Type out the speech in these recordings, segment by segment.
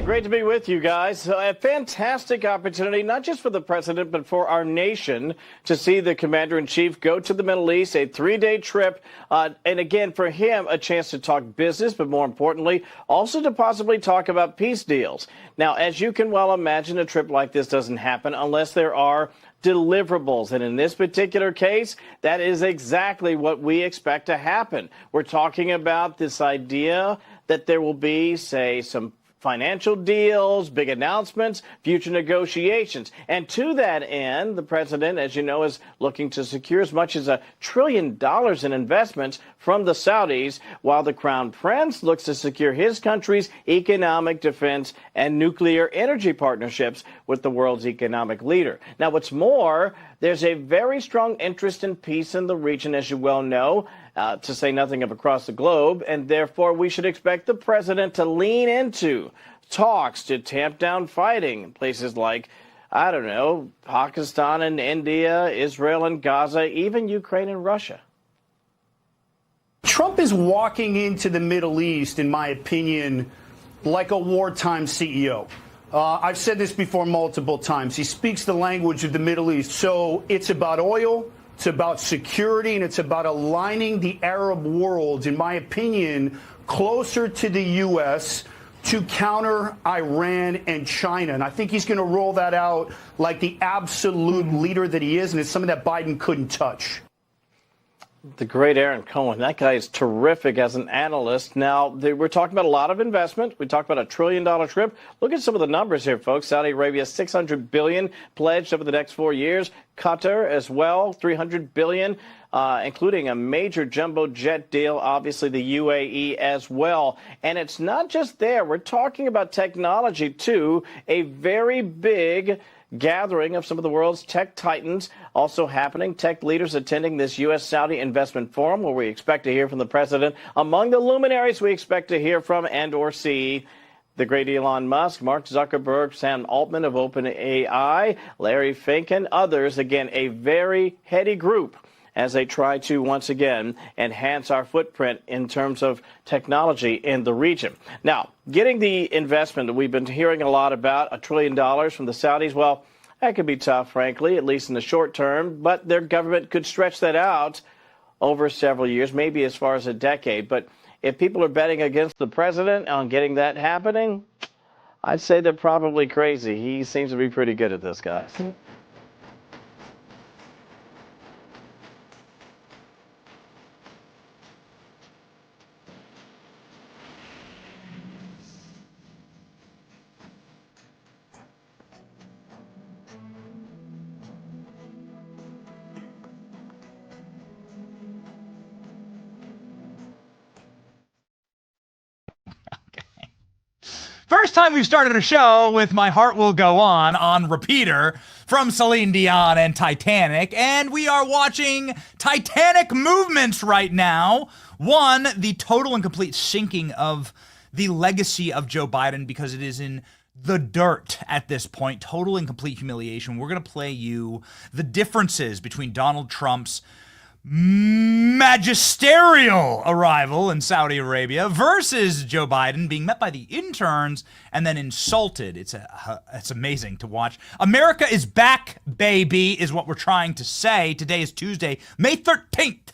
Great to be with you guys. A fantastic opportunity, not just for the president, but for our nation to see the commander-in-chief go to the Middle East, a 3-day trip. And again, for him, a chance to talk business, but more importantly, also to possibly talk about peace deals. Now, as you can well imagine, a trip like this doesn't happen unless there are deliverables. And in this particular case, that is exactly what we expect to happen. We're talking about this idea that there will be, say, some financial deals, big announcements, future negotiations. And to that end, the president, as you know, is looking to secure as much as $1 trillion in investments from the Saudis, while the Crown Prince looks to secure his country's economic, defense, and nuclear energy partnerships with the world's economic leader. Now, what's more, there's a very strong interest in peace in the region, as you well know, to say nothing of across the globe, and therefore we should expect the president to lean into talks to tamp down fighting in places like, I don't know, Pakistan and India, Israel and Gaza, even Ukraine and Russia. Trump is walking into the Middle East, in my opinion, like a wartime CEO. I've said this before multiple times. He speaks the language of the Middle East. So it's about oil, it's about security, and it's about aligning the Arab world, in my opinion, closer to the U.S. to counter Iran and China. And I think he's going to roll that out like the absolute leader that he is, and it's something that Biden couldn't touch. The great Aaron Cohen. That guy is terrific as an analyst. Now, we're talking about a lot of investment. We talked about a $1 trillion trip. Look at some of the numbers here, folks. Saudi Arabia, $600 billion pledged over the next 4 years. Qatar as well, $300 billion, including a major jumbo jet deal. Obviously, the UAE as well. And it's not just there. We're talking about technology, too. A very big gathering of some of the world's tech titans also happening. Tech leaders attending this U.S.-Saudi investment forum, where we expect to hear from the president. Among the luminaries we expect to hear from and or see the great Elon Musk, Mark Zuckerberg, Sam Altman of OpenAI, Larry Fink, and others. Again, a very heady group as they try to, once again, enhance our footprint in terms of technology in the region. Now, getting the investment that we've been hearing a lot about, $1 trillion from the Saudis, well, that could be tough, frankly, at least in the short term, but their government could stretch that out over several years, maybe as far as a decade. But if people are betting against the president on getting that happening, I'd say they're probably crazy. He seems to be pretty good at this, guys. First time we've started a show with My Heart Will Go On repeater from Celine Dion and Titanic, and we are watching Titanic movements right now. One, the total and complete sinking of the legacy of Joe Biden, because it is in the dirt at this point. Total and complete humiliation. We're going to play you the differences between Donald Trump's magisterial arrival in Saudi Arabia versus Joe Biden being met by the interns and then insulted. It's amazing to watch. America is back, baby, is what we're trying to say. Today is Tuesday, May 13th,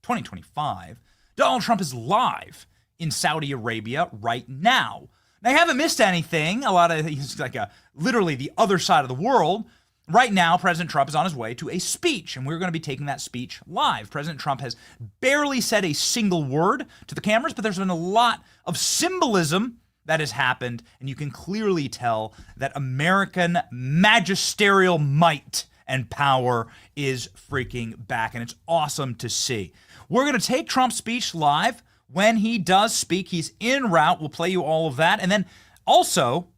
2025. Donald Trump is live in Saudi Arabia right now. Now, I haven't missed anything. He's like literally the other side of the world. Right now, President Trump is on his way to a speech, and we're going to be taking that speech live. President Trump has barely said a single word to the cameras, but there's been a lot of symbolism that has happened, and you can clearly tell that American magisterial might and power is freaking back, and it's awesome to see. We're going to take Trump's speech live. When he does speak, he's en route. We'll play you all of that, and then also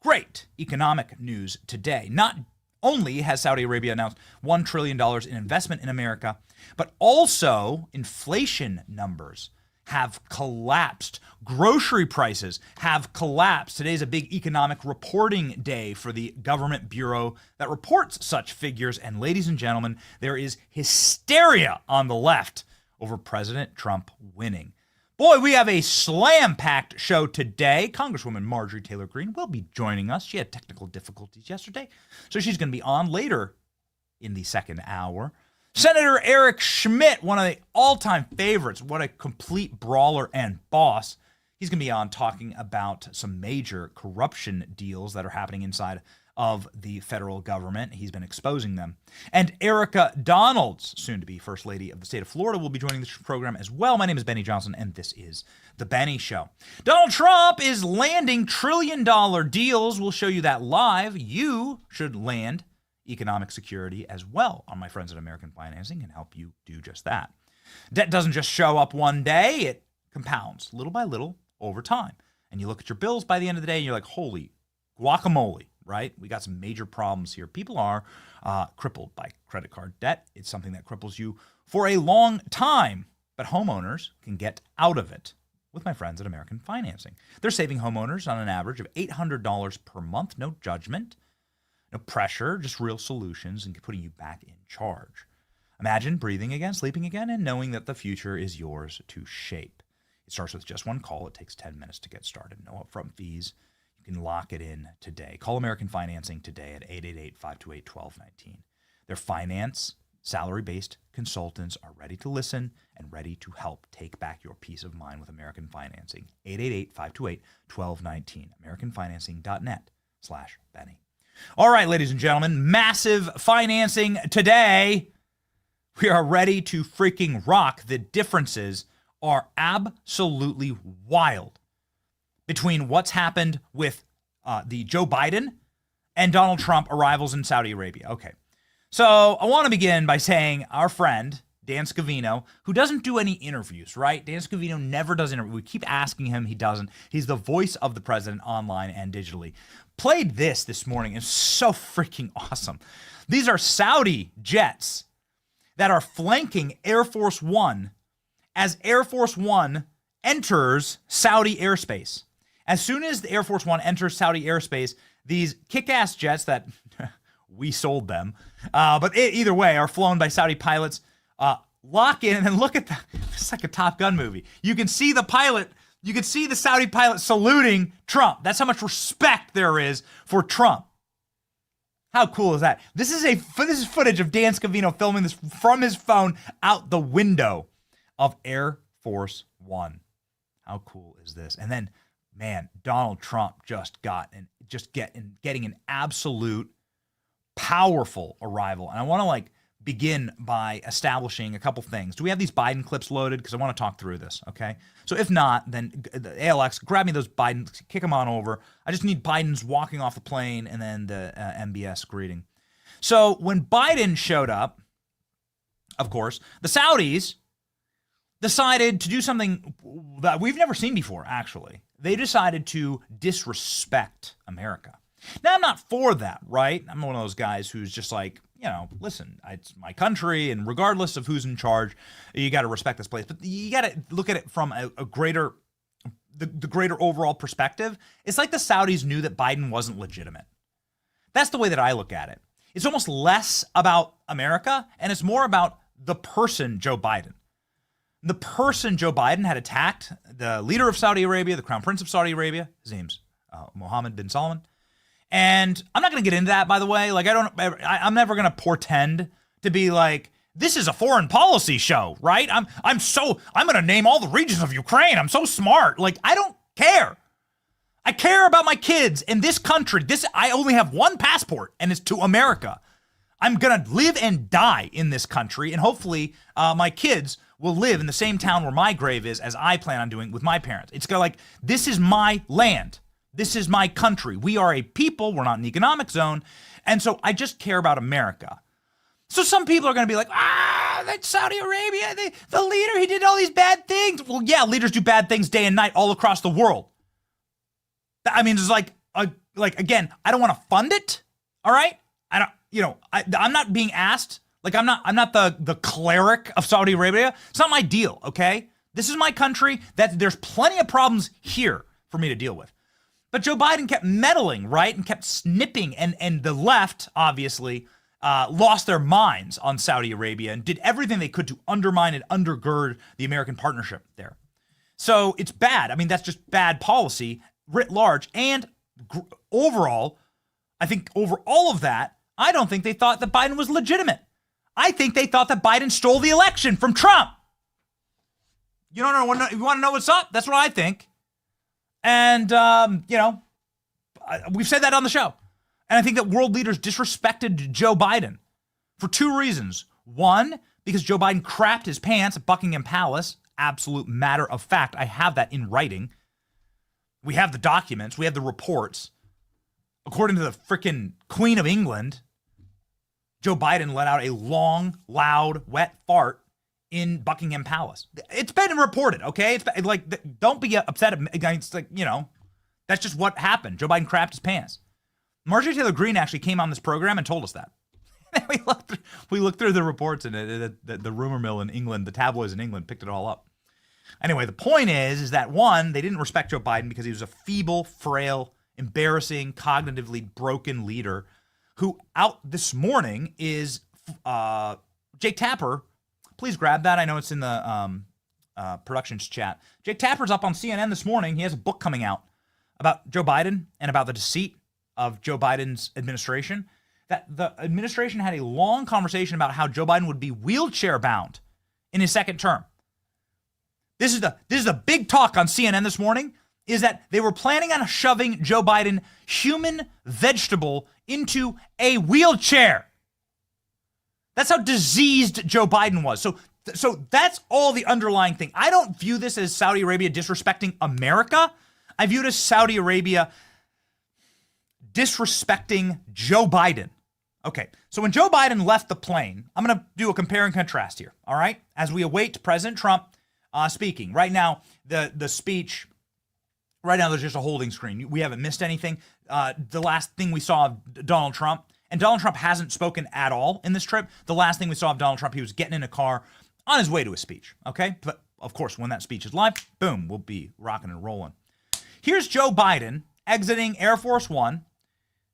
great economic news today. Not only has Saudi Arabia announced $1 trillion in investment in America, but also inflation numbers have collapsed. Grocery prices have collapsed. Today is a big economic reporting day for the government bureau that reports such figures. And ladies and gentlemen, there is hysteria on the left over President Trump winning. Boy, we have a slam-packed show today. Congresswoman Marjorie Taylor Greene will be joining us. She had technical difficulties yesterday, so she's going to be on later in the second hour. Senator Eric Schmidt, one of the all-time favorites. What a complete brawler and boss. He's going to be on talking about some major corruption deals that are happening inside of the federal government. He's been exposing them. And Erica Donalds, soon to be First Lady of the state of Florida, will be joining this program as well. My name is Benny Johnson, and this is The Benny Show. Donald Trump is landing trillion-dollar deals. We'll show you that live. You should land economic security as well on my friends at American Financing and help you do just that. Debt doesn't just show up one day. It compounds little by little over time. And you look at your bills by the end of the day, and you're like, holy guacamole. Right? We got some major problems here. People are crippled by credit card debt. It's something that cripples you for a long time, but homeowners can get out of it with my friends at American Financing. They're saving homeowners on an average of $800 per month. No judgment, no pressure, just real solutions and putting you back in charge. Imagine breathing again, sleeping again, and knowing that the future is yours to shape. It starts with just one call. It takes 10 minutes to get started. No upfront fees. You can lock it in today. Call American Financing today at 888-528-1219. Their finance, salary-based consultants are ready to listen and ready to help take back your peace of mind with American Financing. 888-528-1219. AmericanFinancing.net/Benny. All right, ladies and gentlemen, massive financing today. We are ready to freaking rock. The differences are absolutely wild between what's happened with the Joe Biden and Donald Trump arrivals in Saudi Arabia. Okay, so I want to begin by saying our friend, Dan Scavino, who doesn't do any interviews, right? Dan Scavino never does interviews. We keep asking him, he doesn't. He's the voice of the president online and digitally. Played this morning. It's so freaking awesome. These are Saudi jets that are flanking Air Force One as Air Force One enters Saudi airspace. As soon as the Air Force One enters Saudi airspace, these kick-ass jets that we sold them, but either way are flown by Saudi pilots, lock in, and then look at that. It's like a Top Gun movie. You can see the pilot, you can see the Saudi pilot saluting Trump. That's how much respect there is for Trump. How cool is that? This is footage of Dan Scavino filming this from his phone out the window of Air Force One. How cool is this? And then, man, Donald Trump getting an absolute powerful arrival. And I want to begin by establishing a couple things. Do we have these Biden clips loaded? Because I want to talk through this, okay? So if not, then the ALX, grab me those Biden, kick them on over. I just need Biden's walking off the plane and then the MBS greeting. So when Biden showed up, of course, the Saudis decided to do something that we've never seen before, actually. They decided to disrespect America. Now, I'm not for that, right? I'm one of those guys who's just like, listen, it's my country, and regardless of who's in charge, you got to respect this place. But you got to look at it from the greater overall perspective. It's like the Saudis knew that Biden wasn't legitimate. That's the way that I look at it. It's almost less about America, and it's more about the person, Joe Biden. The person, Joe Biden, had attacked the leader of Saudi Arabia, the crown prince of Saudi Arabia. His name's Mohammed bin Salman. And I'm not going to get into that, by the way. I'm never going to portend to be like, this is a foreign policy show, right? I'm going to name all the regions of Ukraine. I'm so smart. I don't care. I care about my kids in this country. I only have one passport, and it's to America. I'm going to live and die in this country, and hopefully my kids will live in the same town where my grave is as I plan on doing with my parents. It's this is my land. This is my country. We are a people. We're not an economic zone. And so I just care about America. So some people are going to be like, that's Saudi Arabia. The leader, he did all these bad things. Well, yeah, leaders do bad things day and night all across the world. I mean, it's again, I don't want to fund it. All right. I'm not being asked. I'm not the cleric of Saudi Arabia. It's not my deal, okay? This is my country. There's plenty of problems here for me to deal with. But Joe Biden kept meddling, right? And kept snipping. And the left, obviously, lost their minds on Saudi Arabia and did everything they could to undermine and undergird the American partnership there. So it's bad. I mean, that's just bad policy writ large. And overall, I think over all of that, I don't think they thought that Biden was legitimate. I think they thought that Biden stole the election from Trump. You don't know, you want to know what's up? That's what I think. And, we've said that on the show. And I think that world leaders disrespected Joe Biden for two reasons. One, because Joe Biden crapped his pants at Buckingham Palace. Absolute matter of fact. I have that in writing. We have the documents. We have the reports. According to the freaking Queen of England, Joe Biden let out a long, loud, wet fart in Buckingham Palace. It's been reported, okay? It's like, don't be upset. It's like, that's just what happened. Joe Biden crapped his pants. Marjorie Taylor Greene actually came on this program and told us that. we looked through the reports, and the rumor mill in England, the tabloids in England, picked it all up. Anyway, the point is that one, they didn't respect Joe Biden because he was a feeble, frail, embarrassing, cognitively broken leader who out this morning is Jake Tapper. Please grab that. I know it's in the productions chat. Jake Tapper's up on CNN this morning. He has a book coming out about Joe Biden and about the deceit of Joe Biden's administration. That the administration had a long conversation about how Joe Biden would be wheelchair bound in his second term. This is the big talk on CNN this morning, is that they were planning on shoving Joe Biden, human vegetable, into a wheelchair. That's how diseased Joe Biden was. So that's all the underlying thing. I don't view this as Saudi Arabia disrespecting America. I view it as Saudi Arabia disrespecting Joe Biden. Okay, so when Joe Biden left the plane, I'm going to do a compare and contrast here, all right? As we await President Trump speaking. Right now, the speech, right now there's just a holding screen. We haven't missed anything. The last thing we saw of Donald Trump, and Donald Trump hasn't spoken at all in this trip. The last thing we saw of Donald Trump, he was getting in a car on his way to a speech, okay? But of course, when that speech is live, boom, we'll be rocking and rolling. Here's Joe Biden exiting Air Force One.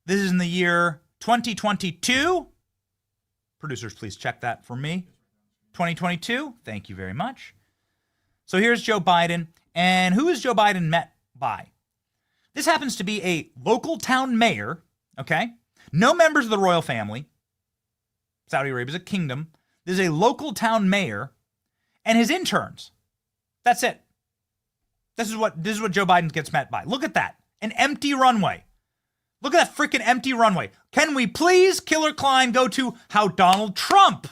This is in the year 2022. Producers, please check that for me. 2022. Thank you very much. So here's Joe Biden. And who is Joe Biden met by? This happens to be a local town mayor, okay? No members of the royal family. Saudi Arabia is a kingdom. This is a local town mayor and his interns. That's it. This is what Joe Biden gets met by. Look at that. An empty runway. Look at that freaking empty runway. Can we please, Killer Klein, go to how Donald Trump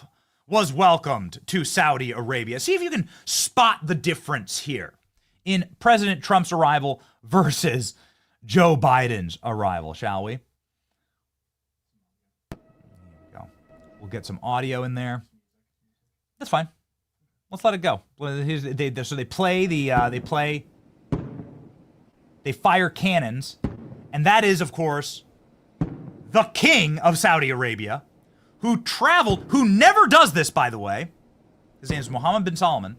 was welcomed to Saudi Arabia? See if you can spot the difference here in President Trump's arrival versus Joe Biden's arrival, shall we? There you go. We'll get some audio in there. That's fine. Let's let it go. They fire cannons, and that is, of course, the king of Saudi Arabia, who never does this, by the way. His name is Mohammed bin Salman,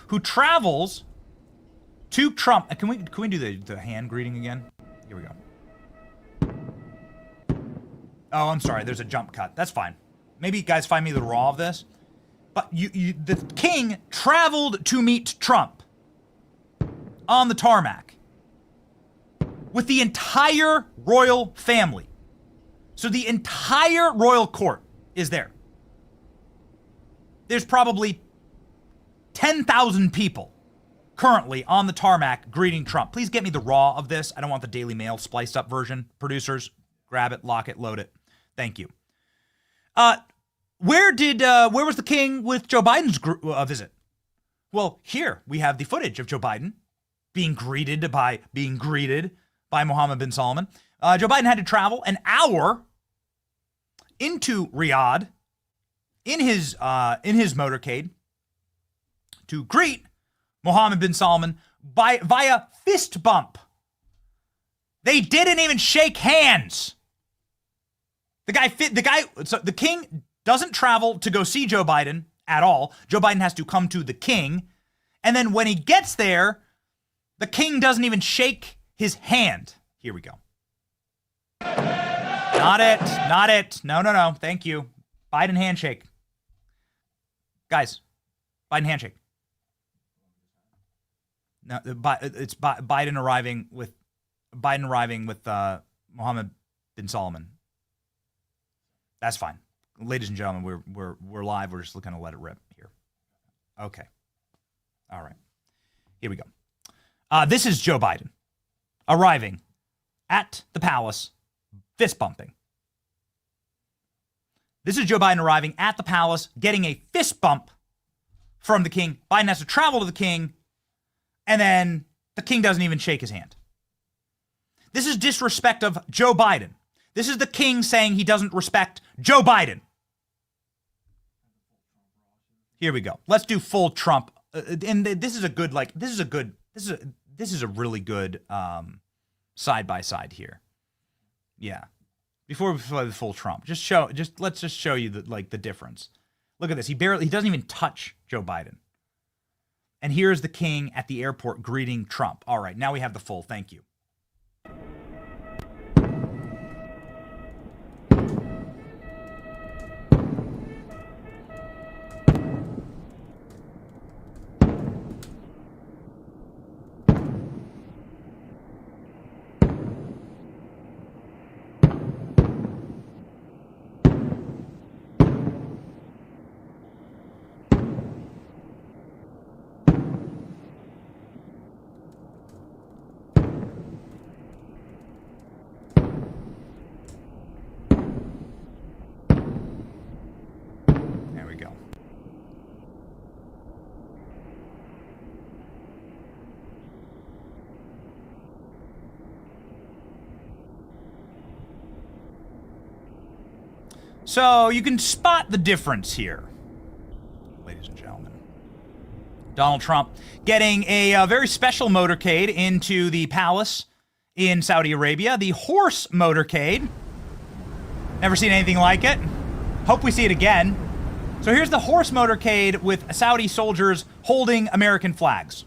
who travels to Trump. Can we do the hand greeting again? Here we go. Oh, I'm sorry. There's a jump cut. That's fine. Maybe you guys find me the raw of this. But the king traveled to meet Trump on the tarmac with the entire royal family. So the entire royal court is there. There's probably 10,000 people currently on the tarmac greeting Trump. Please get me the raw of this. I don't want the Daily Mail spliced up version. Producers, grab it, lock it, load it. Thank you. Where was the king with Joe Biden's visit? Well, here we have the footage of Joe Biden being greeted by Mohammed bin Salman. Joe Biden had to travel an hour into Riyadh in his motorcade to greet Mohammed bin Salman via fist bump. They didn't even shake hands. So the king doesn't travel to go see Joe Biden at all. Joe Biden has to come to the king. And then when he gets there, the king doesn't even shake his hand. Here we go. Not it. No. Thank you. Biden handshake. Guys, Biden handshake. No, it's Biden arriving with Mohammed bin Salman. That's fine, ladies and gentlemen. We're live. We're just going to let it rip here. Okay. All right. Here we go. This is Joe Biden arriving at the palace, fist bumping. This is Joe Biden arriving at the palace, getting a fist bump from the king. Biden has to travel to the king, and then the king doesn't even shake his hand. This is disrespect of Joe Biden. This is the king saying he doesn't respect Joe Biden. Here we go. Let's do full Trump. And this is a good, this is a really good side by side here. Yeah. Before we play the full Trump, let's just show you the difference. Look at this. He doesn't even touch Joe Biden. And here's the king at the airport greeting Trump. All right, now we have the full. Thank you. So you can spot the difference here, ladies and gentlemen. Donald Trump getting a very special motorcade into the palace in Saudi Arabia, the horse motorcade. Never seen anything like it. Hope we see it again. So here's the horse motorcade with Saudi soldiers holding American flags.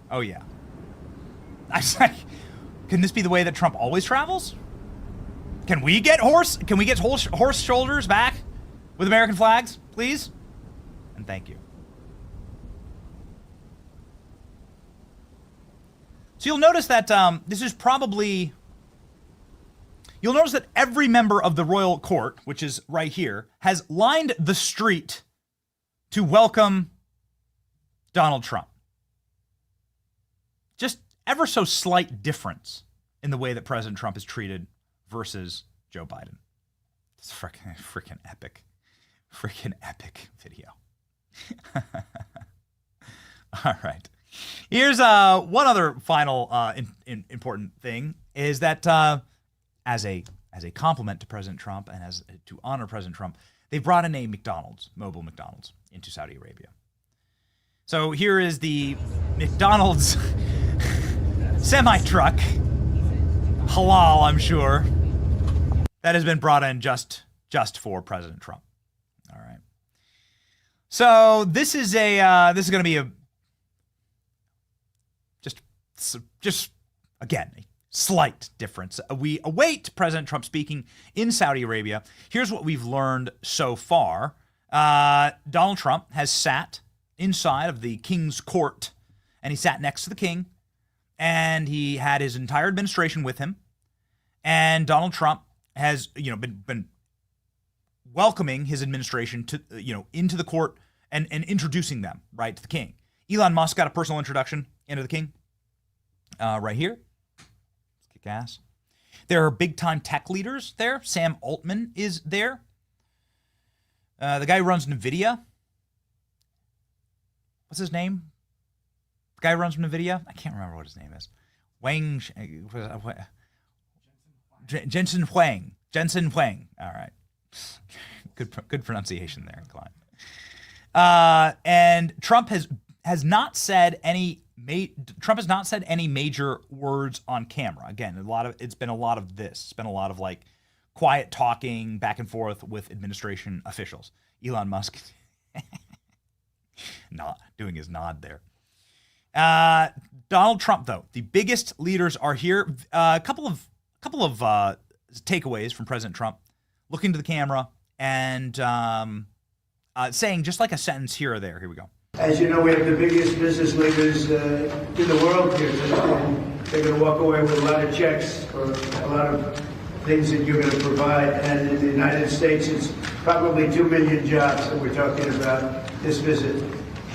Oh yeah. I was like, can this be the way that Trump always travels? Can we get horse shoulders back with American flags, please? And thank you. So you'll notice that you'll notice that every member of the royal court, which is right here, has lined the street to welcome Donald Trump. Just ever so slight difference in the way that President Trump is treated versus Joe Biden. It's freaking epic. Freaking epic video. All right. Here's one other final important thing is that as a compliment to President Trump and as to honor President Trump, they brought in a mobile McDonald's into Saudi Arabia. So here is the McDonald's semi-truck, halal, I'm sure, that has been brought in just for President Trump. All right. So this is going to be just again a slight difference. We await President Trump speaking in Saudi Arabia. Here's what we've learned so far. Donald Trump has sat inside of the king's court, and he sat next to the king, and he had his entire administration with him. And Donald Trump has, been welcoming his administration to, into the court and introducing them right to the king. Elon Musk got a personal introduction into the king right here. Kick ass. There are big time tech leaders there. Sam Altman is there. The guy who runs NVIDIA. What's his name? The guy who runs NVIDIA? I can't remember what his name is. Jensen Huang. Jensen Huang. All right. Good pronunciation there, Klein. And Trump has not said any major words on camera. Again, it's been a lot of this. It's been a lot of quiet talking back and forth with administration officials. Elon Musk not doing his nod there. Donald Trump, though, the biggest leaders are here. A couple of takeaways from President Trump, looking to the camera and saying just like a sentence here or there. Here we go. As you know, we have the biggest business leaders in the world here tonight, and they're going to walk away with a lot of checks for a lot of things that you're going to provide. And in the United States, it's probably 2 million jobs that we're talking about this visit.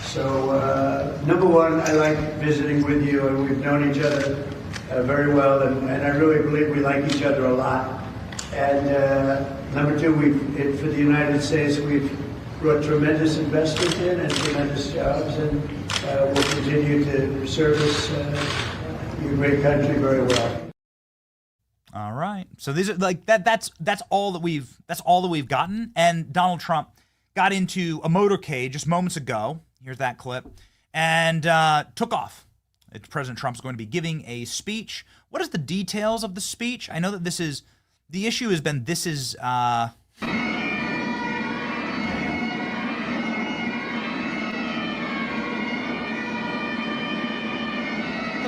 So, number one, I like visiting with you, and we've known each other very well, and I really believe we like each other a lot. And number two, for the United States, we've brought tremendous investment in and tremendous jobs, and we'll continue to service your great country very well. All right. So these are like that's all that we've gotten. And Donald Trump got into a motorcade just moments ago. Here's that clip, and took off. President Trump's going to be giving a speech. What is the details of the speech? I know that the issue has been those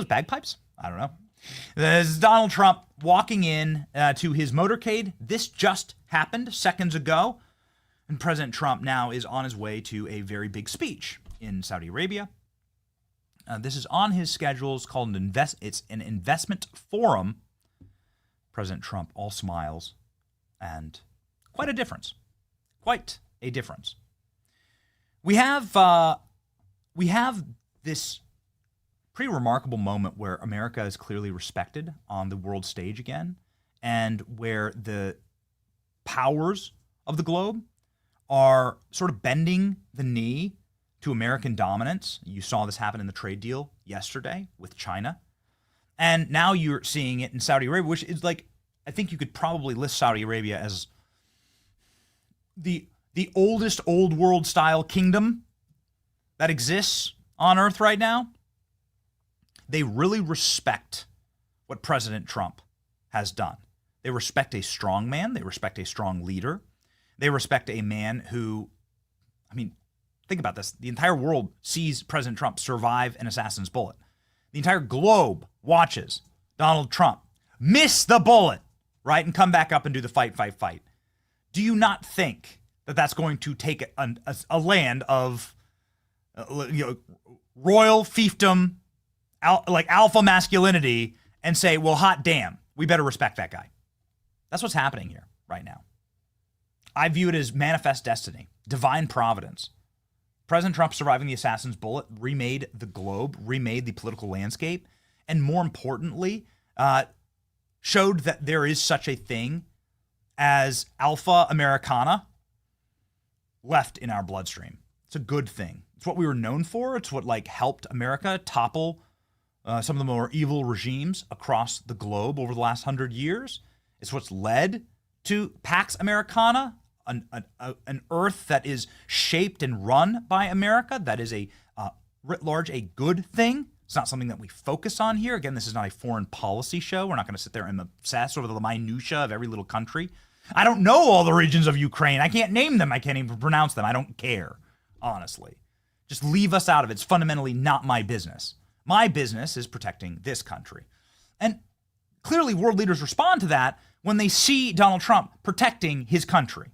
bagpipes? I don't know. This is Donald Trump walking in to his motorcade. This just happened seconds ago. And President Trump now is on his way to a very big speech in Saudi Arabia. This is on his schedule. It's called it's an investment forum. President Trump all smiles, and quite a difference. Quite a difference. We have this pretty remarkable moment where America is clearly respected on the world stage again, and where the powers of the globe are sort of bending the knee to American dominance. You saw this happen in the trade deal yesterday with China. And now you're seeing it in Saudi Arabia, which is like, I think you could probably list Saudi Arabia as the oldest old world style kingdom that exists on earth right now. They really respect what President Trump has done. They respect a strong man. They respect a strong leader. They respect a man who, I mean, think about this. The entire world sees President Trump survive an assassin's bullet. The entire globe watches Donald Trump miss the bullet, right, and come back up and do the fight. Do you not think that that's going to take a land of royal fiefdom, like alpha masculinity, and say, well, hot damn, we better respect that guy? That's what's happening here right now. I view it as manifest destiny, divine providence. President Trump surviving the assassin's bullet remade the globe, remade the political landscape, and more importantly, showed that there is such a thing as alpha Americana left in our bloodstream. It's a good thing. It's what we were known for. It's what helped America topple some of the more evil regimes across the globe over the last 100 years. It's what's led to Pax Americana, an earth that is shaped and run by America, that is writ large a good thing. It's not something that we focus on here. Again, this is not a foreign policy show. We're not going to sit there and obsess over the minutia of every little country. I don't know all the regions of Ukraine. I can't name them. I can't even pronounce them. I don't care, honestly. Just leave us out of it. It's fundamentally not my business. My business is protecting this country. And clearly world leaders respond to that when they see Donald Trump protecting his country.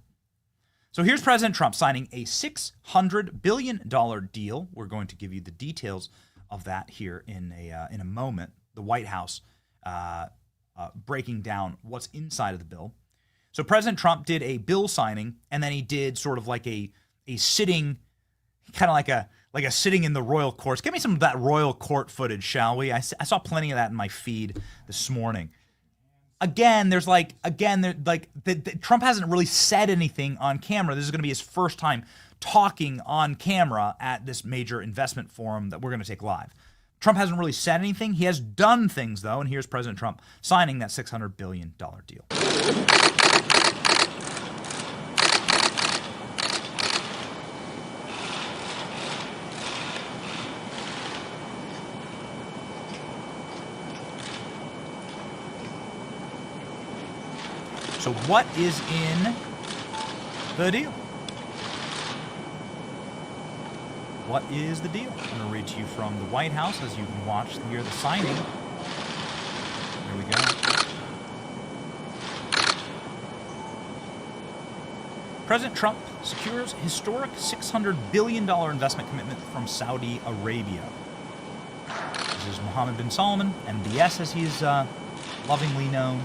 So here's President Trump signing a $600 billion deal. We're going to give you the details of that here in a moment. The White House breaking down what's inside of the bill. So President Trump did a bill signing, and then he did sort of like a sitting, kind of like a sitting in the royal courts. Give me some of that royal court footage, shall we? I saw plenty of that in my feed this morning. Again, Trump hasn't really said anything on camera. This is going to be his first time talking on camera at this major investment forum that we're going to take live. Trump hasn't really said anything. He has done things, though, and here's President Trump signing that $600 billion deal. So what is in the deal? What is the deal? I'm going to read to you from the White House as you can watch here the signing. Here we go. President Trump secures historic $600 billion investment commitment from Saudi Arabia. This is Mohammed bin Salman, MBS as he's lovingly known.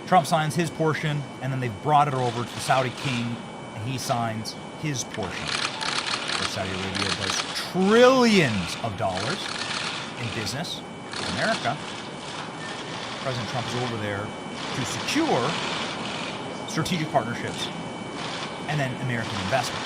Trump signs his portion, and then they've brought it over to the Saudi king, and he signs his portion. Where Saudi Arabia does trillions of dollars in business with America. President Trump is over there to secure strategic partnerships and then American investment.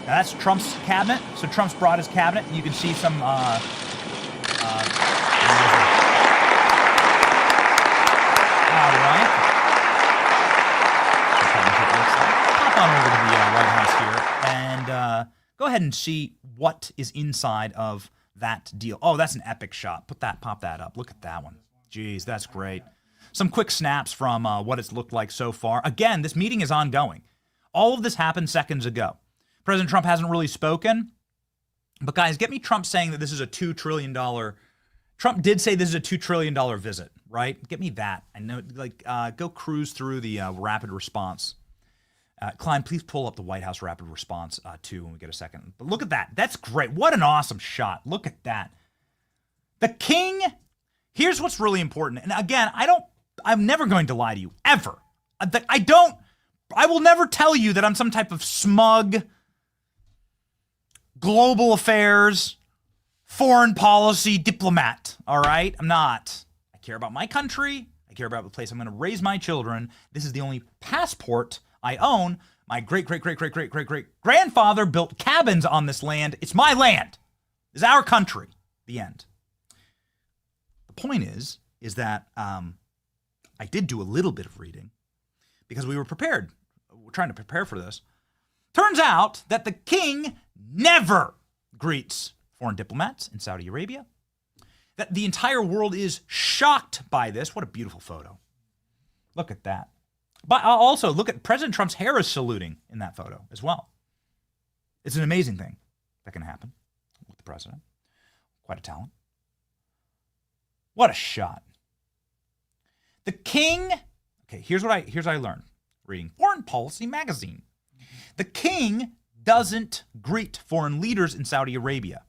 Now that's Trump's cabinet. So Trump's brought his cabinet. You can see some. All right. Hop on over to the White House here and go ahead and see what is inside of that deal. Oh, that's an epic shot. Pop that up. Look at that one. Jeez, that's great. Some quick snaps from what it's looked like so far. Again, this meeting is ongoing. All of this happened seconds ago. President Trump hasn't really spoken, but guys, get me Trump saying that this is a $2 trillion. Trump did say this is a $2 trillion visit, right? Get me that. I know, like, go cruise through the rapid response. Klein, please pull up the White House rapid response too when we get a second. But look at that. That's great. What an awesome shot. Look at that. The king, here's what's really important. And again, I'm never going to lie to you, ever. I will never tell you that I'm some type of smug, global affairs, foreign policy diplomat, all right? I'm not. I care about my country. I care about the place I'm going to raise my children. This is the only passport I own. My great-great-great-great-great-great-great-grandfather built cabins on this land. It's my land. It's our country. The end. The point is that I did do a little bit of reading because we were prepared. We're trying to prepare for this. Turns out that the king never greets foreign diplomats in Saudi Arabia. That the entire world is shocked by this. What a beautiful photo. Look at that. But also, look at President Trump's hair is saluting in that photo as well. It's an amazing thing that can happen with the president. Quite a talent. What a shot. The king, okay, here's what I learned reading Foreign Policy magazine. The king doesn't greet foreign leaders in Saudi Arabia.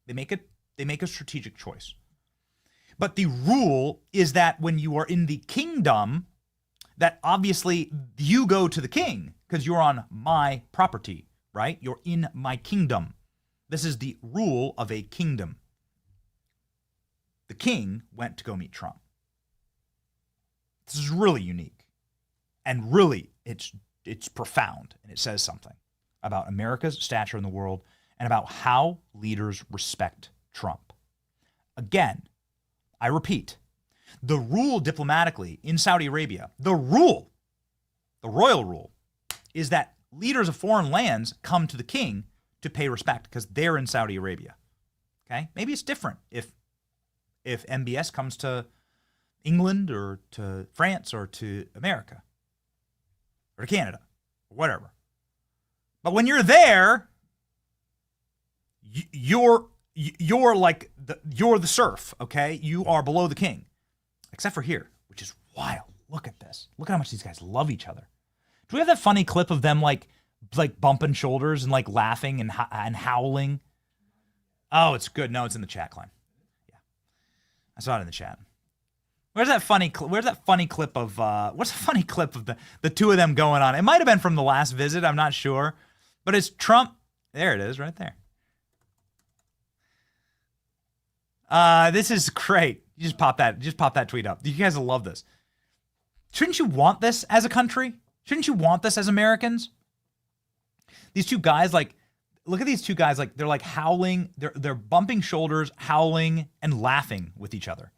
They make a strategic choice. But the rule is that when you are in the kingdom, that obviously you go to the king because you're on my property, right? You're in my kingdom. This is the rule of a kingdom. The king went to go meet Trump. This is really unique. And really, it's profound, and it says something about America's stature in the world and about how leaders respect Trump. Again, I repeat, the rule diplomatically in Saudi Arabia, the royal rule, is that leaders of foreign lands come to the king to pay respect because they're in Saudi Arabia. Okay? Maybe it's different if MBS comes to England or to France or to America or to Canada or whatever. But when you're there, you're the serf, okay? You are below the king. Except for here, which is wild. Look at this. Look at how much these guys love each other. Do we have that funny clip of them like bumping shoulders and like laughing and howling? Oh, it's good. No, it's in the chat, Klein. Yeah, I saw it in the chat. Where's that funny clip of what's the funny clip of the two of them going on? It might have been from the last visit. I'm not sure, but it's Trump. There it is, right there. This is great. You just pop that tweet up. You guys will love this. Shouldn't you want this as a country? Shouldn't you want this as Americans? These two guys, look at these two guys, they're like howling, they're bumping shoulders, howling, and laughing with each other.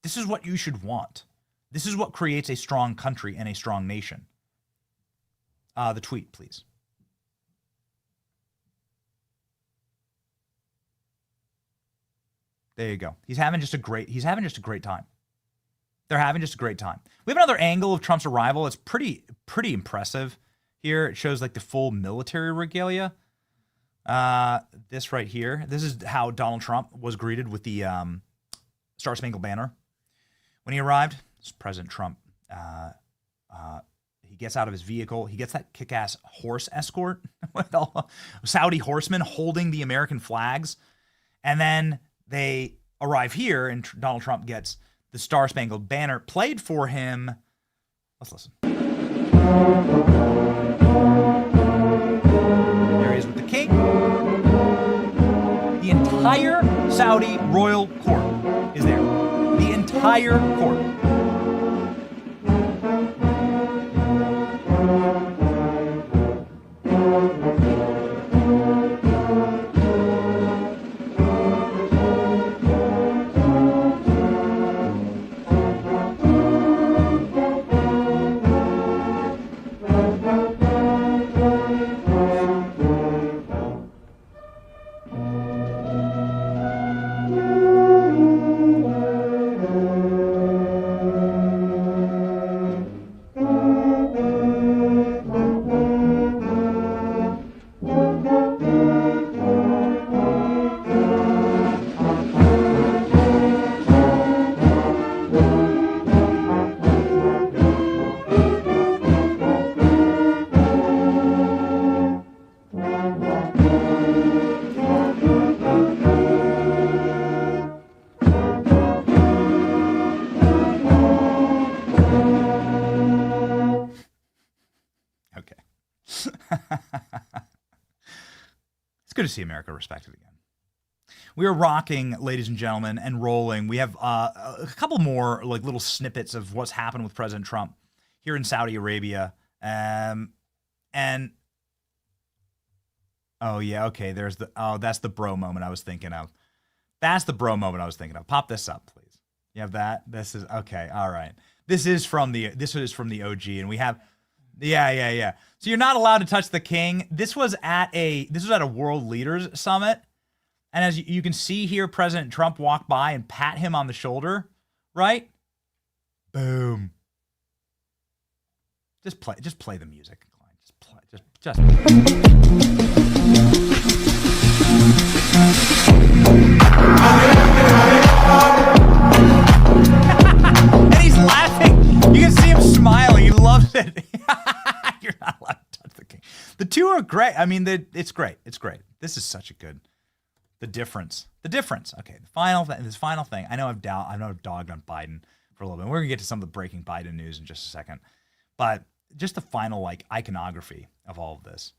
This is what you should want. This is what creates a strong country and a strong nation. The tweet, please. There you go. He's having just a great time. They're having just a great time. We have another angle of Trump's arrival. It's pretty impressive here. It shows like the full military regalia. This right here. This is how Donald Trump was greeted with the Star Spangled Banner when he arrived. This is President Trump. He gets out of his vehicle. He gets that kick-ass horse escort with all Saudi horsemen holding the American flags. And then they arrive here, and Donald Trump gets the Star Spangled Banner played for him. Let's listen. There he is with the king. The entire Saudi royal court is there. The entire court. It's good to see America respected again. We are rocking, ladies and gentlemen, and rolling. We have a couple more like little snippets of what's happened with President Trump here in Saudi Arabia. And oh yeah, okay. That's the bro moment I was thinking of. That's the bro moment I was thinking of. Pop this up, please. You have that? This is okay. All right. This is from the OG, and we have. Yeah. So you're not allowed to touch the king. This was at a World Leaders Summit. And as you can see here, President Trump walked by and pat him on the shoulder, right? Boom. Just play the music, Klein. Just play. And he's laughing. You can see him smiling. He loves it. You're not allowed to touch the king. The two are great. I mean, it's great. It's great. This is such a good. The difference. Okay, this final thing. I know I've dogged on Biden for a little bit. We're gonna get to some of the breaking Biden news in just a second, but just the final like iconography of all of this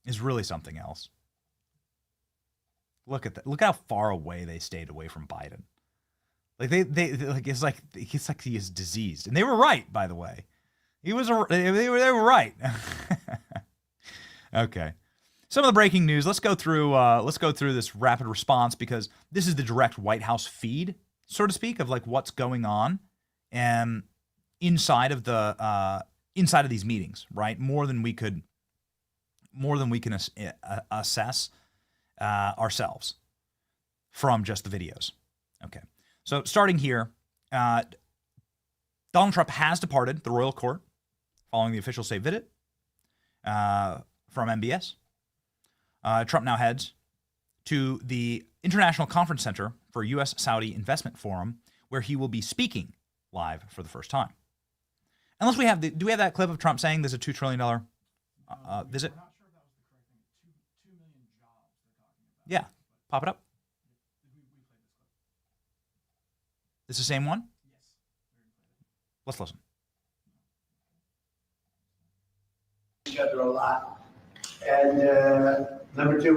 is really something else. Look at that. Look how far away they stayed away from Biden. Like they like it's like he is diseased, and they were right, by the way. They were right. Okay. Some of the breaking news. Let's go through this rapid response because this is the direct White House feed, so to speak, of like what's going on, inside of these meetings, right? More than we can assess ourselves from just the videos. Okay, so starting here, Donald Trump has departed the royal court following the official state visit from MBS. Trump now heads to the International Conference Center for U.S.-Saudi Investment Forum, where he will be speaking live for the first time. Unless we have, do we have that clip of Trump saying there's a $2 trillion visit? I'm not sure if that was the correct thing. 2 million jobs they're talking about. Yeah, pop it up. We played this clip. This is the same one? Yes. Let's listen. Each other a lot. And number two,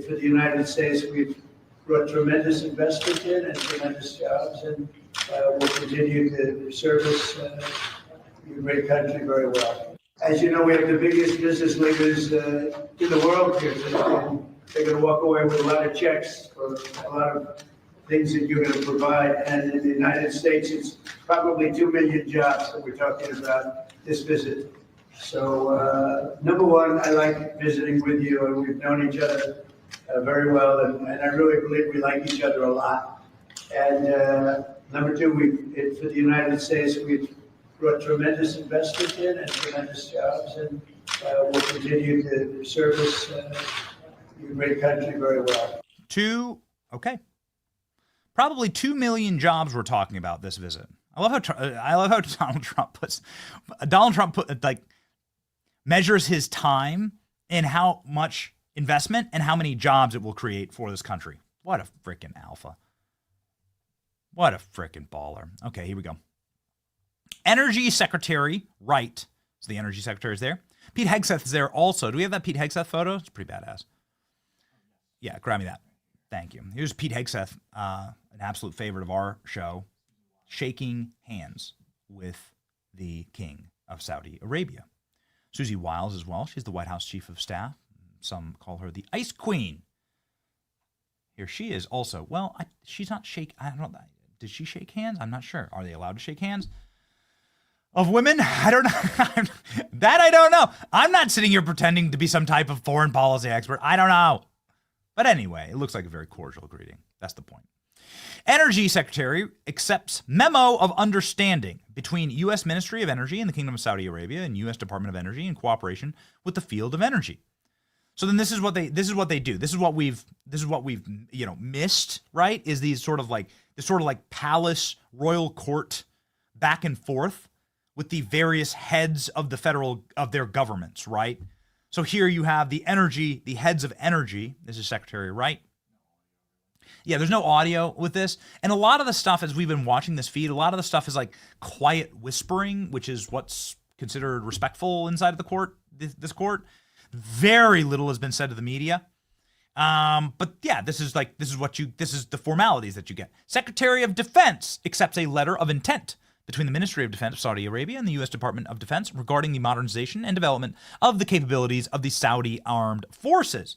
for the United States, we've brought tremendous investment in and tremendous jobs, and we'll continue to service your great country very well. As you know, we have the biggest business leaders in the world here today, and they're going to walk away with a lot of checks for a lot of things that you're going to provide. And in the United States, it's probably 2 million jobs that we're talking about this visit. So, number one, I like visiting with you, and we've known each other very well, and I really believe we like each other a lot. And number two, for the United States, we've brought tremendous investment in and tremendous jobs, and we'll continue to service your great country very well. Probably 2 million jobs we're talking about this visit. I love how Donald Trump measures his time and how much investment and how many jobs it will create for this country. What a freaking alpha. What a freaking baller. Okay, here we go. Energy Secretary Wright. So the Energy Secretary is there. Pete Hegseth is there also. Do we have that Pete Hegseth photo? It's pretty badass. Yeah, grab me that. Thank you. Here's Pete Hegseth, an absolute favorite of our show, shaking hands with the King of Saudi Arabia. Susie Wiles as well. She's the White House Chief of Staff. Some call her the Ice Queen. Here she is also. Well, she's not I don't know. Did she shake hands? I'm not sure. Are they allowed to shake hands of women? I don't know. That I don't know. I'm not sitting here pretending to be some type of foreign policy expert. I don't know. But anyway, it looks like a very cordial greeting. That's the point. Energy Secretary accepts memo of understanding between U.S. Ministry of Energy and the Kingdom of Saudi Arabia and U.S. Department of Energy in cooperation with the field of energy. So then this is what they do. This is what we've missed, right? Is these sort of like palace royal court back and forth with the various heads of their governments, right? So here you have the heads of energy. This is Secretary Wright. Yeah, there's no audio with this. And a lot of the stuff, as we've been watching this feed, a lot of the stuff is like quiet whispering, which is what's considered respectful inside of the court, this court. Very little has been said to the media. But yeah, this is the formalities that you get. Secretary of Defense accepts a letter of intent between the Ministry of Defense of Saudi Arabia and the U.S. Department of Defense regarding the modernization and development of the capabilities of the Saudi armed forces.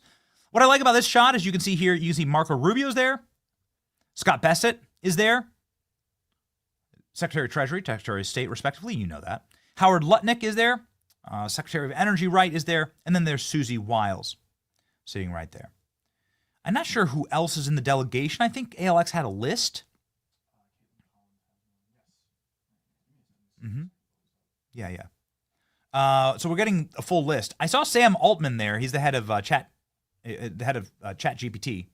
What I like about this shot is you can see here, you see Marco Rubio's there. Scott Bessent is there. Secretary of Treasury, Secretary of State, respectively. You know that. Howard Lutnick is there. Secretary of Energy Wright is there. And then there's Susie Wiles sitting right there. I'm not sure who else is in the delegation. I think ALX had a list. Mm-hmm. Yeah. So we're getting a full list. I saw Sam Altman there. He's the head of ChatGPT.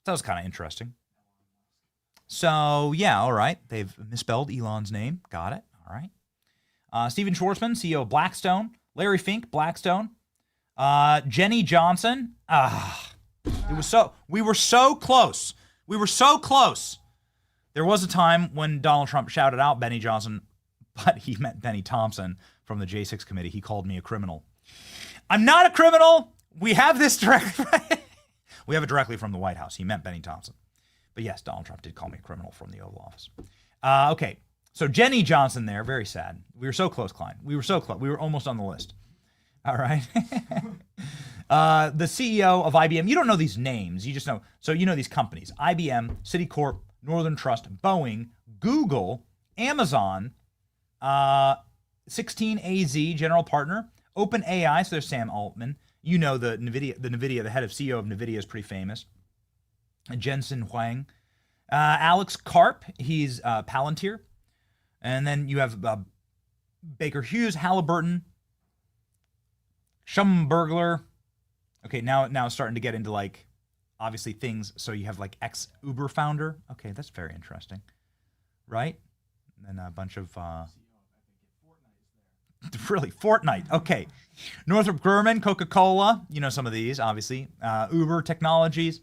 That was kind of interesting. So yeah, all right. They've misspelled Elon's name. Got it. All right. Stephen Schwarzman, CEO of Blackstone. Larry Fink, Blackstone. Jenny Johnson. We were so close. We were so close. There was a time when Donald Trump shouted out Benny Johnson, but he meant Benny Thompson from the J6 committee. He called me a criminal. I'm not a criminal. We have this directly. We have it directly from the White House. He meant Benny Thompson. But yes, Donald Trump did call me a criminal from the Oval Office. Okay. So Jenny Johnson there, very sad. We were so close, Klein. We were so close. We were almost on the list. All right. The CEO of IBM. You don't know these names. You just know. So you know these companies. IBM, Citicorp, Northern Trust, Boeing, Google, Amazon, 16AZ, general partner, OpenAI. So there's Sam Altman. You know the NVIDIA, the head of CEO of NVIDIA is pretty famous. Jensen Huang. Alex Karp, he's Palantir. And then you have Baker Hughes, Halliburton, Schlumberger. Okay, now it's starting to get into like, obviously things. So you have like ex-Uber founder. Okay, that's very interesting. Right? And then a bunch of... Really, Fortnite. Okay. Northrop Grumman, Coca-Cola. You know some of these, obviously. Uber Technologies.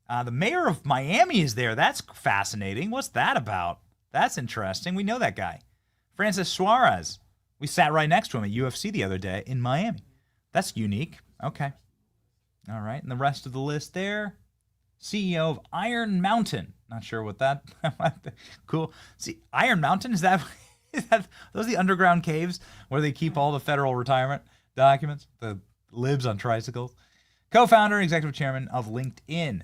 The mayor of Miami is there. That's fascinating. What's that about? That's interesting. We know that guy. Francis Suarez. We sat right next to him at UFC the other day in Miami. That's unique. Okay. All right. And the rest of the list there. CEO of Iron Mountain. Not sure what that... Cool. See, Iron Mountain, is that those are the underground caves where they keep all the federal retirement documents? The libs on tricycles. Co-founder and executive chairman of LinkedIn.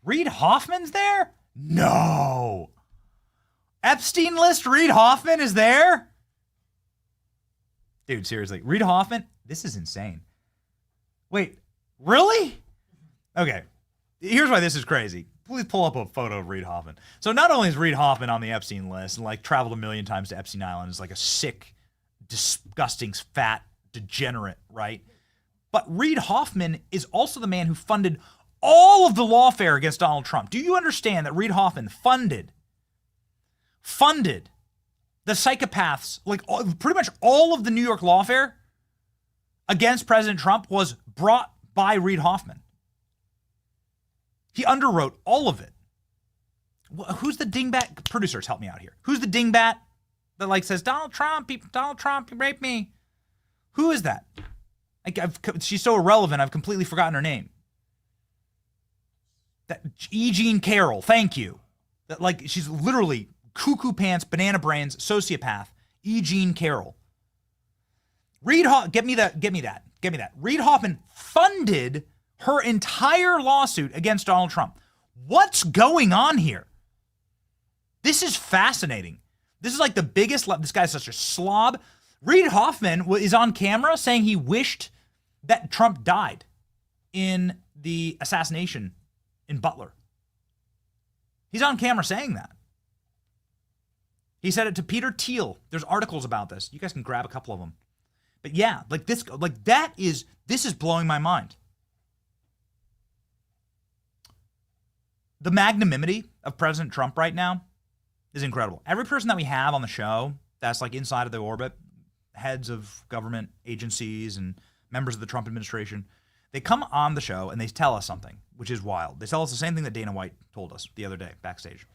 Reid Hoffman's there? No. Epstein list Reid Hoffman is there? Dude, seriously. Reid Hoffman? This is insane. Wait, really? Okay. Here's why this is crazy. Please pull up a photo of Reid Hoffman. So not only is Reid Hoffman on the Epstein list and like traveled a million times to Epstein Island, is like a sick, disgusting, fat degenerate, right? But Reid Hoffman is also the man who funded all of the lawfare against Donald Trump. Do you understand that Reid Hoffman funded the psychopaths, like pretty much all of the New York lawfare against President Trump was brought by Reid Hoffman. He underwrote all of it. Who's the dingbat? Producers, help me out here. Who's the dingbat that like says, Donald Trump, he raped me? Who is that? She's so irrelevant, I've completely forgotten her name. That E. Jean Carroll, thank you. That like she's literally cuckoo pants, banana brains, sociopath. E. Jean Carroll. Get me that. Reid Hoffman funded her entire lawsuit against Donald Trump. What's going on here? This is fascinating. This is like the biggest. This guy's such a slob. Reid Hoffman is on camera saying he wished that Trump died in the assassination in Butler. He's on camera saying that. He said it to Peter Thiel. There's articles about this. You guys can grab a couple of them. But yeah, this is blowing my mind. The magnanimity of President Trump right now is incredible. Every person that we have on the show that's like inside of the orbit, heads of government agencies and members of the Trump administration, they come on the show and they tell us something, which is wild. They tell us the same thing that Dana White told us the other day backstage.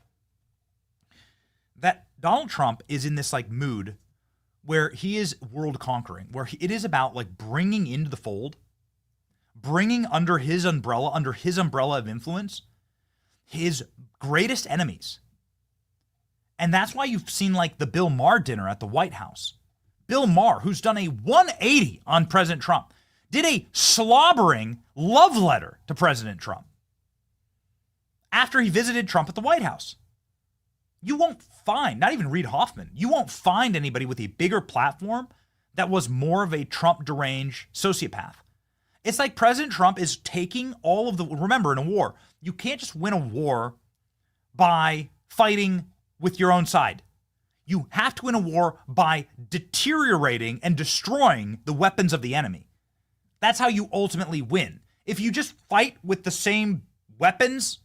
That Donald Trump is in this like mood where he is world conquering, where it is about like bringing into the fold, bringing under his umbrella of influence, his greatest enemies. And that's why you've seen like the Bill Maher dinner at the White House. Bill Maher, who's done a 180 on President Trump, did a slobbering love letter to President Trump after he visited Trump at the White House. You won't find, not even Reid Hoffman, you won't find anybody with a bigger platform that was more of a Trump deranged sociopath. It's like President Trump is taking all of the, remember in a war, you can't just win a war by fighting with your own side. You have to win a war by deteriorating and destroying the weapons of the enemy. That's how you ultimately win. If you just fight with the same weapons,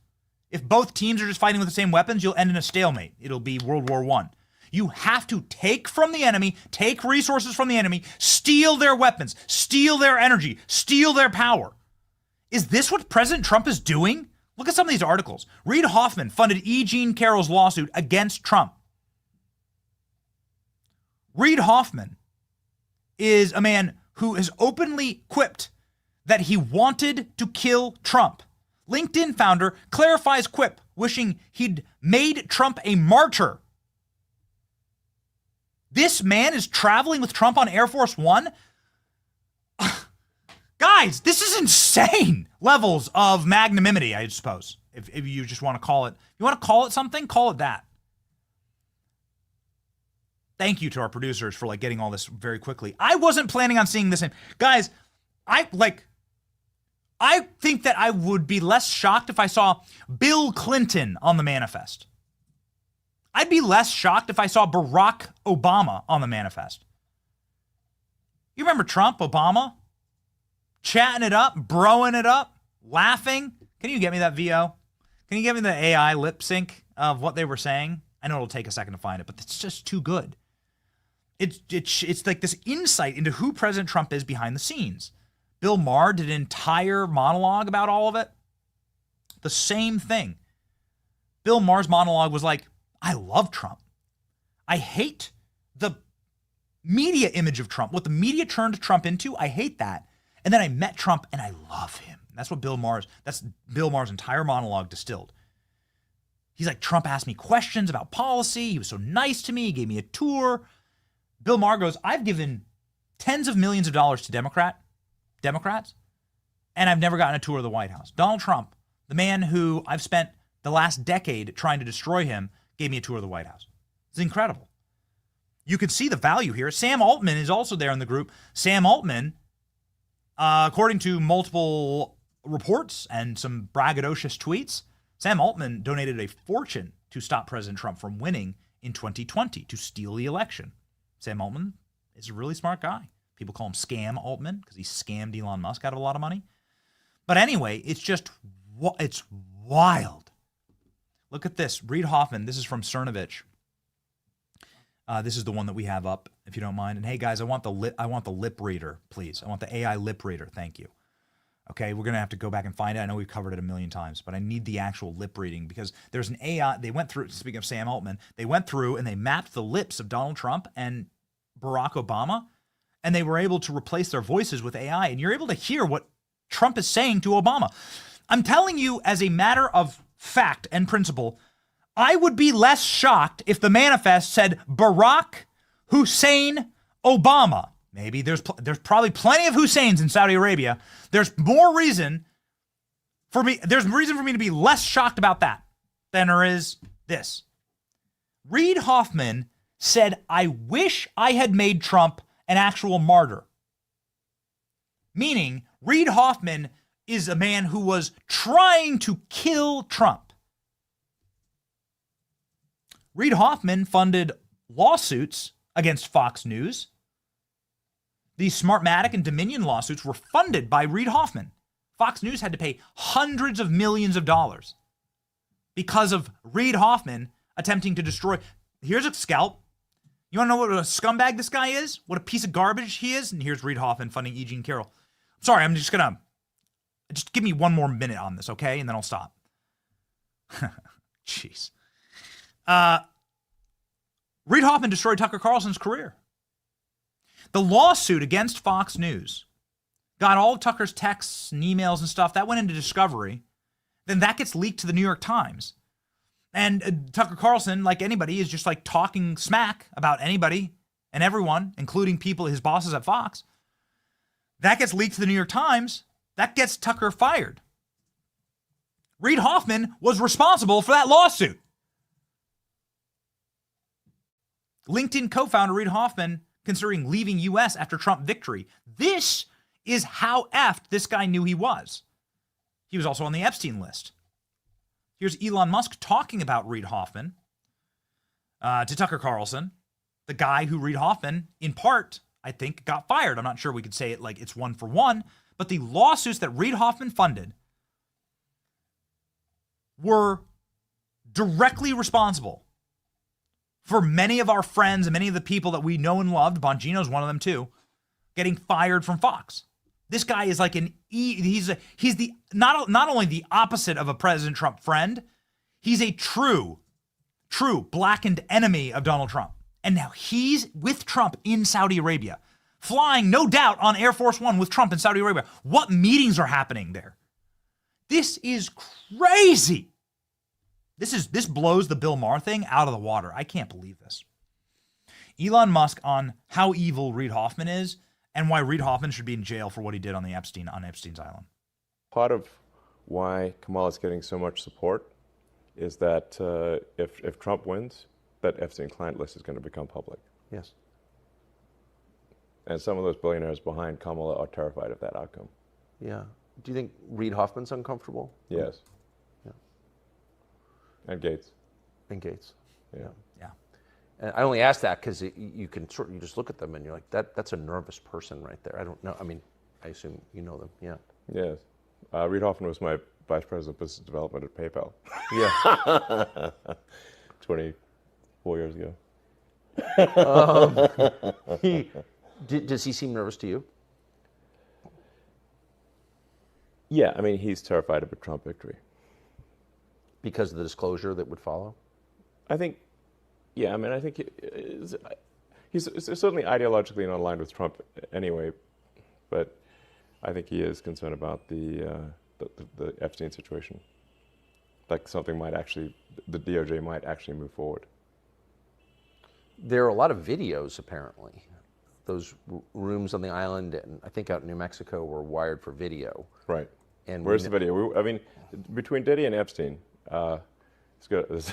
if both teams are just fighting with the same weapons, you'll end in a stalemate. It'll be World War I. You have to take from the enemy, take resources from the enemy, steal their weapons, steal their energy, steal their power. Is this what President Trump is doing? Look at some of these articles. Reid Hoffman funded E. Jean Carroll's lawsuit against Trump. Reid Hoffman is a man who has openly quipped that he wanted to kill Trump. LinkedIn founder clarifies quip, wishing he'd made Trump a martyr. This man is traveling with Trump on Air Force One? Guys, this is insane levels of magnanimity, I suppose. If you just want to call it, you want to call it something, call it that. Thank you to our producers for like getting all this very quickly. I wasn't planning on seeing this. Guys, I think that I would be less shocked if I saw Bill Clinton on the manifest. I'd be less shocked if I saw Barack Obama on the manifest. You remember Trump, Obama? Chatting it up, broing it up, laughing. Can you get me that VO? Can you get me the AI lip sync of what they were saying? I know it'll take a second to find it, but it's just too good. It's like this insight into who President Trump is behind the scenes. Bill Maher did an entire monologue about all of it. The same thing. Bill Maher's monologue was like, I love Trump. I hate the media image of Trump. What the media turned Trump into, I hate that. And then I met Trump and I love him. That's Bill Maher's entire monologue distilled. He's like, Trump asked me questions about policy. He was so nice to me. He gave me a tour. Bill Maher goes, I've given tens of millions of dollars to Democrats, and I've never gotten a tour of the White House. Donald Trump, the man who I've spent the last decade trying to destroy him, gave me a tour of the White House. It's incredible. You can see the value here. Sam Altman is also there in the group. Sam Altman, according to multiple reports and some braggadocious tweets, Sam Altman donated a fortune to stop President Trump from winning in 2020, to steal the election. Sam Altman is a really smart guy. People call him Scam Altman because he scammed Elon Musk out of a lot of money. But anyway, it's wild. Look at this. Reid Hoffman, this is from Cernovich. This is the one that we have up, if you don't mind. And hey, guys, I want the lip reader, please. I want the AI lip reader. Thank you. Okay, we're going to have to go back and find it. I know we've covered it a million times, but I need the actual lip reading because there's an AI. They went through, speaking of Sam Altman, they went through and they mapped the lips of Donald Trump and Barack Obama, and they were able to replace their voices with AI, and you're able to hear what Trump is saying to Obama. I'm telling you, as a matter of fact and principle, I would be less shocked if the manifest said Barack Hussein Obama. Maybe there's probably plenty of Husseins in Saudi Arabia. There's reason for me to be less shocked about that than there is this. Reid Hoffman said, "I wish I had made Trump an actual martyr." Meaning, Reid Hoffman is a man who was trying to kill Trump. Reid Hoffman funded lawsuits against Fox News. These Smartmatic and Dominion lawsuits were funded by Reid Hoffman. Fox News had to pay hundreds of millions of dollars because of Reid Hoffman attempting to destroy. Here's a scalp. You want to know what a scumbag this guy is? What a piece of garbage he is? And here's Reid Hoffman funding E. Jean Carroll. Sorry, I'm just going to... Just give me one more minute on this, okay? And then I'll stop. Jeez. Reid Hoffman destroyed Tucker Carlson's career. The lawsuit against Fox News got all of Tucker's texts and emails and stuff. That went into discovery. Then that gets leaked to the New York Times. And Tucker Carlson, like anybody, is just like talking smack about anybody and everyone, including people, his bosses at Fox. That gets leaked to the New York Times. That gets Tucker fired. Reid Hoffman was responsible for that lawsuit. LinkedIn co-founder Reid Hoffman considering leaving U.S. after Trump victory. This is how effed this guy knew he was. He was also on the Epstein list. Here's Elon Musk talking about Reid Hoffman to Tucker Carlson, the guy who Reid Hoffman, in part, I think, got fired. I'm not sure we could say it like it's one for one, but the lawsuits that Reid Hoffman funded were directly responsible for many of our friends and many of the people that we know and loved, Bongino's one of them too, getting fired from Fox. This guy is like he's the not only the opposite of a President Trump friend, he's a true blackened enemy of Donald Trump. And now he's with Trump in Saudi Arabia, flying no doubt on Air Force One with Trump in Saudi Arabia. What meetings are happening there? This is crazy. This blows the Bill Maher thing out of the water. I can't believe this. Elon Musk on how evil Reid Hoffman is and why Reid Hoffman should be in jail for what he did on Epstein's Island. Part of why Kamala is getting so much support is that if Trump wins, that Epstein client list is going to become public. Yes. And some of those billionaires behind Kamala are terrified of that outcome. Yeah. Do you think Reid Hoffman's uncomfortable? Yes. Yeah. And Gates. And Gates. Yeah. Yeah. And I only ask that because you just look at them and you're like, that's a nervous person right there. I don't know. I mean, I assume you know them. Yeah. Yes. Reid Hoffman was my vice president of business development at PayPal. Yeah. 24 years ago. Does he seem nervous to you? Yeah, I mean, he's terrified of a Trump victory. Because of the disclosure that would follow? I think he's certainly ideologically not aligned with Trump anyway, but I think he is concerned about the Epstein situation. Like the DOJ might actually move forward. There are a lot of videos, apparently. Those rooms on the island, and I think out in New Mexico, were wired for video. Right. And where's the video? I mean, between Diddy and Epstein, there's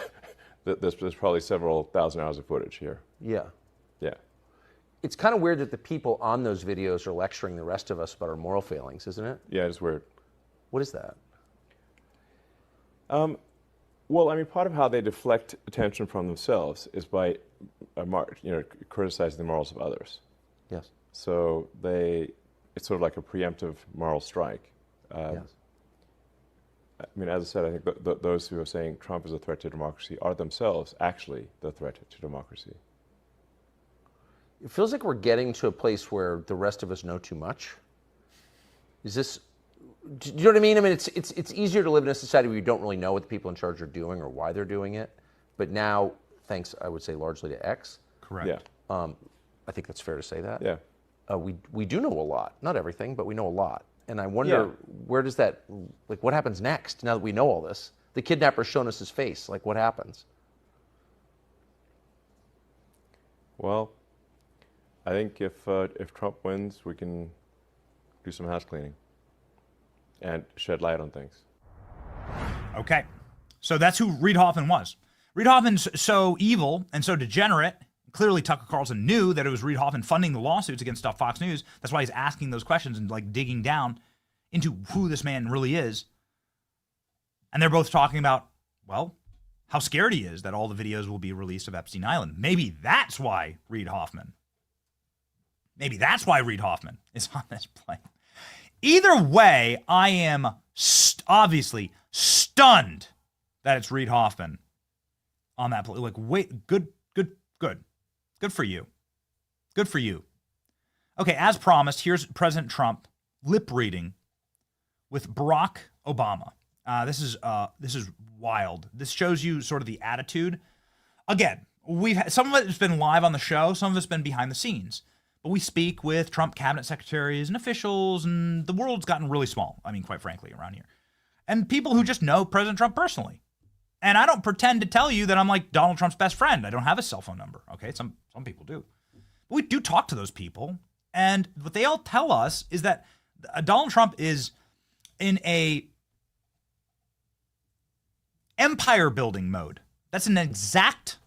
probably several thousand hours of footage here. Yeah. Yeah. It's kind of weird that the people on those videos are lecturing the rest of us about our moral failings, isn't it? Yeah, it's weird. What is that? Well, I mean, part of how they deflect attention from themselves is by, criticizing the morals of others. Yes. So it's sort of like a preemptive moral strike. Yes. I mean, as I said, I think those who are saying Trump is a threat to democracy are themselves actually the threat to democracy. It feels like we're getting to a place where the rest of us know too much. Is this? Do you know what I mean? I mean, it's easier to live in a society where you don't really know what the people in charge are doing or why they're doing it. But now, thanks, I would say, largely to X. Correct. Yeah. I think that's fair to say that. Yeah. We do know a lot. Not everything, but we know a lot. And I wonder, where does that, like, what happens next now that we know all this? The kidnapper's shown us his face. Like, what happens? Well, I think if Trump wins, we can do some house cleaning and shed light on things. Okay. So that's who Reid Hoffman was. Reid Hoffman's so evil and so degenerate. Clearly, Tucker Carlson knew that it was Reid Hoffman funding the lawsuits against Fox News. That's why he's asking those questions and like digging down into who this man really is. And they're both talking about, well, how scared he is that all the videos will be released of Epstein Island. Maybe that's why Reid Hoffman is on this plane. Either way, I am obviously stunned that it's Reid Hoffman on that plane. Like, wait, good for you. Good for you. Okay, as promised, here's President Trump lip reading with Barack Obama. This is wild. This shows you sort of the attitude. Again, some of it's been live on the show, some of it's been behind the scenes. But we speak with Trump cabinet secretaries and officials, and the world's gotten really small, I mean, quite frankly, around here. And people who just know President Trump personally. And I don't pretend to tell you that I'm like Donald Trump's best friend. I don't have his cell phone number, okay? Some people do. But we do talk to those people, and what they all tell us is that Donald Trump is in a empire-building mode. That's an exact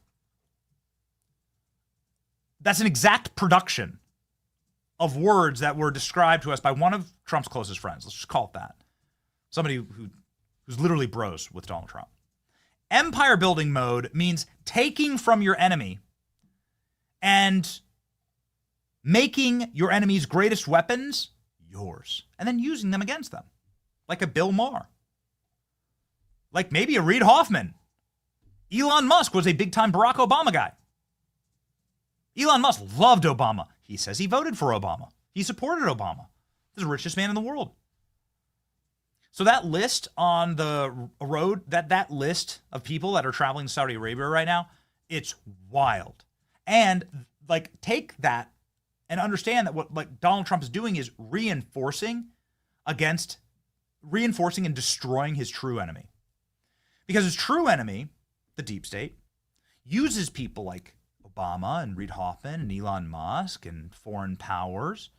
production of words that were described to us by one of Trump's closest friends. Let's just call it that. Somebody who's literally bros with Donald Trump. Empire building mode means taking from your enemy and making your enemy's greatest weapons yours and then using them against them. Like a Bill Maher. Like maybe a Reid Hoffman. Elon Musk was a big-time Barack Obama guy. Elon Musk loved Obama. He says he voted for Obama. He supported Obama. He's the richest man in the world. So that list on the road, that list of people that are traveling to Saudi Arabia right now, it's wild. And like take that and understand that what like Donald Trump is doing is reinforcing and destroying his true enemy. Because his true enemy, the deep state, uses people like Obama and Reid Hoffman and Elon Musk and foreign powers.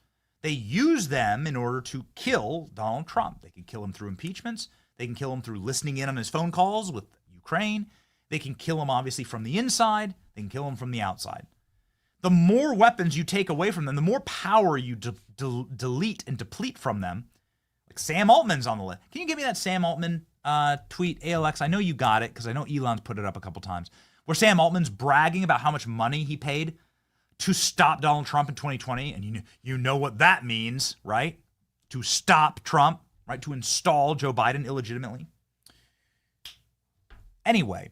They use them in order to kill Donald Trump. They can kill him through impeachments. They can kill him through listening in on his phone calls with Ukraine. They can kill him, obviously, from the inside. They can kill him from the outside. The more weapons you take away from them, the more power you delete and deplete from them. Like Sam Altman's on the list. Can you give me that Sam Altman tweet, ALX? I know you got it because I know Elon's put it up a couple times. Where Sam Altman's bragging about how much money he paid to stop Donald Trump in 2020. And you know what that means, right? To stop Trump, right? To install Joe Biden illegitimately. Anyway,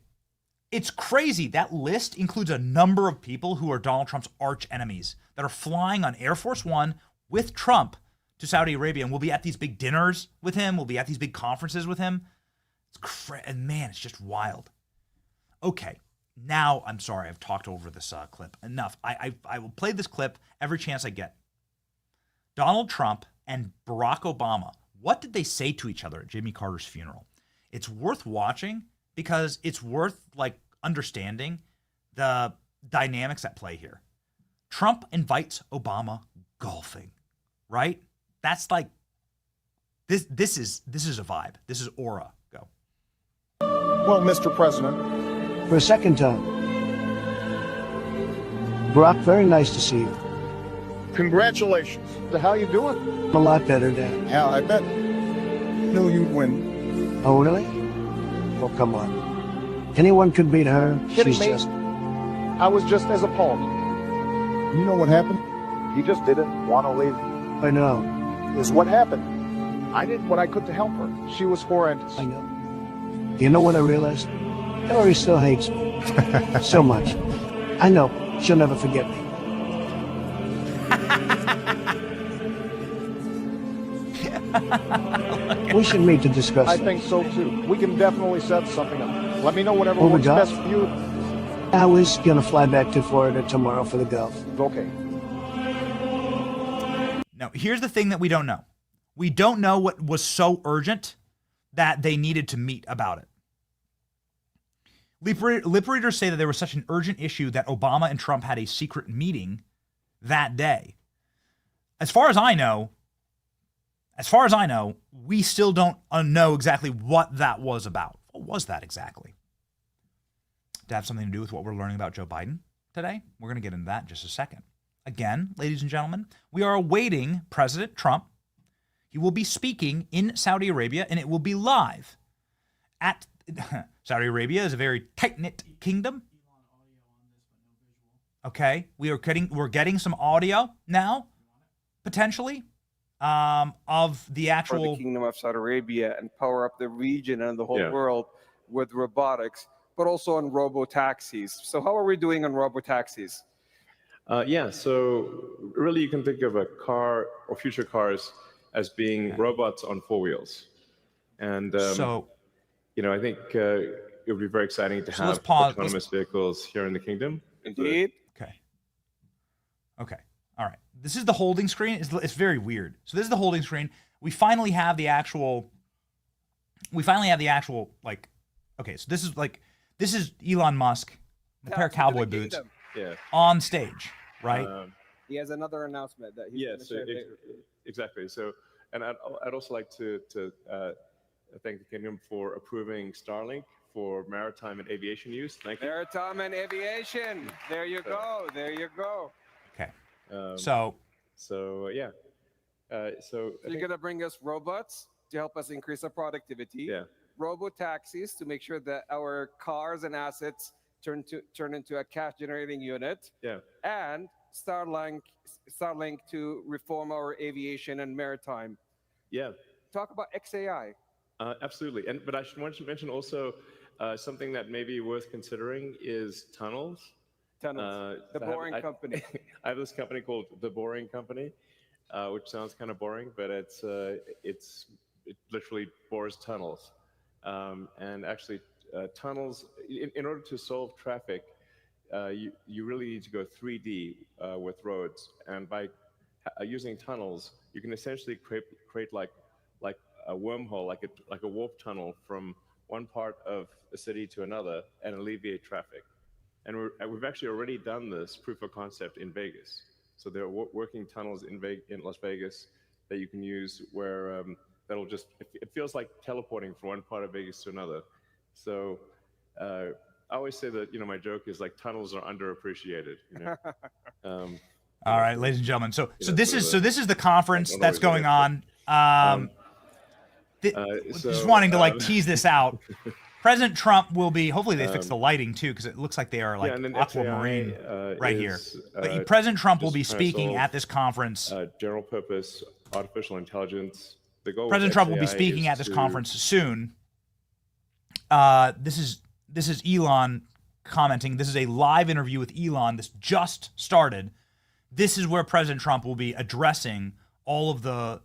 it's crazy. That list includes a number of people who are Donald Trump's arch enemies that are flying on Air Force One with Trump to Saudi Arabia. And we'll be at these big dinners with him. We'll be at these big conferences with him. And man, it's just wild. Okay. Now, I'm sorry, I've talked over this clip. Enough. I will play this clip every chance I get. Donald Trump and Barack Obama, what did they say to each other at Jimmy Carter's funeral? It's worth watching because it's worth like understanding the dynamics at play here. Trump invites Obama golfing, right? That's like this is a vibe. This is aura. Go. Well, Mr. President, for a second time. Barack, very nice to see you. congratulations. How you doing? A lot better, Dad. Yeah, I bet. Knew you'd win. Oh, really? Oh, come on. Anyone could beat her. Kidding She's me? just... I was just as appalled. You know what happened? He just didn't want to leave. I know. Is what happened. I did what I could to help her. She was horrendous. I know. You know what I realized? Hillary still hates me. So much. I know. She'll never forget me. We should meet to discuss I this. think so too. We can definitely set something up. Let me know whatever Oh, the works golf? best for you. I was gonna fly back to Florida tomorrow for the golf. Okay. Now, here's the thing that we don't know. We don't know what was so urgent that they needed to meet about it. Lip readers say that there was such an urgent issue that Obama and Trump had a secret meeting that day. As far as I know, we still don't know exactly what that was about. What was that exactly? To have something to do with what we're learning about Joe Biden today? We're going to get into that in just a second. Again, ladies and gentlemen, we are awaiting President Trump. He will be speaking in Saudi Arabia, and it will be live. Saudi Arabia is a very tight-knit kingdom. Okay, we're getting some audio now, potentially, of the For actual the Kingdom of Saudi Arabia and power up the region and the whole Yeah. world with robotics, but also on robo-taxis. So how are we doing on robo-taxis? Yeah, so really you can think of a car or future cars as being robots on four wheels. And, I think it would be very exciting to have let's pause. autonomous vehicles here in the kingdom. Indeed. Okay. All right. This is the holding screen. It's very weird. So this is the holding screen. We finally have the actual like. Okay. So this is Elon Musk, the pair of cowboy boots, on stage, right? He has another announcement that he's going to share later. Exactly. So, and I'd also like to thank the kingdom for approving Starlink for maritime and aviation use. Thank you. Maritime and aviation. There you go. There you go. Okay. So You're going to bring us robots to help us increase our productivity. Yeah. Robo-taxis to make sure that our cars and assets turn into a cash-generating unit. Yeah. And Starlink to reform our aviation and maritime. Yeah. Talk about XAI. Absolutely. But I should mention also something that may be worth considering is tunnels. The Boring Company. I have this company called The Boring Company, which sounds kind of boring, but it literally bores tunnels. And actually, tunnels, in order to solve traffic, you really need to go 3D with roads. And by using tunnels, you can essentially create like a wormhole, like a warp tunnel from one part of a city to another and alleviate traffic. And we've actually already done this proof of concept in Vegas. So there are working tunnels in Las Vegas that you can use where that'll just, it feels like teleporting from one part of Vegas to another. So I always say that, my joke is like tunnels are underappreciated. All right, ladies and gentlemen. So this is the conference that's going on. Just wanting to tease this out. President Trump will be. Hopefully, they fix the lighting too, because it looks like they are aquamarine right here. But President Trump will be speaking at this conference. General purpose artificial intelligence. The goal. President Trump will be speaking at this conference soon. This is Elon commenting. This is a live interview with Elon. This just started. This is where President Trump will be addressing all of the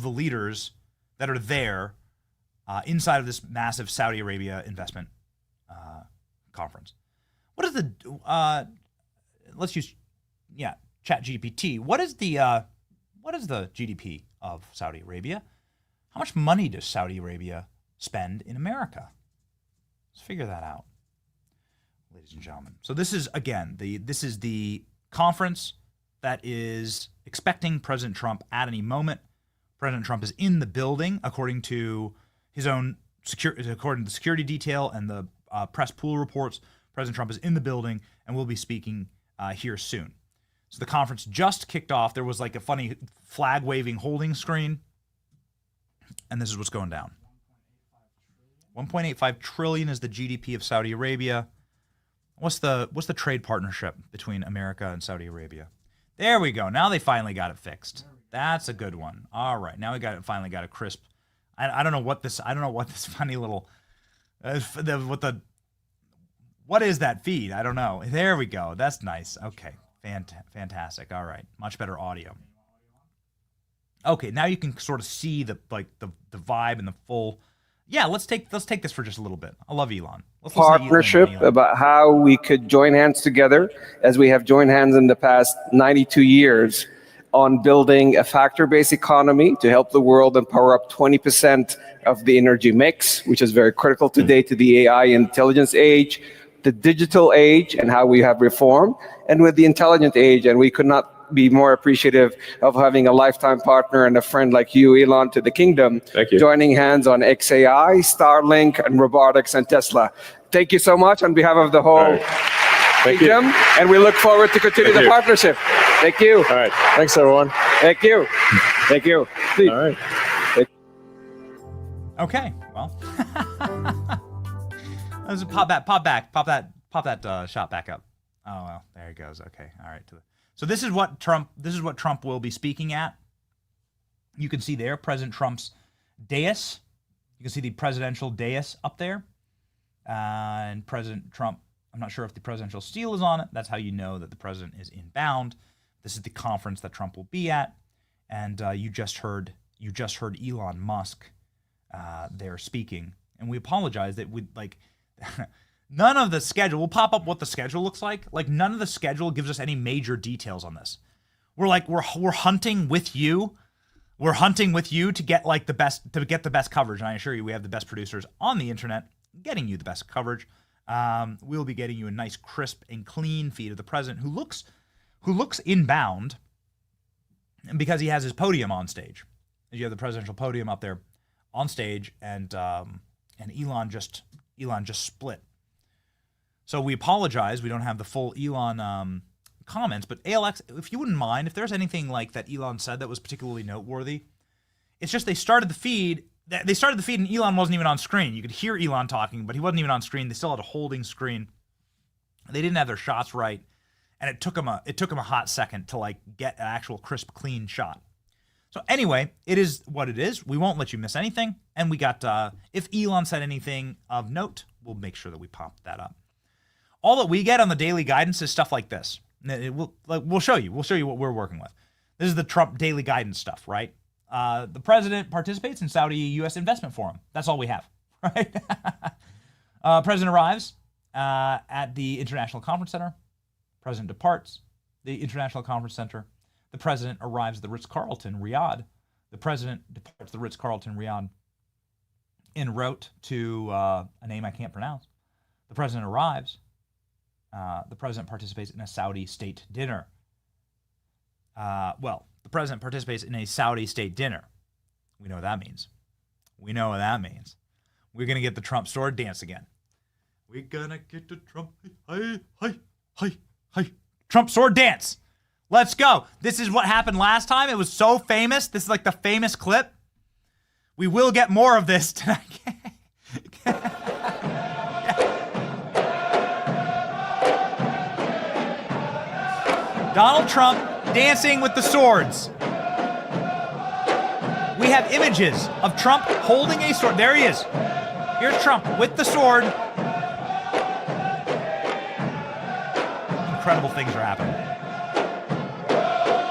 leaders that are there inside of this massive Saudi Arabia investment conference. What is the let's use ChatGPT. What is the GDP of Saudi Arabia? How much money does Saudi Arabia spend in America? Let's figure that out, ladies and gentlemen. So this is this is the conference that is expecting President Trump at any moment. President Trump is in the building, according to his own according to the security detail and the press pool reports. President Trump is in the building and will be speaking here soon. So the conference just kicked off. There was like a funny flag waving holding screen. And this is what's going down. 1.85 trillion is the GDP of Saudi Arabia. What's the trade partnership between America and Saudi Arabia? There we go. Now they finally got it fixed. That's a good one. All right. Now we finally got a crisp. I don't know what this funny little what is that feed? I don't know. There we go. That's nice. Okay. Fantastic. All right. Much better audio. Okay, now you can sort of see the vibe and the full. Yeah, let's take this for just a little bit. I love Elon. Let's listen to Partnership Elon. about how we could join hands together, as we have joined hands in the past 92 years, on building a factor-based economy to help the world and power up 20% of the energy mix, which is very critical today to the AI intelligence age, the digital age, and how we have reform, and with the intelligent age. And we could not be more appreciative of having a lifetime partner and a friend like you, Elon, to the kingdom. Thank you. Joining hands on XAI, Starlink, and robotics and Tesla. Thank you so much on behalf of the whole kingdom, and we look forward to continue the partnership. Thank you. All right. Thanks, everyone. Thank you. Thank you. All right. Okay, well, let's pop that shot back up. Oh well, there he goes. Okay, all right. So this is what Trump will be speaking at. You can see there President Trump's dais. You can see the presidential dais up there, and President Trump. I'm not sure if the presidential seal is on it. That's how you know that the president is inbound. This is the conference that Trump will be at, and you just heard Elon Musk there speaking, and we apologize that we none of the schedule. We'll pop up what the schedule looks like. Like none of the schedule gives us any major details on this. We're hunting with you. We're hunting with you to get the best coverage, and I assure you, we have the best producers on the internet getting you the best coverage. We'll be getting you a nice, crisp, and clean feed of the president who looks inbound because he has his podium on stage. You have the presidential podium up there on stage, and Elon just split. So we apologize. We don't have the full Elon comments, but ALX, if you wouldn't mind, if there's anything like that Elon said that was particularly noteworthy, it's just they started the feed and Elon wasn't even on screen. You could hear Elon talking, but he wasn't even on screen. They still had a holding screen. They didn't have their shots right, and it took them a hot second to get an actual crisp, clean shot. So anyway, it is what it is. We won't let you miss anything. And we got if Elon said anything of note, we'll make sure that we pop that up. All that we get on the daily guidance is stuff like this. We'll show you. We'll show you what we're working with. This is the Trump daily guidance stuff, right? The president participates in Saudi-U.S. investment forum. That's all we have, right? President arrives at the International Conference Center. President departs the International Conference Center. The president arrives at the Ritz-Carlton, Riyadh. The president departs the Ritz-Carlton, Riyadh en route to a name I can't pronounce. The president arrives. The president participates in a Saudi state dinner. The president participates in a Saudi state dinner. We know what that means. We know what that means. We're going to get the Trump sword dance again. We're going to get the Trump, Trump sword dance. Let's go. This is what happened last time. It was so famous. This is like the famous clip. We will get more of this tonight. Donald Trump dancing with the swords. We have images of Trump holding a sword. There he is. Here's Trump with the sword. Incredible things are happening.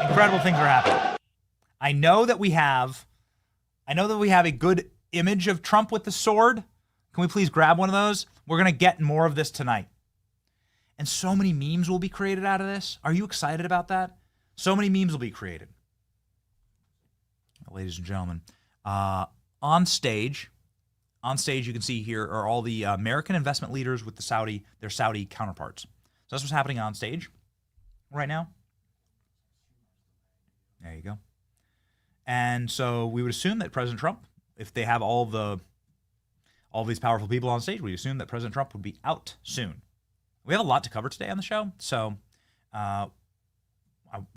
Incredible things are happening. I know that we have a good image of Trump with the sword. Can we please grab one of those? We're going to get more of this tonight. And so many memes will be created out of this. Are you excited about that? So many memes will be created. Ladies and gentlemen, on stage you can see here are all the American investment leaders with their Saudi counterparts. So that's what's happening on stage right now. There you go. And so we would assume that President Trump, if they have all these powerful people on stage, we assume that President Trump would be out soon. We have a lot to cover today on the show, so I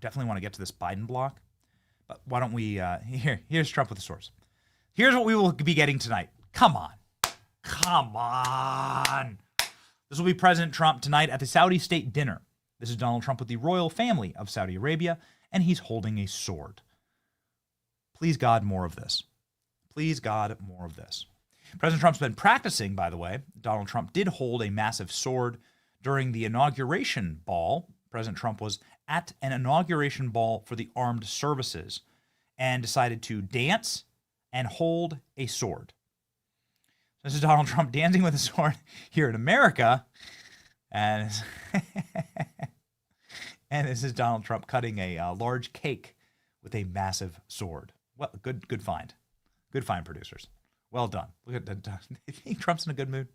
definitely want to get to this Biden block. But why don't we, here's Trump with the swords. Here's what we will be getting tonight. Come on. Come on. This will be President Trump tonight at the Saudi state dinner. This is Donald Trump with the royal family of Saudi Arabia, and he's holding a sword. Please, God, more of this. Please, God, more of this. President Trump's been practicing, by the way. Donald Trump did hold a massive sword during the inauguration ball. President Trump was at an inauguration ball for the armed services and decided to dance and hold a sword. This is Donald Trump dancing with a sword here in America. And, and this is Donald Trump cutting a large cake with a massive sword. Well, good find. Good find, producers. Well done. Look at that. I think Trump's in a good mood.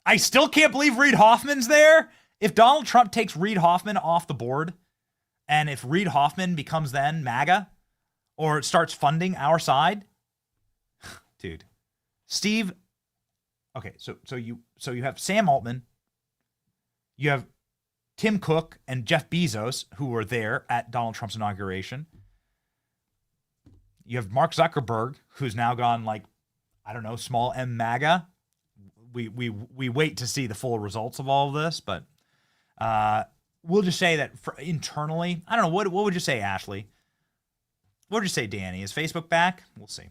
I still can't believe Reid Hoffman's there. If Donald Trump takes Reid Hoffman off the board, and if Reid Hoffman becomes then MAGA, or it starts funding our side, dude, Steve. Okay, so you have Sam Altman, you have Tim Cook and Jeff Bezos who were there at Donald Trump's inauguration. You have Mark Zuckerberg, who's now gone like, I don't know, small M MAGA. We wait to see the full results of all of this, but we'll just say that internally, I don't know, what would you say, Ashley? What would you say, Danny? Is Facebook back? We'll see.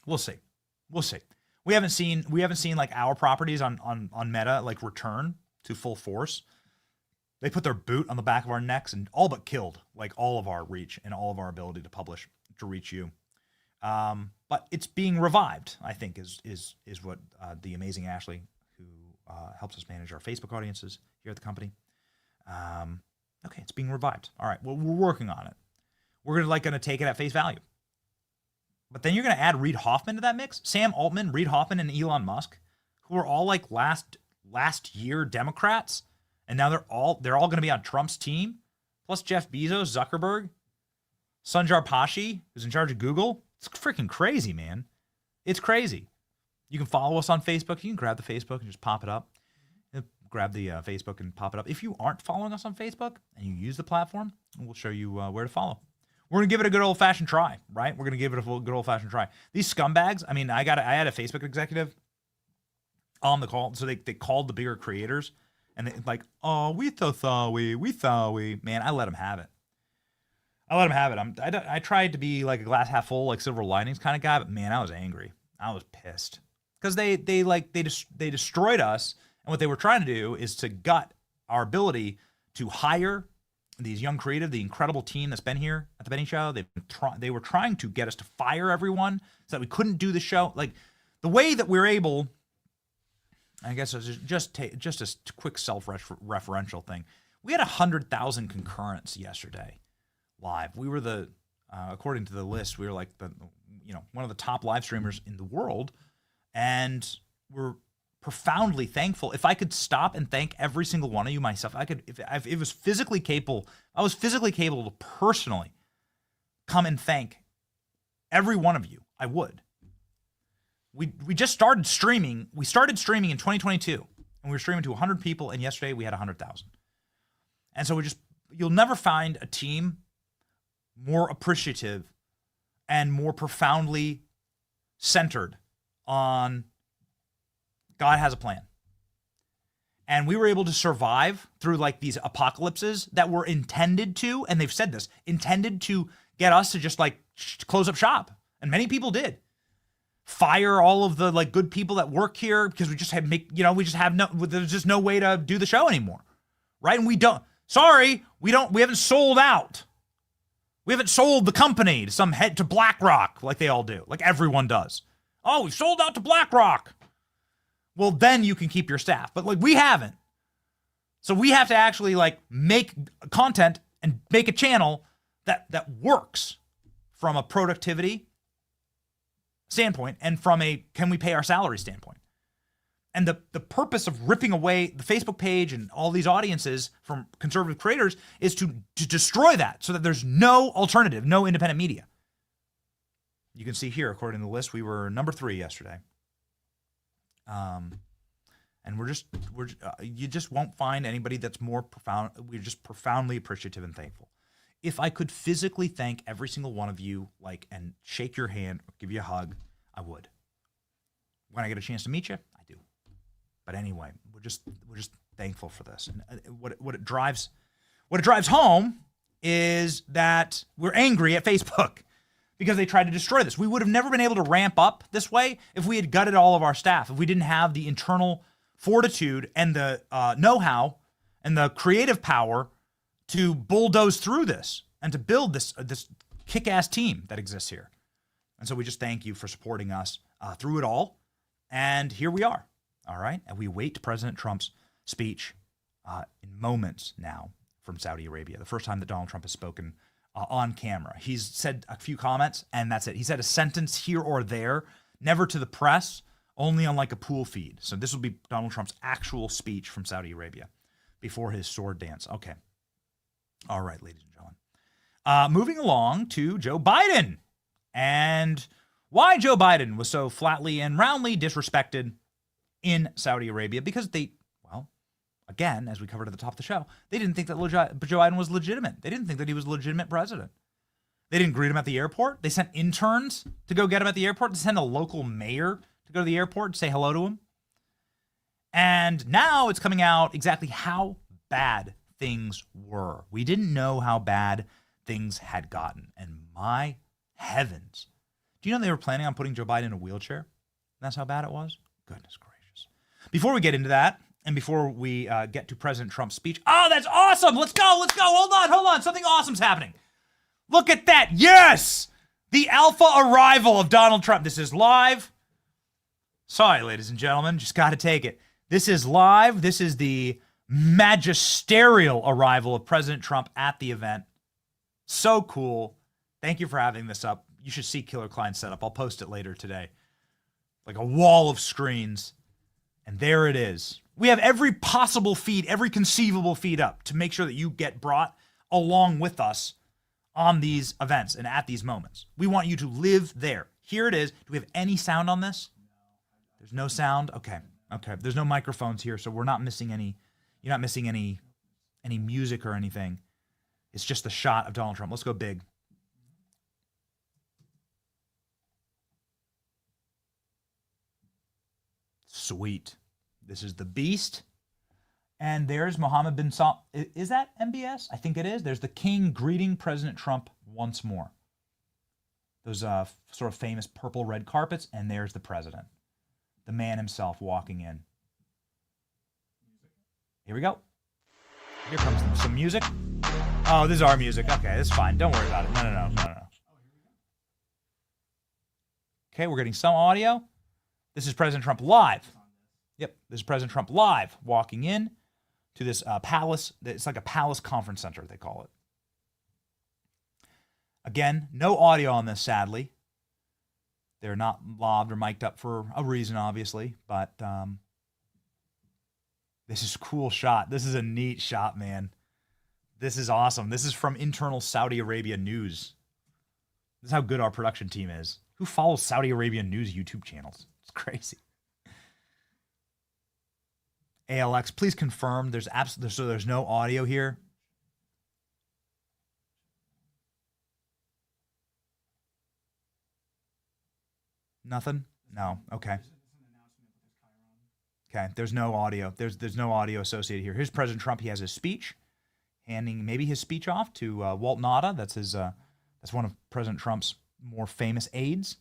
We'll see. We haven't seen like our properties on Meta like return to full force. They put their boot on the back of our necks and all but killed like all of our reach and all of our ability to publish, to reach you. But it's being revived, I think, is what the amazing Ashley, who helps us manage our Facebook audiences here at the company. Okay, it's being revived. All right, well, we're working on it. We're gonna take it at face value. But then you're gonna add Reid Hoffman to that mix. Sam Altman, Reid Hoffman, and Elon Musk, who are all like last year Democrats, and now they're all gonna be on Trump's team. Plus Jeff Bezos, Zuckerberg, Sundar Pichai, who's in charge of Google. It's freaking crazy, man. It's crazy. You can follow us on Facebook. You can grab the Facebook and just pop it up. Grab the Facebook and pop it up. If you aren't following us on Facebook and you use the platform, we'll show you where to follow. We're going to give it a good old-fashioned try, right? We're going to give it a good old-fashioned try. These scumbags, I mean, I had a Facebook executive on the call, so they called the bigger creators, and they like, oh, we thought we. Man, I let them have it. I tried to be like a glass half full, like silver linings kind of guy, but man, I was angry. I was pissed because they destroyed us, and what they were trying to do is to gut our ability to hire these young creative, the incredible team that's been here at the Benny Show. They were trying to get us to fire everyone so that we couldn't do the show. Like the way that we're able, I guess, it's just a quick self-referential thing. We had 100,000 concurrents yesterday live. We were according to the list, we were like one of the top live streamers in the world, and we're profoundly thankful. If I could stop and thank every single one of you myself, I could. If it was physically capable, I was physically capable to personally come and thank every one of you. I would. We just started streaming. We started streaming in 2022, and we were streaming to 100 people. And yesterday we had 100,000. And so you'll never find a team more appreciative and more profoundly centered on God has a plan. And we were able to survive through like these apocalypses that were intended to, and they've said this, intended to get us to just like close up shop. And many people did. Fire all of the like good people that work here because we there's just no way to do the show anymore. Right? And we haven't sold out. We haven't sold the company to BlackRock like they all do, like everyone does. Oh, we sold out to BlackRock. Well, then you can keep your staff. But like we haven't. So we have to actually like make content and make a channel that works from a productivity standpoint and from a can we pay our salary standpoint. And the purpose of ripping away the Facebook page and all these audiences from conservative creators is to destroy that so that there's no alternative, no independent media. You can see here, according to the list, we were number 3 yesterday. And you just won't find anybody that's more profound. We're just profoundly appreciative and thankful. if I could physically thank every single one of you, like, and shake your hand or give you a hug, I would. When I get a chance to meet you, I do. But anyway, we're just thankful for this. And what it drives home is that we're angry at Facebook because they tried to destroy this. We would have never been able to ramp up this way if we had gutted all of our staff, if we didn't have the internal fortitude and the know-how and the creative power to bulldoze through this and to build this kick-ass team that exists here. And so we just thank you for supporting us through it all. And here we are, all right? And we await President Trump's speech in moments now from Saudi Arabia, the first time that Donald Trump has spoken on camera. He's said a few comments, and that's it. He said a sentence here or there, never to the press, only on like a pool feed. So this will be Donald Trump's actual speech from Saudi Arabia before his sword dance. Okay. All right, ladies and gentlemen. Moving along to Joe Biden and why Joe Biden was so flatly and roundly disrespected in Saudi Arabia, because they, well, again, as we covered at the top of the show, they didn't think that Joe Biden was legitimate. They didn't think that he was a legitimate president. They didn't greet him at the airport. They sent interns to go get him at the airport, to send a local mayor to go to the airport and say hello to him. And now it's coming out exactly how bad things were. We didn't know how bad things had gotten. And my heavens. Do you know they were planning on putting Joe Biden in a wheelchair? That's how bad it was? Goodness gracious. Before we get into that, and before we get to President Trump's speech, oh, that's awesome. Let's go. Hold on. Something awesome's happening. Look at that. Yes. The alpha arrival of Donald Trump. This is live. Sorry, ladies and gentlemen. Just got to take it. This is live. This is the magisterial arrival of President Trump at the event. So cool. Thank you for having this up. You should see Killer Klein's setup. I'll post it later today. Like a wall of screens. And there it is. We have every possible feed, every conceivable feed up to make sure that you get brought along with us on these events and at these moments. We want you to live there. Here it is. Do we have any sound on this? There's no sound? Okay. There's no microphones here, so we're not missing any. You're not missing any music or anything. It's just the shot of Donald Trump. Let's go big. Sweet. This is the beast. And there's Mohammed bin Salman. Is that MBS? I think it is. There's the king greeting President Trump once more. Those sort of famous purple red carpets. And there's the president. The man himself walking in. Here we go. Here comes some music. Oh, this is our music. Okay, that's fine. Don't worry about it. No. Okay, we're getting some audio. This is President Trump live. Yep, this is President Trump live walking in to this palace. It's like a palace conference center, they call it. Again, no audio on this, sadly. They're not lobbed or mic'd up for a reason, obviously, but this is a cool shot. This is a neat shot, man. This is awesome. This is from internal Saudi Arabia news. This is how good our production team is. Who follows Saudi Arabian news YouTube channels? It's crazy. ALX, please confirm there's no audio here. Nothing? No. Okay. Okay. There's no audio. There's no audio associated here. Here's President Trump. He has his speech, handing maybe his speech off to Walt Nauta. That's one of President Trump's more famous aides.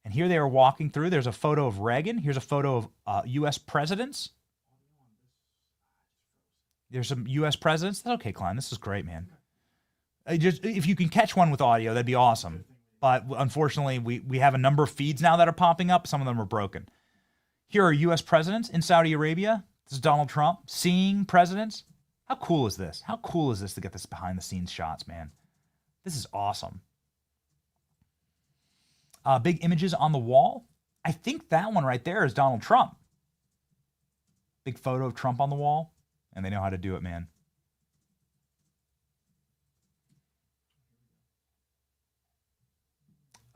And here they are walking through. There's a photo of Reagan. Here's a photo of U.S. presidents. There's some U.S. presidents. That's okay, Klein. This is great, man. If you can catch one with audio, that'd be awesome. But unfortunately, we have a number of feeds now that are popping up. Some of them are broken. Here are U.S. presidents in Saudi Arabia. This is Donald Trump seeing presidents. How cool is this? How cool is this to get this behind-the-scenes shots, man? This is awesome. Big images on the wall. I think that one right there is Donald Trump. Big photo of Trump on the wall. And they know how to do it, man.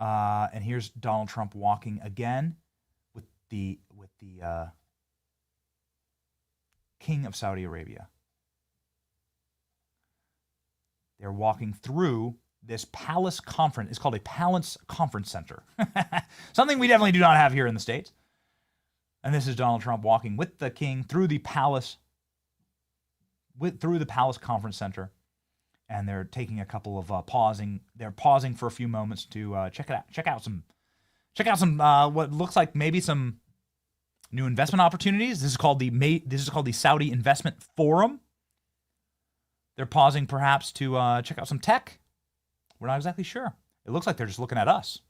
And here's Donald Trump walking again with the King of Saudi Arabia. They're walking through this palace conference. It's called a palace conference center. Something we definitely do not have here in the States. And this is Donald Trump walking with the king through the palace, through the palace conference center. And they're taking a couple of pausing. They're pausing for a few moments to check out some what looks like maybe some new investment opportunities. This is called the Saudi Investment Forum. They're pausing perhaps to check out some tech. We're not exactly sure. It looks like they're just looking at us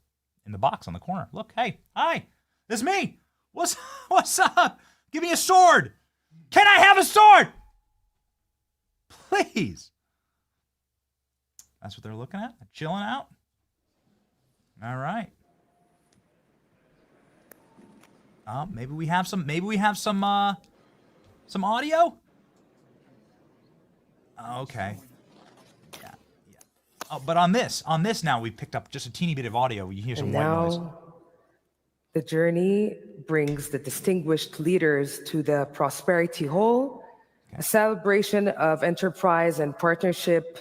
in the box on the corner. Look, hey, hi, this is me. What's up? Give me a sword. Can I have a sword? Please. That's what they're looking at. They're chilling out. All right. Maybe we have some audio. Okay. Yeah. Oh, but on this now we picked up just a teeny bit of audio. You hear some white noise. The journey brings the distinguished leaders to the Prosperity Hall, a celebration of enterprise and partnership.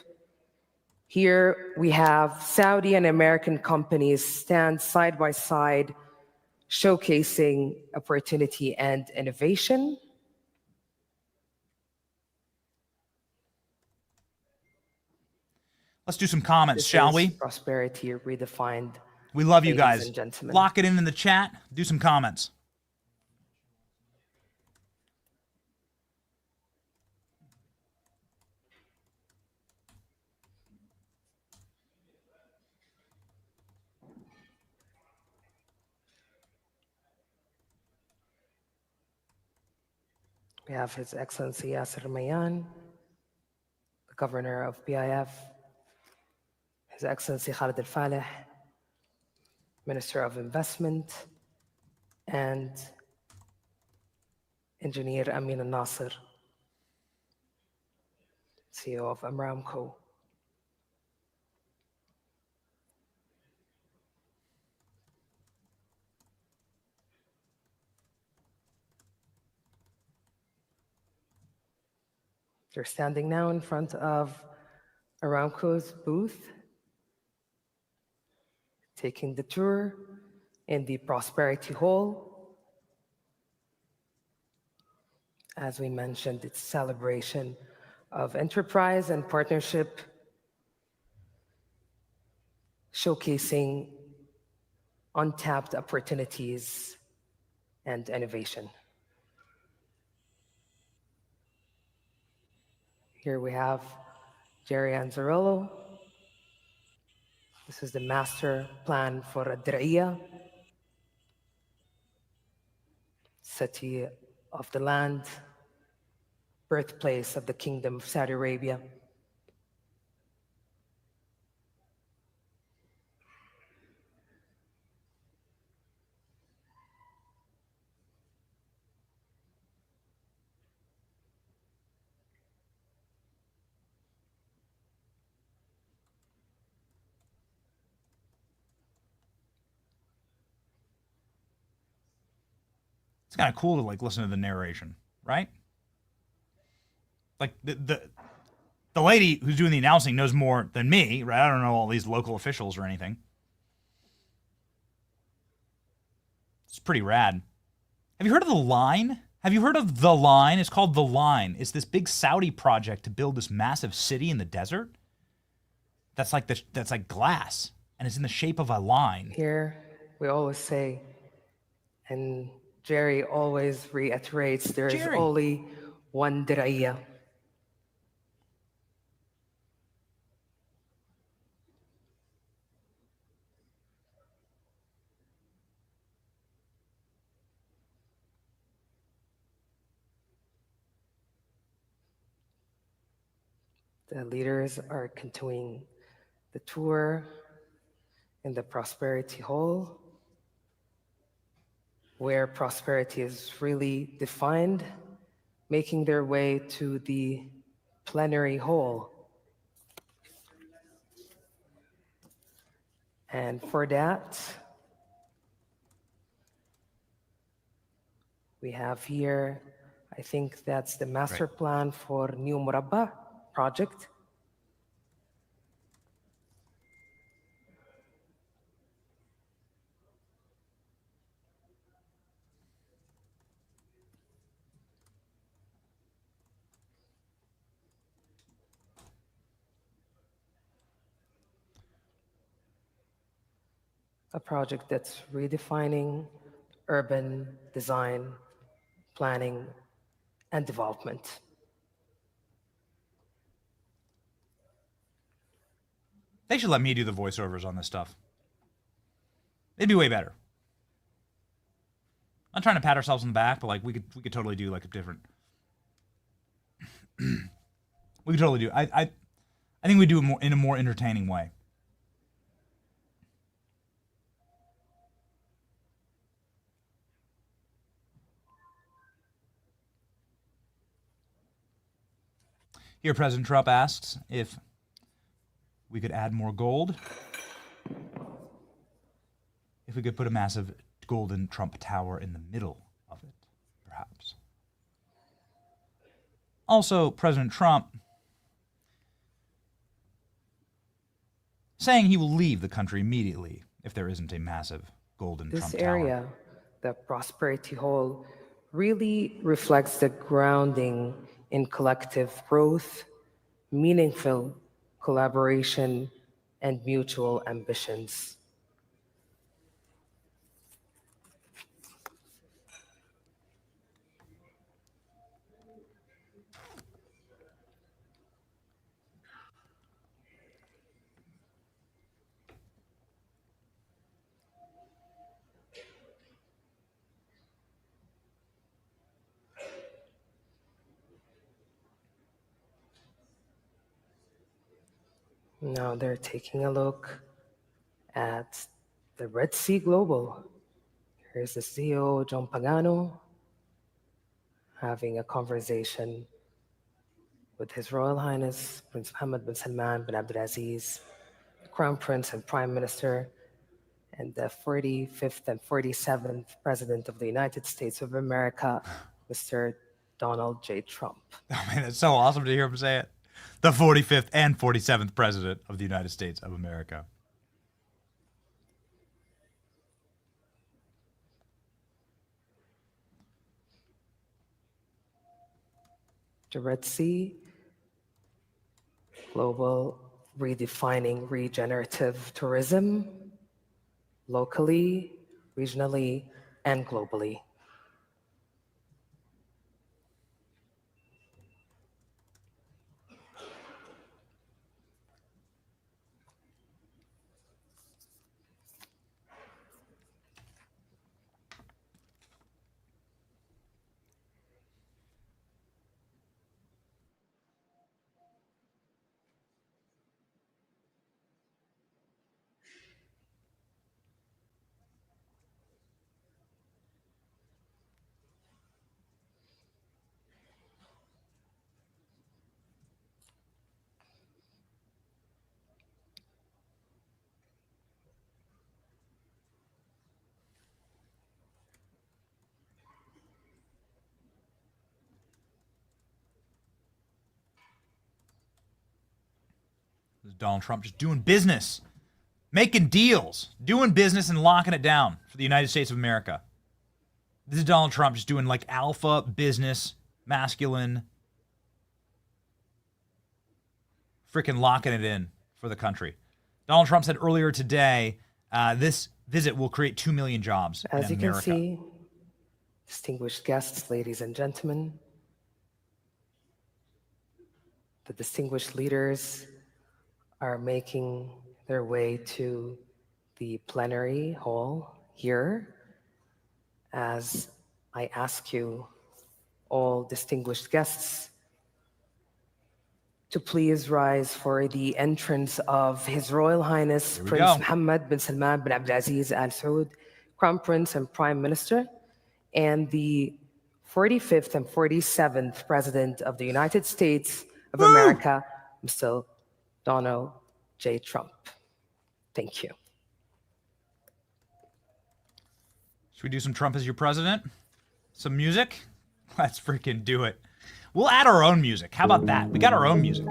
Here we have Saudi and American companies stand side by side, showcasing opportunity and innovation. Let's do some comments, shall we? Prosperity redefined. We love you guys. Ladies and gentlemen. Lock it in the chat. Do some comments. We have His Excellency Yasser Mayan, the Governor of BIF, His Excellency Khalid Al-Faleh, Minister of Investment, and Engineer Amin Al-Nasser, CEO of Aramco. They're standing now in front of Aramco's booth, taking the tour in the Prosperity Hall. As we mentioned, it's a celebration of enterprise and partnership, showcasing untapped opportunities and innovation. Here we have Jerry Anzarillo. This is the master plan for Ad-Diriyah, city of the land, birthplace of the Kingdom of Saudi Arabia. It's kind of cool to like listen to the narration, right? Like the lady who's doing the announcing knows more than me, right? I don't know all these local officials or anything. It's pretty rad. Have you heard of The Line? Have you heard of The Line? It's called The Line. It's this big Saudi project to build this massive city in the desert. That's like glass, and it's in the shape of a line. Here, we always say, and Jerry always reiterates, there is only one Diriyah. The leaders are continuing the tour in the Prosperity Hall, where prosperity is really defined, making their way to the plenary hall. And for that, we have here, I think that's the master plan for New Murabba project. a project that's redefining urban design, planning, and development. They should let me do the voiceovers on this stuff. It'd be way better. I'm not trying to pat ourselves on the back, but like we could totally do like a different. We could totally do. I think we do it in a more entertaining way. Here, President Trump asks if we could add more gold. If we could put a massive golden Trump Tower in the middle of it, perhaps. Also, President Trump saying he will leave the country immediately if there isn't a massive golden Trump Tower. This area, the Prosperity Hole, really reflects the grounding in collective growth, meaningful collaboration, and mutual ambitions. Now they're taking a look at the Red Sea Global. Here's the CEO, John Pagano, having a conversation with His Royal Highness Prince Mohammed bin Salman bin Abdulaziz, the Crown Prince and Prime Minister, and the 45th and 47th President of the United States of America, Mr. Donald J. Trump. Oh man, it's so awesome to hear him say it. The 45th and 47th President of the United States of America. The Red Sea Global, redefining regenerative tourism locally, regionally, and globally. This is Donald Trump just doing business, making deals, doing business and locking it down for the United States of America. This is Donald Trump just doing like alpha business, masculine, freaking locking it in for the country. Donald Trump said earlier today, this visit will create 2 million jobs in America. As you can see, distinguished guests, ladies and gentlemen, the distinguished leaders are making their way to the plenary hall here as I ask you, all distinguished guests, to please rise for the entrance of His Royal Highness Prince Mohammed bin Salman bin Abdulaziz Al Saud, Crown Prince and Prime Minister, and the 45th and 47th President of the United States of America, Mr. Donald J. Trump. Thank you. Should we do some Trump as your president? Some music? Let's freaking do it. We'll add our own music. How about that? We got our own music.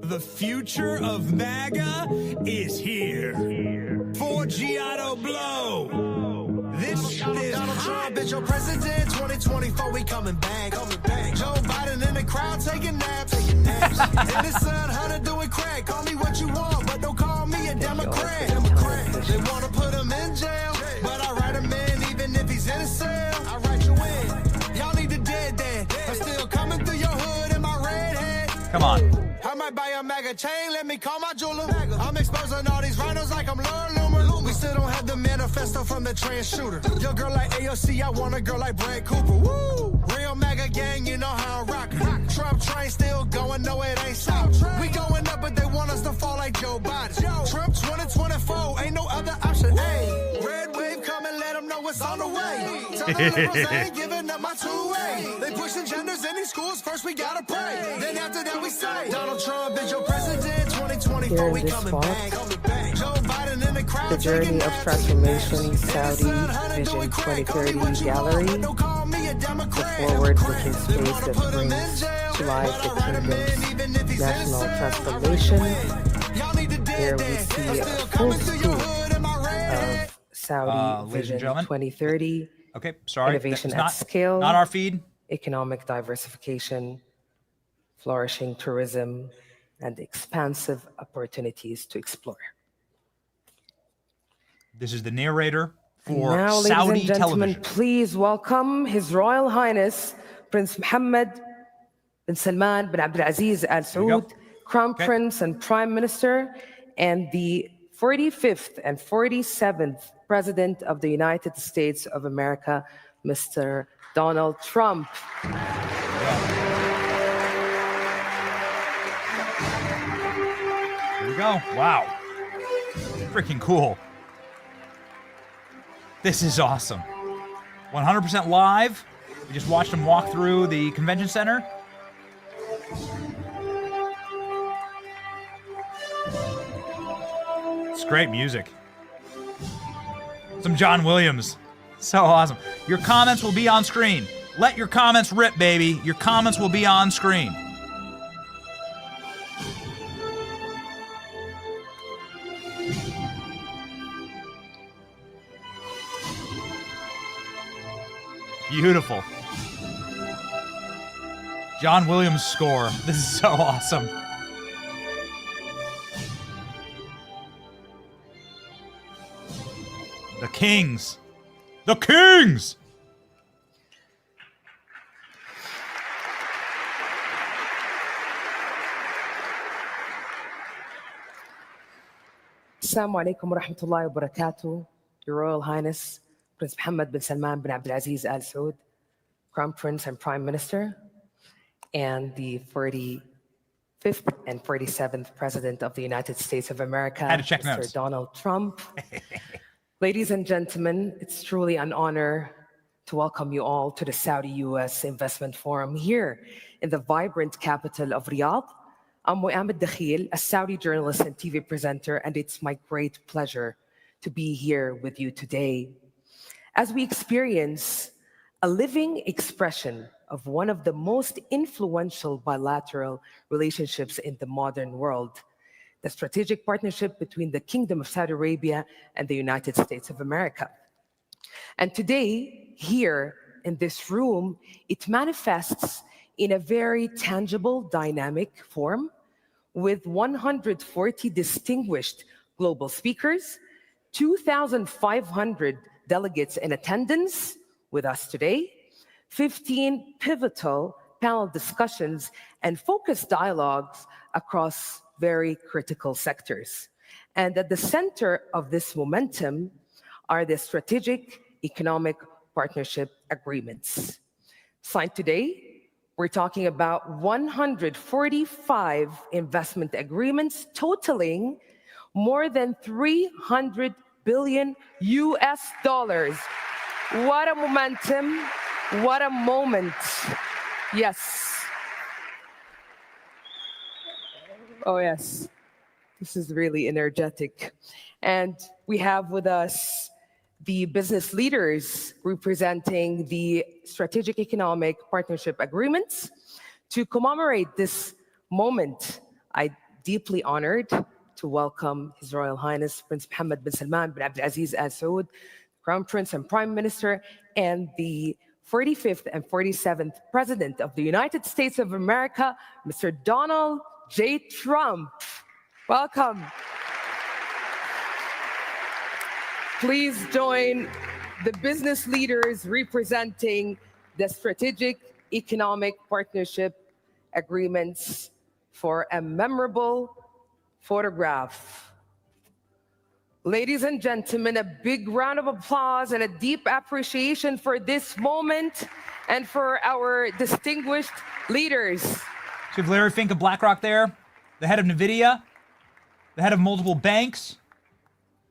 The future of MAGA is here. For Giotto Blow. This shit is Donald Trump is your president. 2024, we coming back. Joe Biden in the crowd taking naps. And his son Hunter doing crack. Call me what you want, but don't call me a Democrat. They want to put him in jail. Come on. I might buy a mega chain, let me call my jeweler. I'm exposing all these rhinos like I'm Lord Loomer. We still don't have the manifesto from the trans shooter. Your girl like AOC, I want a girl like Brad Cooper. Woo! Real mega gang, you know how I rock. Trump train still going, no it ain't stop. We going up, but they want us to fall like Joe Biden. Trump 2024, ain't no other option. Hey, red wave coming, let them know what's on the way. Tell the liberals I ain't giving up my two-way. They pushing genders in these schools, first we gotta pray. Then after that we say, Donald Trump is your president, 2024 we coming back. Joe Biden in the crowd. The Journey of Transformation Saudi Vision 2030 Gallery, the forward-looking space that brings to life the kingdom's national transformation. Here we see a full scoop of Saudi Vision 2030. Okay, sorry. Innovation That's at scale. Not our feed. Economic diversification, flourishing tourism, and expansive opportunities to explore. This is the narrator for now, Saudi ladies and gentlemen, television. please welcome His Royal Highness Prince Mohammed bin Salman bin Abdulaziz Al Saud, Crown Prince and Prime Minister, and the 45th and 47th President of the United States of America, Mr. Donald Trump. There we go. Wow. Freaking cool. This is awesome. 100% live. We just watched him walk through the convention center. It's great music. Some John Williams. So awesome. Your comments will be on screen. Let your comments rip, baby. Your comments will be on screen. Beautiful. John Williams score. This is so awesome. The Kings. The Kings! Assalamu alaikum wa rahmatullahi wa barakatuh. Your Royal Highness, Prince Mohammed bin Salman bin Abdulaziz Al Saud, Crown Prince and Prime Minister, and the 45th and 47th President of the United States of America, Mr. Notes. Donald Trump. Ladies and gentlemen, it's truly an honor to welcome you all to the Saudi-US Investment Forum here in the vibrant capital of Riyadh. I'm Mu'amad Dakhil, a Saudi journalist and TV presenter, and it's my great pleasure to be here with you today as we experience a living expression of one of the most influential bilateral relationships in the modern world, the strategic partnership between the Kingdom of Saudi Arabia and the United States of America. And today, here in this room, it manifests in a very tangible, dynamic form with 140 distinguished global speakers, 2,500 delegates in attendance with us today, 15 pivotal panel discussions, and focused dialogues across very critical sectors. And at the center of this momentum are the strategic economic partnership agreements. Signed today, we're talking about 145 investment agreements totaling more than $300 billion US. What a momentum, what a moment. Yes. Oh, yes. This is really energetic. And we have with us the business leaders representing the strategic economic partnership agreements. To commemorate this moment, I'm deeply honored to welcome His Royal Highness Prince Mohammed bin Salman bin Abdulaziz Al Saud, Crown Prince and Prime Minister, and the 45th and 47th President of the United States of America, Mr. Donald J. Trump. Welcome. Please join the business leaders representing the strategic economic partnership agreements for a memorable photograph. Ladies and gentlemen, a big round of applause and a deep appreciation for this moment and for our distinguished leaders. So you have Larry Fink of BlackRock there, the head of NVIDIA, the head of multiple banks.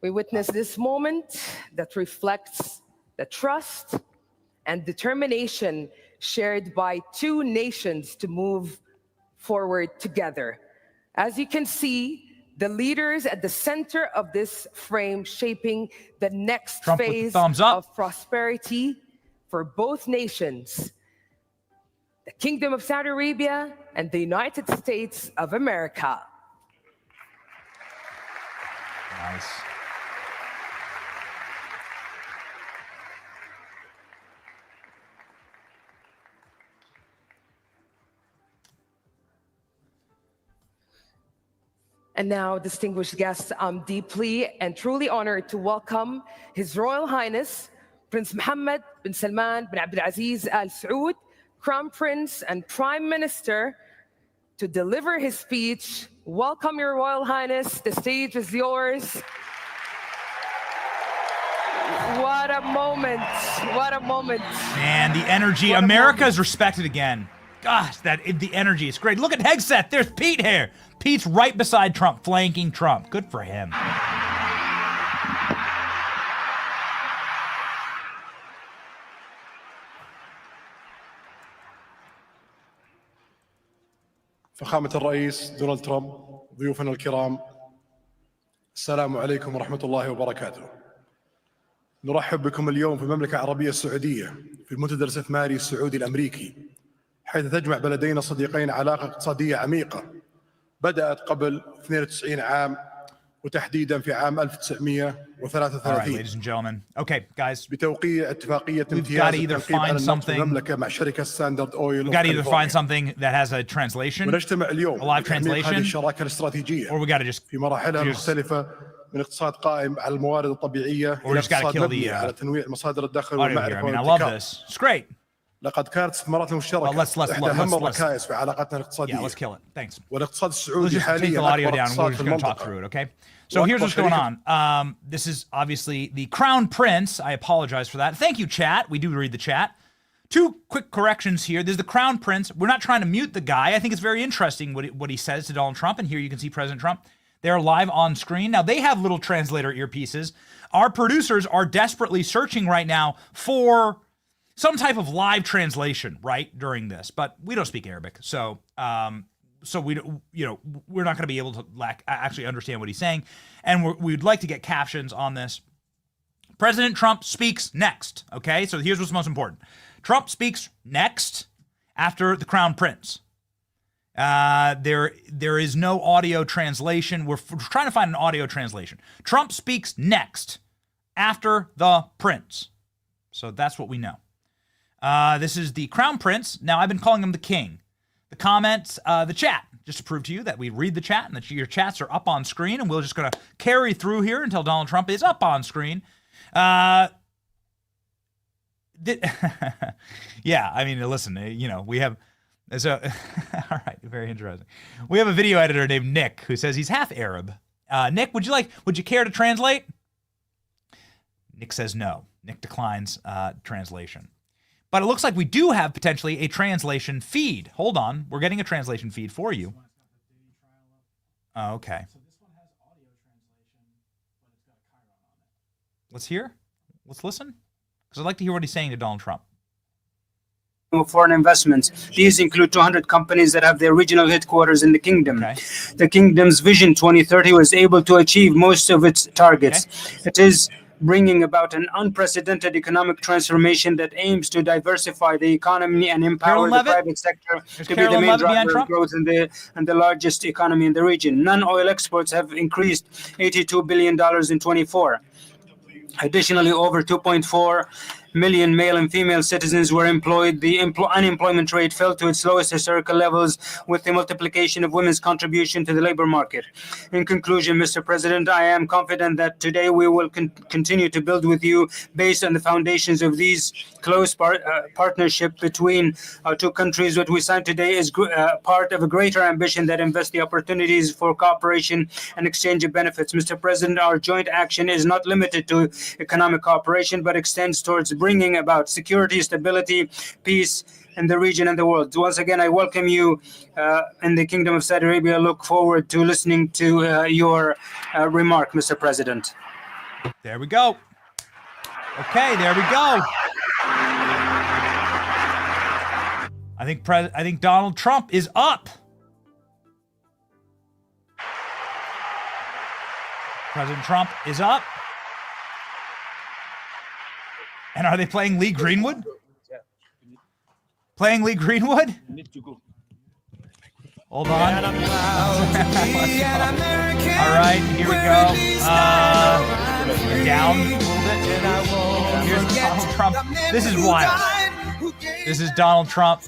We witness this moment that reflects the trust and determination shared by two nations to move forward together. As you can see, the leaders at the center of this frame shaping the next Trump with the phase thumbs up. of prosperity for both nations, the Kingdom of Saudi Arabia and the United States of America. Nice. And now, distinguished guests, I'm deeply and truly honored to welcome His Royal Highness, Prince Mohammed bin Salman bin Abdulaziz Al Saud, Crown Prince and Prime Minister, to deliver his speech. Welcome, Your Royal Highness. The stage is yours. What a moment. What a moment. Man, the energy. America is respected again. Gosh, the energy is great. Look at Hegseth. There's Pete here. Pete's right beside Trump, flanking Trump. Good for him. فخامة الرئيس دونالد ترامب، ضيوفنا الكرام، السلام عليكم ورحمة الله وبركاته. نرحب بكم اليوم في المملكة العربية السعودية في المنتدى الاستثماري السعودي الأمريكي، حيث تجمع بلدين الصديقين علاقة اقتصادية عميقة بدأت قبل 92 عام وتحديدا في عام 1933. All right, ladies and gentlemen. Okay, guys. بتوقيع اتفاقية امتياز التنقيب على النفط في المملكة مع شركة ستاندرد أويل. We got to either find something that has a translation, ونجتمع اليوم a live translation, هذه الشراكة الاستراتيجية or we got to just في مراحلها المختلفة من اقتصاد قائم على الموارد الطبيعية إلى اقتصاد مبني على تنويع مصادر الدخل والمعرفة والابتكار. I love this. It's great. لقد كانت استثماراتنا المشتركة إحدى أهم الركائز في علاقاتنا الاقتصادية. Yeah, let's kill it. Thanks. والاقتصاد السعودي حاليا أكبر اقتصاد في المنطقة. Okay. So here's what's going on. This is obviously the Crown Prince. I apologize for that. Thank you, chat. We do read the chat. Two quick corrections here. There's the Crown Prince. We're not trying to mute the guy. I think it's very interesting what he says to Donald Trump. And here you can see President Trump. They're live on screen. Now, they have little translator earpieces. Our producers are desperately searching right now for some type of live translation, right, during this. But we don't speak Arabic. So we, we're not going to be able to actually understand what he's saying. And we'd like to get captions on this. President Trump speaks next, okay? So here's what's most important. Trump speaks next after the Crown Prince. There is no audio translation. We're trying to find an audio translation. Trump speaks next after the Prince. So that's what we know. This is the Crown Prince. Now, I've been calling him the King. The comments, the chat, just to prove to you that we read the chat and that your chats are up on screen, and we're just going to carry through here until Donald Trump is up on screen. Yeah, I mean, listen, we have, all right, very interesting. We have a video editor named Nick who says he's half Arab. Nick, would you care to translate? Nick says no. Nick declines translation. But it looks like we do have potentially a translation feed. Hold on. We're getting a translation feed for you. Oh, okay. Let's hear. Let's listen. Because I'd like to hear what he's saying to Donald Trump. Foreign investments. These include 200 companies that have their regional headquarters in the kingdom. Okay. The kingdom's Vision 2030 was able to achieve most of its targets. Okay. It is bringing about an unprecedented economic transformation that aims to diversify the economy and empower the private sector to be the main driver of growth in the largest economy in the region. Non-oil exports have increased $82 billion in 24. Additionally, over 2.4 million male and female citizens were employed, the unemployment rate fell to its lowest historical levels with the multiplication of women's contribution to the labor market. In conclusion, Mr. President, I am confident that today we will continue to build with you based on the foundations of these close partnership between our two countries. What we signed today is part of a greater ambition that invests the opportunities for cooperation and exchange of benefits. Mr. President, our joint action is not limited to economic cooperation, but extends towards bringing about security, stability, peace in the region and the world. Once again, I welcome you in the Kingdom of Saudi Arabia. I look forward to listening to your remark, Mr. President. There we go. Okay, there we go. I think Donald Trump is up. President Trump is up. And are they playing Lee Greenwood? Playing Lee Greenwood? Hold on. All right, here we go. Down a little bit. Here's Donald Trump. This is wild. This is Donald Trump.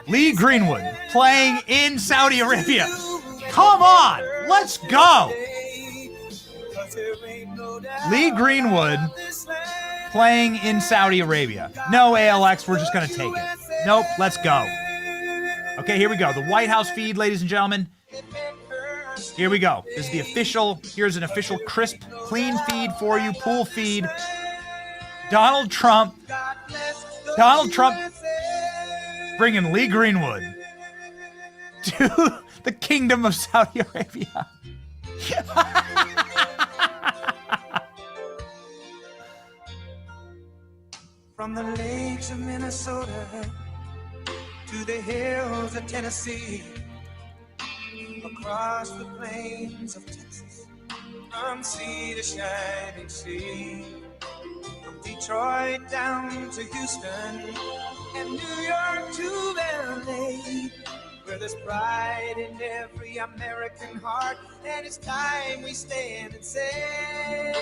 Lee Greenwood playing in Saudi Arabia. Come on, let's go. Lee Greenwood playing in Saudi Arabia. No, ALX, we're just going to take it. Nope, let's go. Okay, here we go. The White House feed, ladies and gentlemen. Here we go. This is the official, here's an official crisp, clean feed for you, pool feed. Donald Trump bringing Lee Greenwood to the Kingdom of Saudi Arabia. From the lakes of Minnesota to the hills of Tennessee, across the plains of Texas, from sea to shining sea, from Detroit down to Houston and New York to LA, where there's pride in every American heart, and it's time we stand and say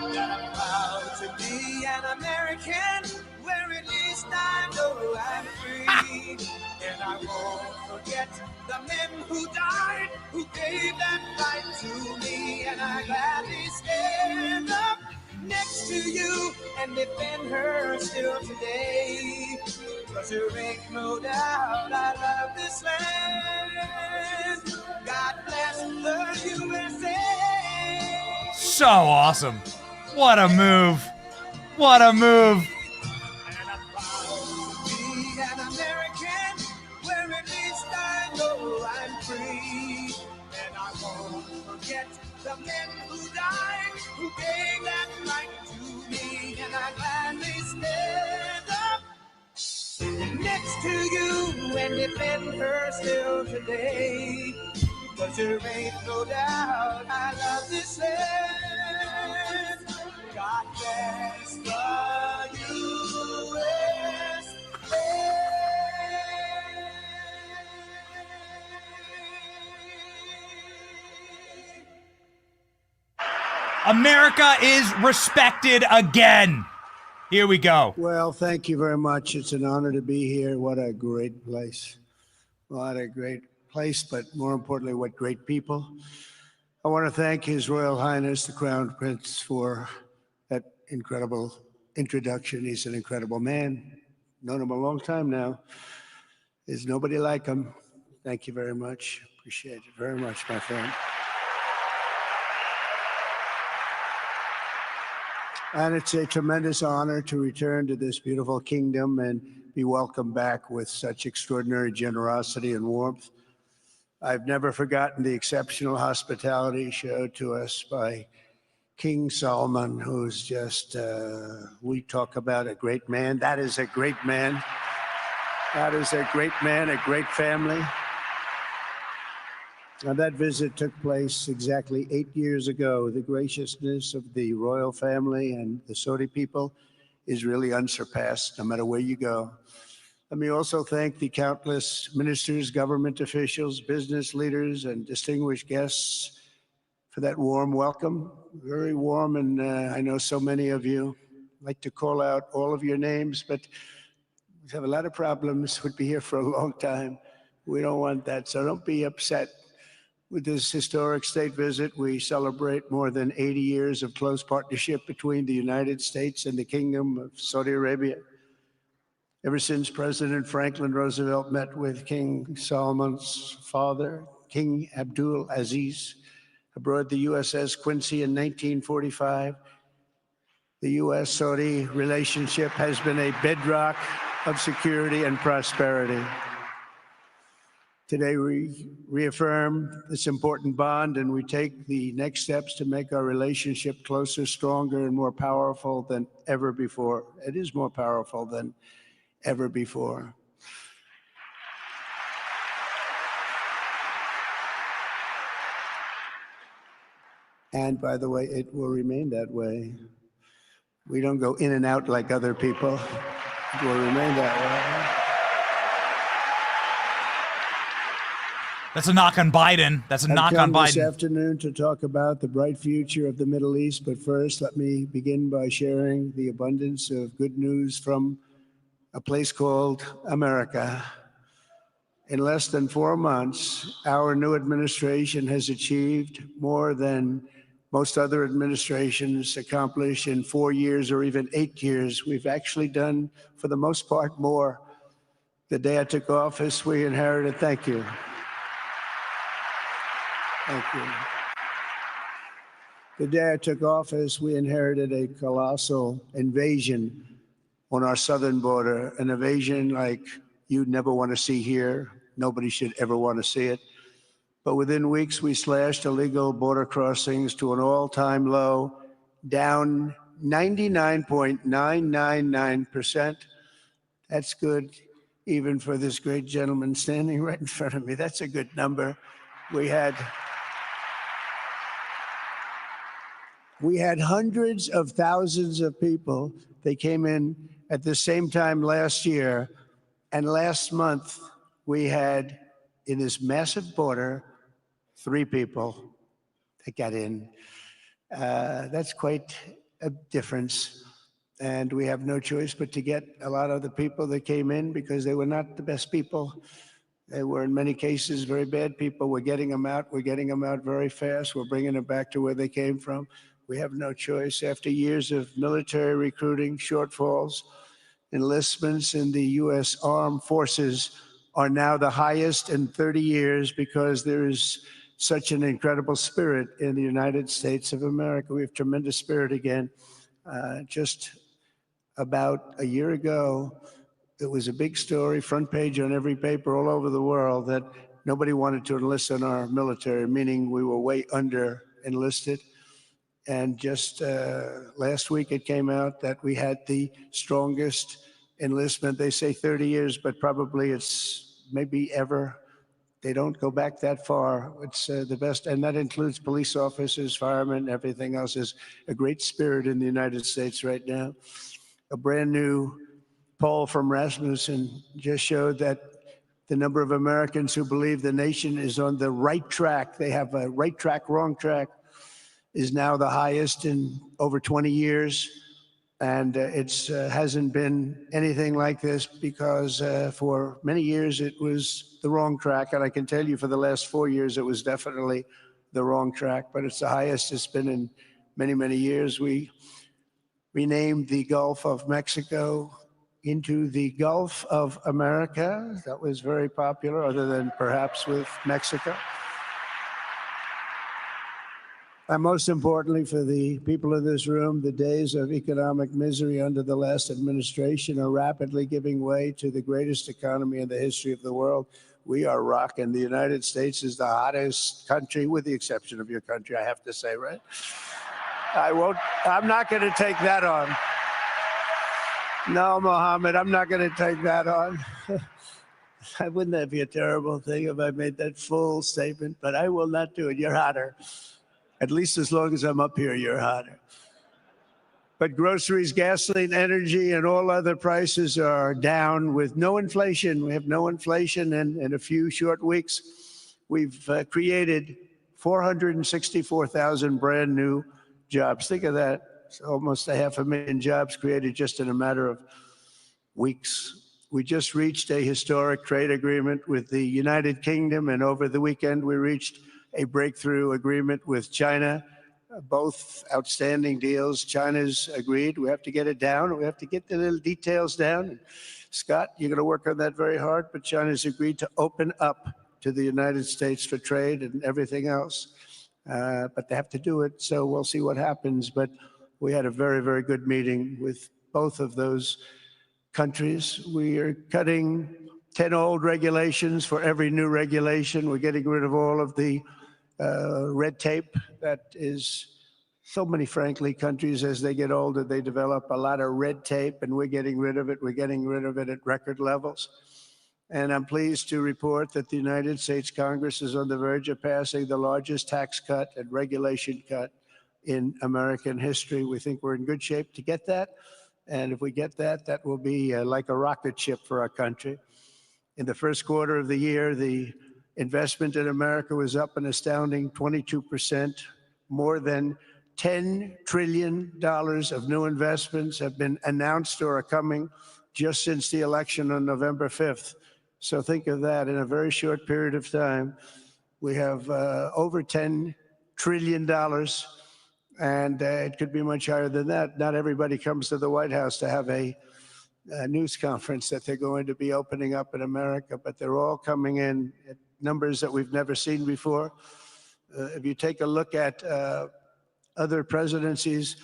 that I'm proud to be an American, where at least I know I'm free. And I won't forget the men who died, who gave that right to me. And I gladly stand up next to you and defend her still today. 'Cause there ain't no doubt I love this land. God bless the USA. So awesome. What a move. What a move. The men who died, who gave that right to me, and I gladly stand up next to you and defend her still today. 'Cause there ain't no doubt I love this land. God bless the USA. America is respected again. Here we go. Well, thank you very much. It's an honor to be here. What a great place. What a great place, but more importantly, what great people. I want to thank His Royal Highness, the Crown Prince, for that incredible introduction. He's an incredible man. Known him a long time now. There's nobody like him. Thank you very much. Appreciate it very much, my friend. And it's a tremendous honor to return to this beautiful kingdom and be welcomed back with such extraordinary generosity and warmth. I've never forgotten the exceptional hospitality showed to us by King Solomon, who's just, we talk about a great man. That is a great man. That is a great man, a great family. Now, that visit took place exactly 8 years ago. The graciousness of the royal family and the Saudi people is really unsurpassed, no matter where you go. Let me also thank the countless ministers, government officials, business leaders, and distinguished guests, for that warm welcome. Very warm, and I know so many of you. I'd like to call out all of your names, but we have a lot of problems. We'd be here for a long time. We don't want that, so don't be upset. With this historic state visit, we celebrate more than 80 years of close partnership between the United States and the Kingdom of Saudi Arabia. Ever since President Franklin Roosevelt met with King Solomon's father, King Abdul Aziz, aboard the USS Quincy in 1945, the U.S.-Saudi relationship has been a bedrock of security and prosperity. Today, we reaffirm this important bond, and we take the next steps to make our relationship closer, stronger, and more powerful than ever before. It is more powerful than ever before. And by the way, it will remain that way. We don't go in and out like other people. It will remain that way. That's a knock on Biden. That's a knock on I've come this Biden. afternoon to talk about the bright future of the Middle East, but first let me begin by sharing the abundance of good news from a place called America. In less than 4 months, our new administration has achieved more than most other administrations accomplish in 4 years or even 8 years. We've actually done, for the most part, more. The day I took office, we inherited, thank you. Thank you. The day I took office, we inherited a colossal invasion on our southern border, an invasion like you'd never want to see here. Nobody should ever want to see it. But within weeks, we slashed illegal border crossings to an all-time low, down 99.999%. That's good, even for this great gentleman standing right in front of me. That's a good number. We had hundreds of thousands of people. They came in at the same time last year. And last month, we had, in this massive border, 3 people that got in. That's quite a difference. And we have no choice but to get a lot of the people that came in because they were not the best people. They were, in many cases, very bad people. We're getting them out. We're getting them out very fast. We're bringing them back to where they came from. We have no choice. After years of military recruiting shortfalls, enlistments in the U.S. Armed Forces are now the highest in 30 years because there is such an incredible spirit in the United States of America. We have tremendous spirit again. Just about a year ago, it was a big story, front page on every paper all over the world, that nobody wanted to enlist in our military, meaning we were way under enlisted. And just last week it came out that we had the strongest enlistment. They say 30 years, but probably it's maybe ever. They don't go back that far. It's the best, and that includes police officers, firemen, everything else. Is a great spirit in the United States right now. A brand new poll from Rasmussen just showed that the number of Americans who believe the nation is on the right track, they have a right track, wrong track, is now the highest in over 20 years. And it hasn't been anything like this because for many years it was the wrong track. And I can tell you for the last 4 years, it was definitely the wrong track, but it's the highest it's been in many, many years. We renamed the Gulf of Mexico into the Gulf of America. That was very popular, other than perhaps with Mexico. And most importantly, for the people in this room, the days of economic misery under the last administration are rapidly giving way to the greatest economy in the history of the world. We are rocking. The United States is the hottest country, with the exception of your country, I have to say, right? I'm not going to take that on. No, Mohammed, I'm not going to take that on. Wouldn't that be a terrible thing if I made that full statement? But I will not do it. You're hotter. At least as long as I'm up here, you're hotter. But groceries, gasoline, energy, and all other prices are down with no inflation. We have no inflation, and in a few short weeks, we've created 464,000 brand new jobs. Think of that. It's almost 500,000 jobs created just in a matter of weeks. We just reached a historic trade agreement with the United Kingdom, and over the weekend we reached a breakthrough agreement with China. Both outstanding deals. China's agreed. We have to get it down. We have to get the little details down. And Scott, you're going to work on that very hard, but China's agreed to open up to the United States for trade and everything else. But they have to do it, so we'll see what happens. But we had a very, very good meeting with both of those countries. We are cutting 10 old regulations for every new regulation. We're getting rid of all of the red tape that is so many, frankly, countries, as they get older, they develop a lot of red tape, and we're getting rid of it. We're getting rid of it at record levels. And I'm pleased to report that the United States Congress is on the verge of passing the largest tax cut and regulation cut in American history. We think we're in good shape to get that. And if we get that, that will be like a rocket ship for our country. In the first quarter of the year, the investment in America was up an astounding 22%. More than $10 trillion of new investments have been announced or are coming just since the election on November 5th. So think of that. In a very short period of time, we have over $10 trillion. And it could be much higher than that. Not everybody comes to the White House to have a news conference that they're going to be opening up in America, but they're all coming in at numbers that we've never seen before. If you take a look at other presidencies,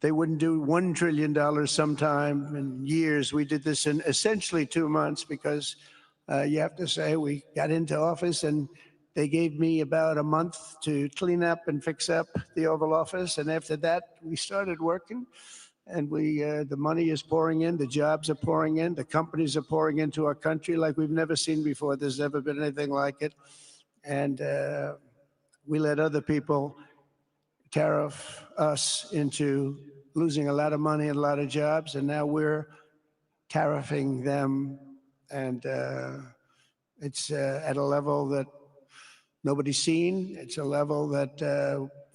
they wouldn't do $1 trillion sometime in years. We did this in essentially 2 months because you have to say we got into office and they gave me about a month to clean up and fix up the Oval Office. And after that, we started working. And the money is pouring in, the jobs are pouring in, the companies are pouring into our country like we've never seen before. There's never been anything like it. And we let other people tariff us into losing a lot of money and a lot of jobs. And now we're tariffing them. And it's at a level that nobody's seen. It's a level that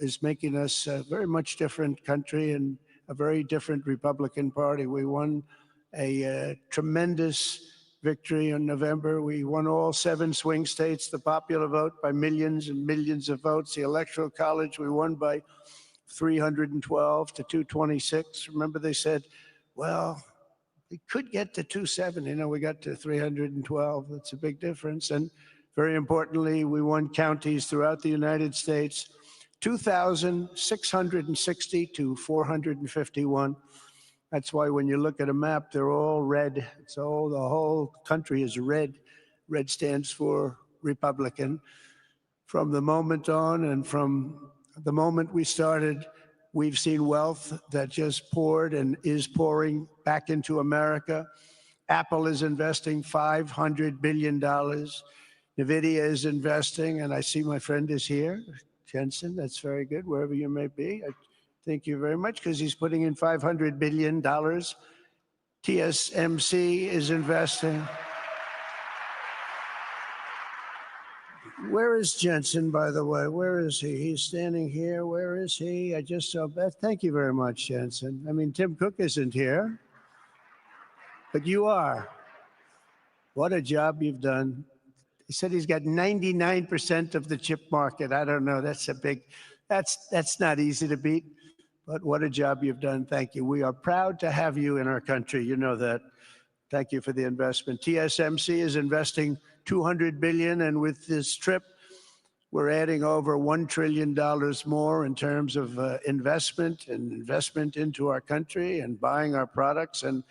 is making us a very much different country and a very different Republican Party. We won a tremendous victory in November. We won all 7 swing states, the popular vote by millions and millions of votes. The Electoral College, we won by 312 to 226. Remember, they said, well, we could get to 270. No, we got to 312. That's a big difference. And very importantly, we won counties throughout the United States, 2,660 to 451. That's why when you look at a map, they're all red. The whole country is red. Red stands for Republican. From the moment on and from the moment we started, we've seen wealth that just poured and is pouring back into America. Apple is investing $500 billion. NVIDIA is investing, and I see my friend is here. Jensen, that's very good, wherever you may be. Thank you very much, because he's putting in $500 billion. TSMC is investing. Where is Jensen, by the way? Where is he? He's standing here. Where is he? I just saw Beth. Thank you very much, Jensen. I mean, Tim Cook isn't here, but you are. What a job you've done. He said he's got 99% of the chip market. I don't know. That's not easy to beat, but what a job you've done. Thank you. We are proud to have you in our country. You know that. Thank you for the investment. TSMC is investing $200 billion, and with this trip, we're adding over $1 trillion more in terms of investment into our country and buying our products. And,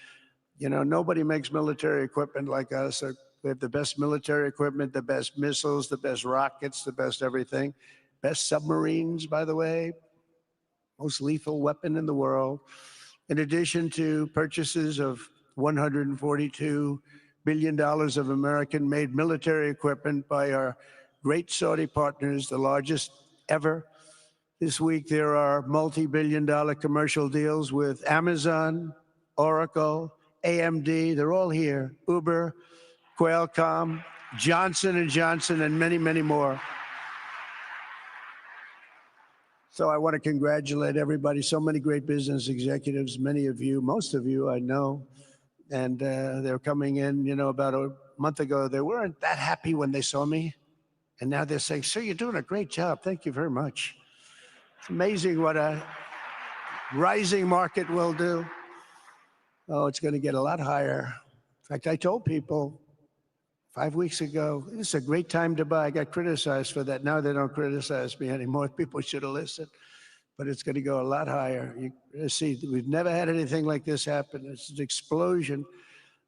you know, nobody makes military equipment like us. We have the best military equipment, the best missiles, the best rockets, the best everything. Best submarines, by the way. Most lethal weapon in the world. In addition to purchases of $142 billion of American-made military equipment by our great Saudi partners, the largest ever. This week, there are multi-billion-dollar commercial deals with Amazon, Oracle, AMD. They're all here. Uber, Qualcomm, Johnson & Johnson, and many, many more. So I want to congratulate everybody. So many great business executives, many of you, most of you I know, and they're coming in. You know, about a month ago, they weren't that happy when they saw me. And now they're saying, sir, you're doing a great job. Thank you very much. It's amazing what a rising market will do. Oh, it's going to get a lot higher. In fact, I told people 5 weeks ago, this is a great time to buy. I got criticized for that. Now they don't criticize me anymore. People should have listened. But it's going to go a lot higher. You see, we've never had anything like this happen. It's an explosion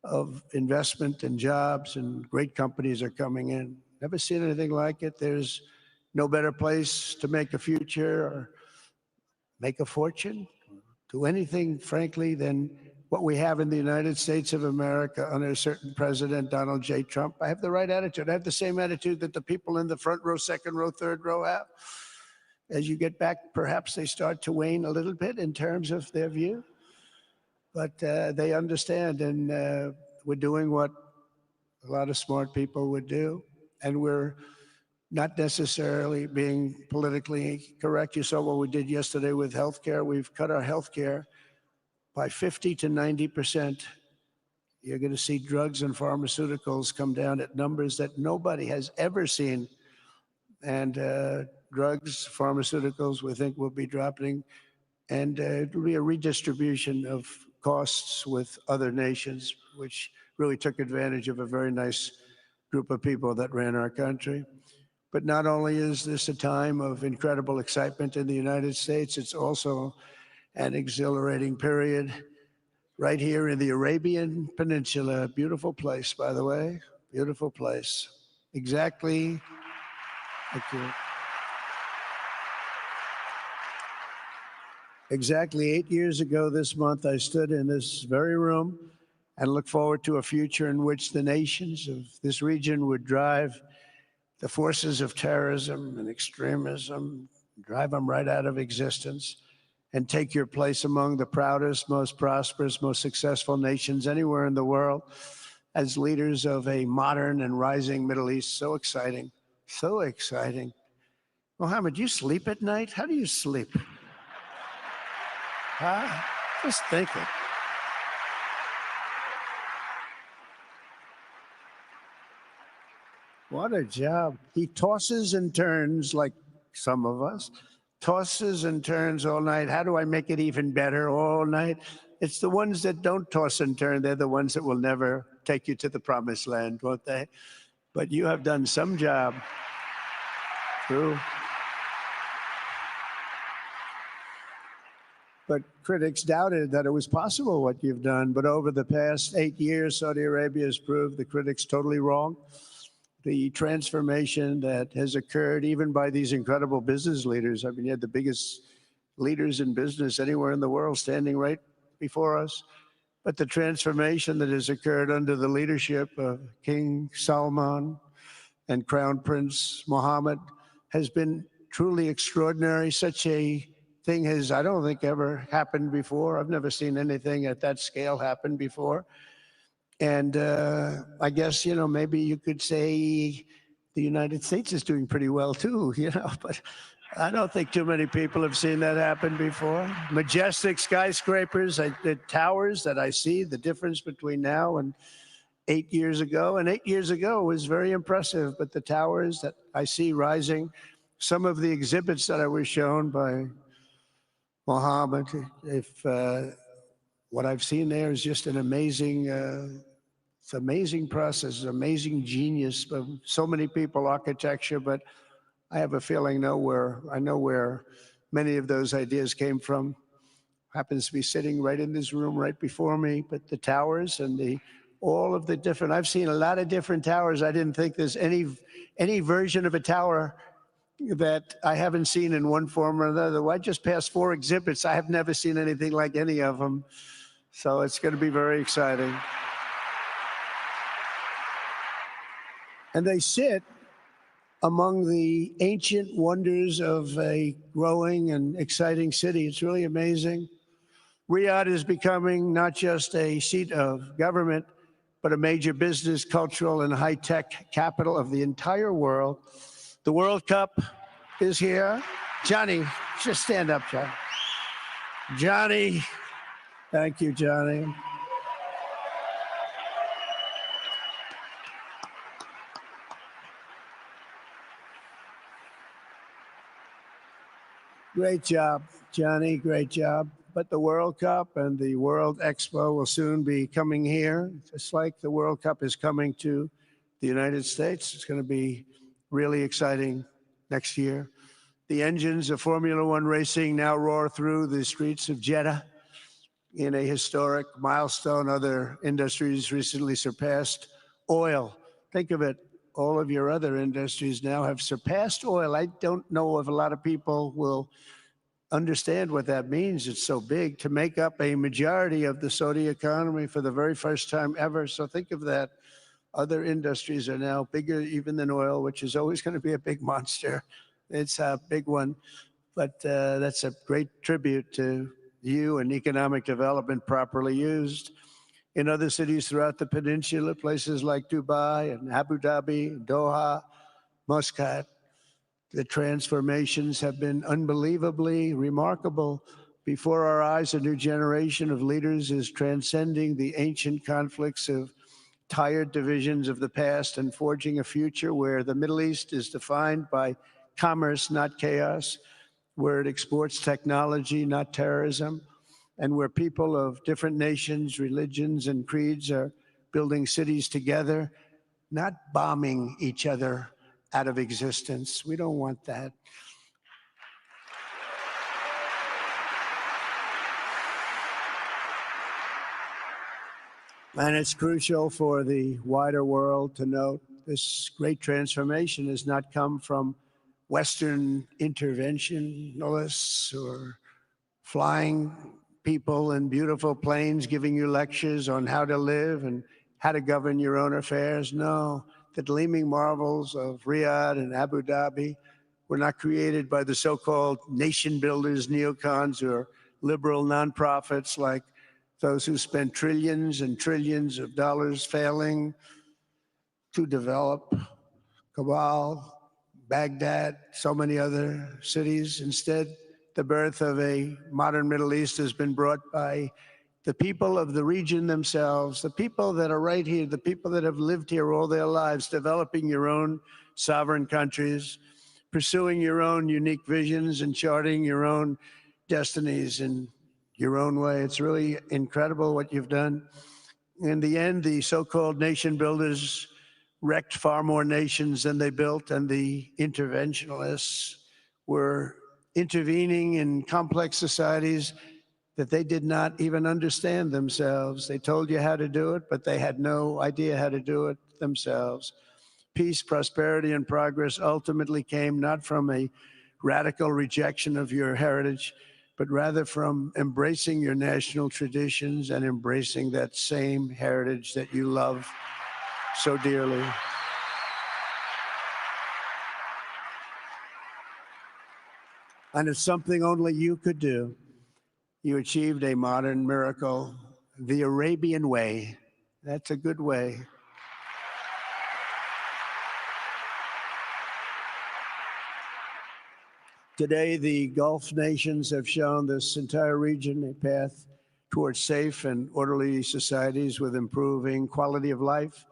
of investment and jobs, and great companies are coming in. Never seen anything like it. There's no better place to make a future or make a fortune, do anything, frankly, than what we have in the United States of America under a certain president, Donald J. Trump. I have the right attitude. I have the same attitude that the people in the front row, second row, third row have. As you get back, perhaps they start to wane a little bit in terms of their view. But they understand, and we're doing what a lot of smart people would do. And we're not necessarily being politically correct. You saw what we did yesterday with healthcare. We've cut our healthcare by 50 to 90%. You're going to see drugs and pharmaceuticals come down at numbers that nobody has ever seen. And drugs, pharmaceuticals, we think will be dropping. And it will be a redistribution of costs with other nations, which really took advantage of a very nice group of people that ran our country. But not only is this a time of incredible excitement in the United States, it's also an exhilarating period right here in the Arabian Peninsula. Beautiful place, by the way. Beautiful place. Exactly. Thank you. Exactly 8 years ago this month, I stood in this very room and looked forward to a future in which the nations of this region would drive the forces of terrorism and extremism, drive them right out of existence, and take your place among the proudest, most prosperous, most successful nations anywhere in the world as leaders of a modern and rising Middle East. So exciting, so exciting. Mohammed, you sleep at night? How do you sleep? Huh? Just thinking. What a job. He tosses and turns like some of us. Tosses and turns all night. How do I make it even better all night? It's the ones that don't toss and turn. They're the ones that will never take you to the promised land, won't they? But you have done some job. True. But critics doubted that it was possible what you've done. But over the past 8 years, Saudi Arabia has proved the critics totally wrong. The transformation that has occurred even by these incredible business leaders. I mean, you had the biggest leaders in business anywhere in the world standing right before us. But the transformation that has occurred under the leadership of King Salman and Crown Prince Mohammed has been truly extraordinary. Such a thing has, I don't think, ever happened before. I've never seen anything at that scale happen before. And I guess, you know, maybe you could say the United States is doing pretty well too, you know, but I don't think too many people have seen that happen before. Majestic skyscrapers, the towers that I see, the difference between now and 8 years ago. And 8 years ago was very impressive, but the towers that I see rising, some of the exhibits that I was shown by Mohammed, what I've seen there is just an amazing, it's amazing process, amazing genius of so many people, architecture, but I have a feeling I know where many of those ideas came from. Happens to be sitting right in this room right before me, but the towers and all of the different, I've seen a lot of different towers. I didn't think there's any version of a tower that I haven't seen in one form or another. I just passed 4 exhibits. I have never seen anything like any of them. So it's going to be very exciting. And they sit among the ancient wonders of a growing and exciting city. It's really amazing. Riyadh is becoming not just a seat of government, but a major business, cultural, and high-tech capital of the entire world. The World Cup is here. Johnny, just stand up, Johnny. Johnny, thank you, Johnny. Great job, Johnny, great job. But the World Cup and the World Expo will soon be coming here, just like the World Cup is coming to the United States. It's going to be really exciting next year. The engines of Formula One racing now roar through the streets of Jeddah in a historic milestone. Other industries recently surpassed oil. Think of it, all of your other industries now have surpassed oil. I don't know if a lot of people will understand what that means. It's so big to make up a majority of the Saudi economy for the very first time ever. So think of that. Other industries are now bigger even than oil, which is always going to be a big monster. It's a big one, but that's a great tribute to you and economic development properly used. In other cities throughout the peninsula, places like Dubai and Abu Dhabi, Doha, Muscat, the transformations have been unbelievably remarkable. Before our eyes, a new generation of leaders is transcending the ancient conflicts of tired divisions of the past and forging a future where the Middle East is defined by commerce, not chaos, where it exports technology, not terrorism, and where people of different nations, religions, and creeds are building cities together, not bombing each other out of existence. We don't want that. And it's crucial for the wider world to note this great transformation has not come from Western interventionists or flying people in beautiful planes giving you lectures on how to live and how to govern your own affairs. No, the gleaming marvels of Riyadh and Abu Dhabi were not created by the so-called nation builders, neocons, or liberal nonprofits like those who spent trillions and trillions of dollars failing to develop Kabul, Baghdad, so many other cities. Instead, the birth of a modern Middle East has been brought by the people of the region themselves, the people that are right here, the people that have lived here all their lives, developing your own sovereign countries, pursuing your own unique visions and charting your own destinies in your own way. It's really incredible what you've done. In the end, the so-called nation builders wrecked far more nations than they built, and the interventionists were intervening in complex societies that they did not even understand themselves. They told you how to do it, but they had no idea how to do it themselves. Peace, prosperity, and progress ultimately came not from a radical rejection of your heritage, but rather from embracing your national traditions and embracing that same heritage that you love so dearly. And it's something only you could do. You achieved a modern miracle, the Arabian way. That's a good way. Today, the Gulf nations have shown this entire region a path towards safe and orderly societies with improving quality of life,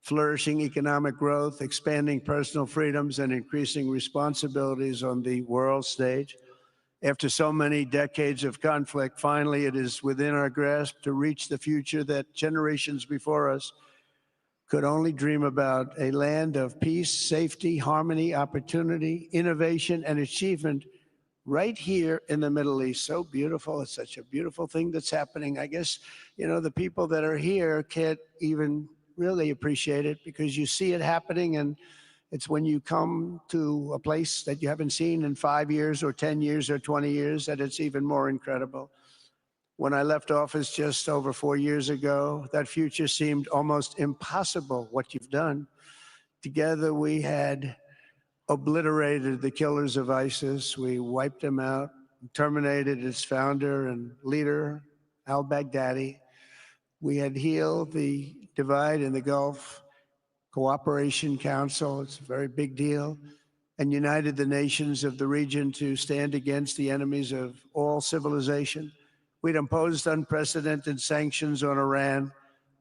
flourishing economic growth, expanding personal freedoms, and increasing responsibilities on the world stage. After so many decades of conflict, finally it is within our grasp to reach the future that generations before us could only dream about, a land of peace, safety, harmony, opportunity, innovation, and achievement right here in the Middle East. So beautiful. It's such a beautiful thing that's happening. I guess, you know, the people that are here can't even really appreciate it because you see it happening, and it's when you come to a place that you haven't seen in 5 years or 10 years or 20 years that it's even more incredible. When I left office just over 4 years ago, that future seemed almost impossible, what you've done. Together, we had obliterated the killers of ISIS. We wiped them out, terminated its founder and leader, al-Baghdadi. We had healed the divide in the Gulf Cooperation Council. It's a very big deal. and united the nations of the region to stand against the enemies of all civilization. We'd imposed unprecedented sanctions on Iran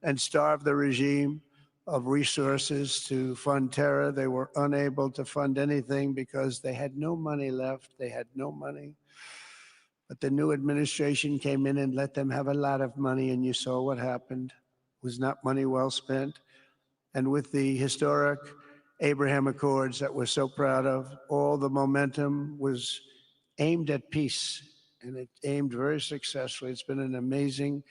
and starved the regime of resources to fund terror. They were unable to fund anything because they had no money left. They had no money. But the new administration came in and let them have a lot of money, and you saw what happened. It was not money well spent. And with the historic Abraham Accords that we're so proud of, all the momentum was aimed at peace, and it aimed very successfully. It's been an amazing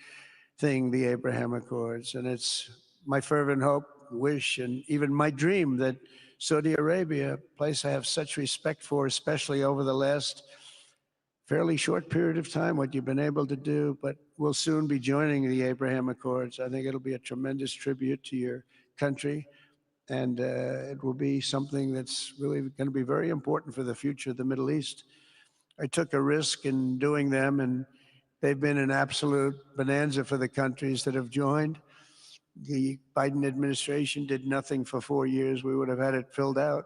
thing, the Abraham Accords, and it's my fervent hope, wish, and even my dream that Saudi Arabia, a place I have such respect for, especially over the last fairly short period of time, what you've been able to do, but we'll soon be joining the Abraham Accords. I think it'll be a tremendous tribute to your country, and it will be something that's really going to be very important for the future of the Middle East. I took a risk in doing them, and they've been an absolute bonanza for the countries that have joined. The Biden administration did nothing for 4 years. We would have had it filled out.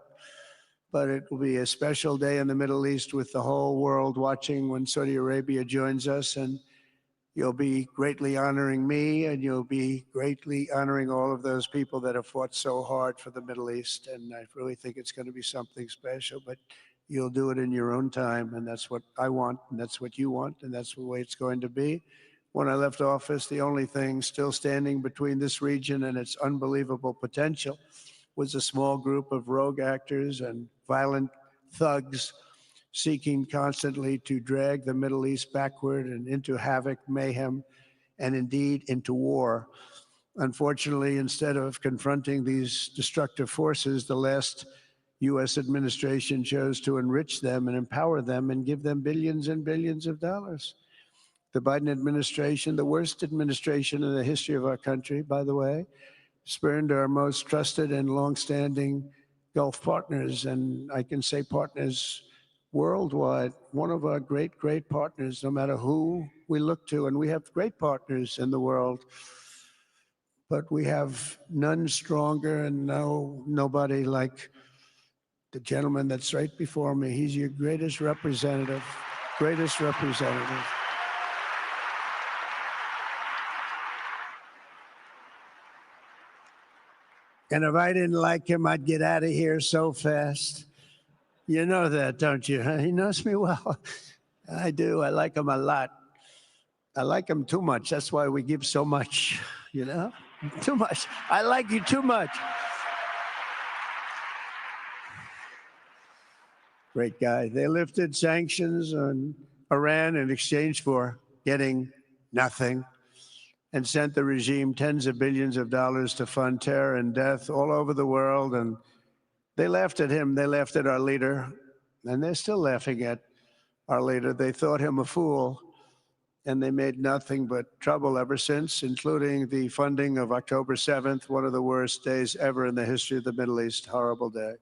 But it will be a special day in the Middle East with the whole world watching when Saudi Arabia joins us. And you'll be greatly honoring me, and you'll be greatly honoring all of those people that have fought so hard for the Middle East. And I really think it's going to be something special. But you'll do it in your own time, and that's what I want, and that's what you want, and that's the way it's going to be. When I left office, the only thing still standing between this region and its unbelievable potential was a small group of rogue actors and violent thugs seeking constantly to drag the Middle East backward and into havoc, mayhem, and indeed into war. Unfortunately, instead of confronting these destructive forces, the last U.S. administration chose to enrich them and empower them and give them billions and billions of dollars. The Biden administration, the worst administration in the history of our country, by the way, spurned our most trusted and longstanding Gulf partners, and I can say partners worldwide, one of our great, great partners, no matter who we look to, and we have great partners in the world, but we have none stronger and nobody like the gentleman that's right before me. He's your greatest representative, greatest representative. And if I didn't like him, I'd get out of here so fast. You know that, don't you? He knows me well. I do. I like him a lot. I like him too much. That's why we give so much, you know? Too much. I like you too much. Great guy. They lifted sanctions on Iran in exchange for getting nothing, and sent the regime tens of billions of dollars to fund terror and death all over the world. And they laughed at him. They laughed at our leader. And they're still laughing at our leader. They thought him a fool. And they made nothing but trouble ever since, including the funding of October 7th, one of the worst days ever in the history of the Middle East. Horrible day.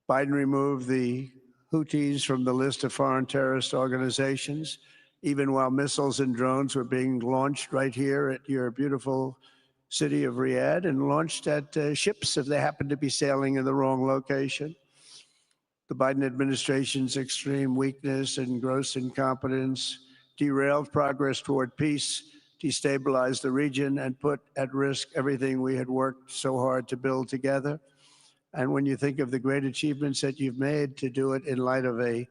Biden removed the Houthis from the list of foreign terrorist organizations, even while missiles and drones were being launched right here at your beautiful city of Riyadh, and launched at ships if they happened to be sailing in the wrong location. The Biden administration's extreme weakness and gross incompetence derailed progress toward peace, destabilized the region, and put at risk everything we had worked so hard to build together. And when you think of the great achievements that you've made, to do it in light of a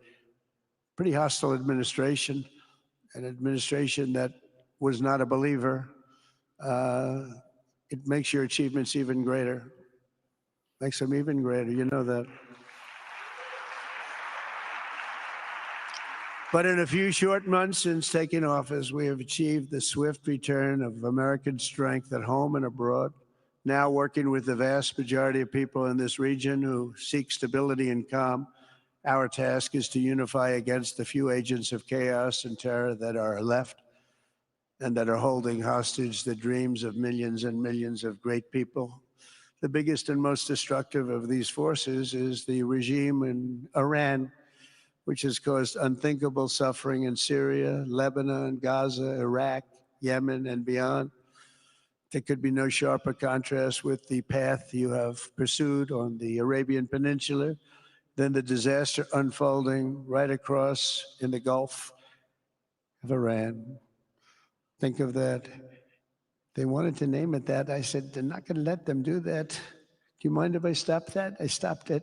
pretty hostile administration, an administration that was not a believer, it makes your achievements even greater. Makes them even greater, you know that. But in a few short months since taking office, we have achieved the swift return of American strength at home and abroad, now working with the vast majority of people in this region who seek stability and calm. Our task is to unify against the few agents of chaos and terror that are left and that are holding hostage the dreams of millions and millions of great people. The biggest and most destructive of these forces is the regime in Iran, which has caused unthinkable suffering in Syria, Lebanon, Gaza, Iraq, Yemen, and beyond. There could be no sharper contrast with the path you have pursued on the Arabian Peninsula, then the disaster unfolding right across in the Gulf of Iran. Think of that. They wanted to name it that. I said, they're not going to let them do that. Do you mind if I stop that? I stopped it.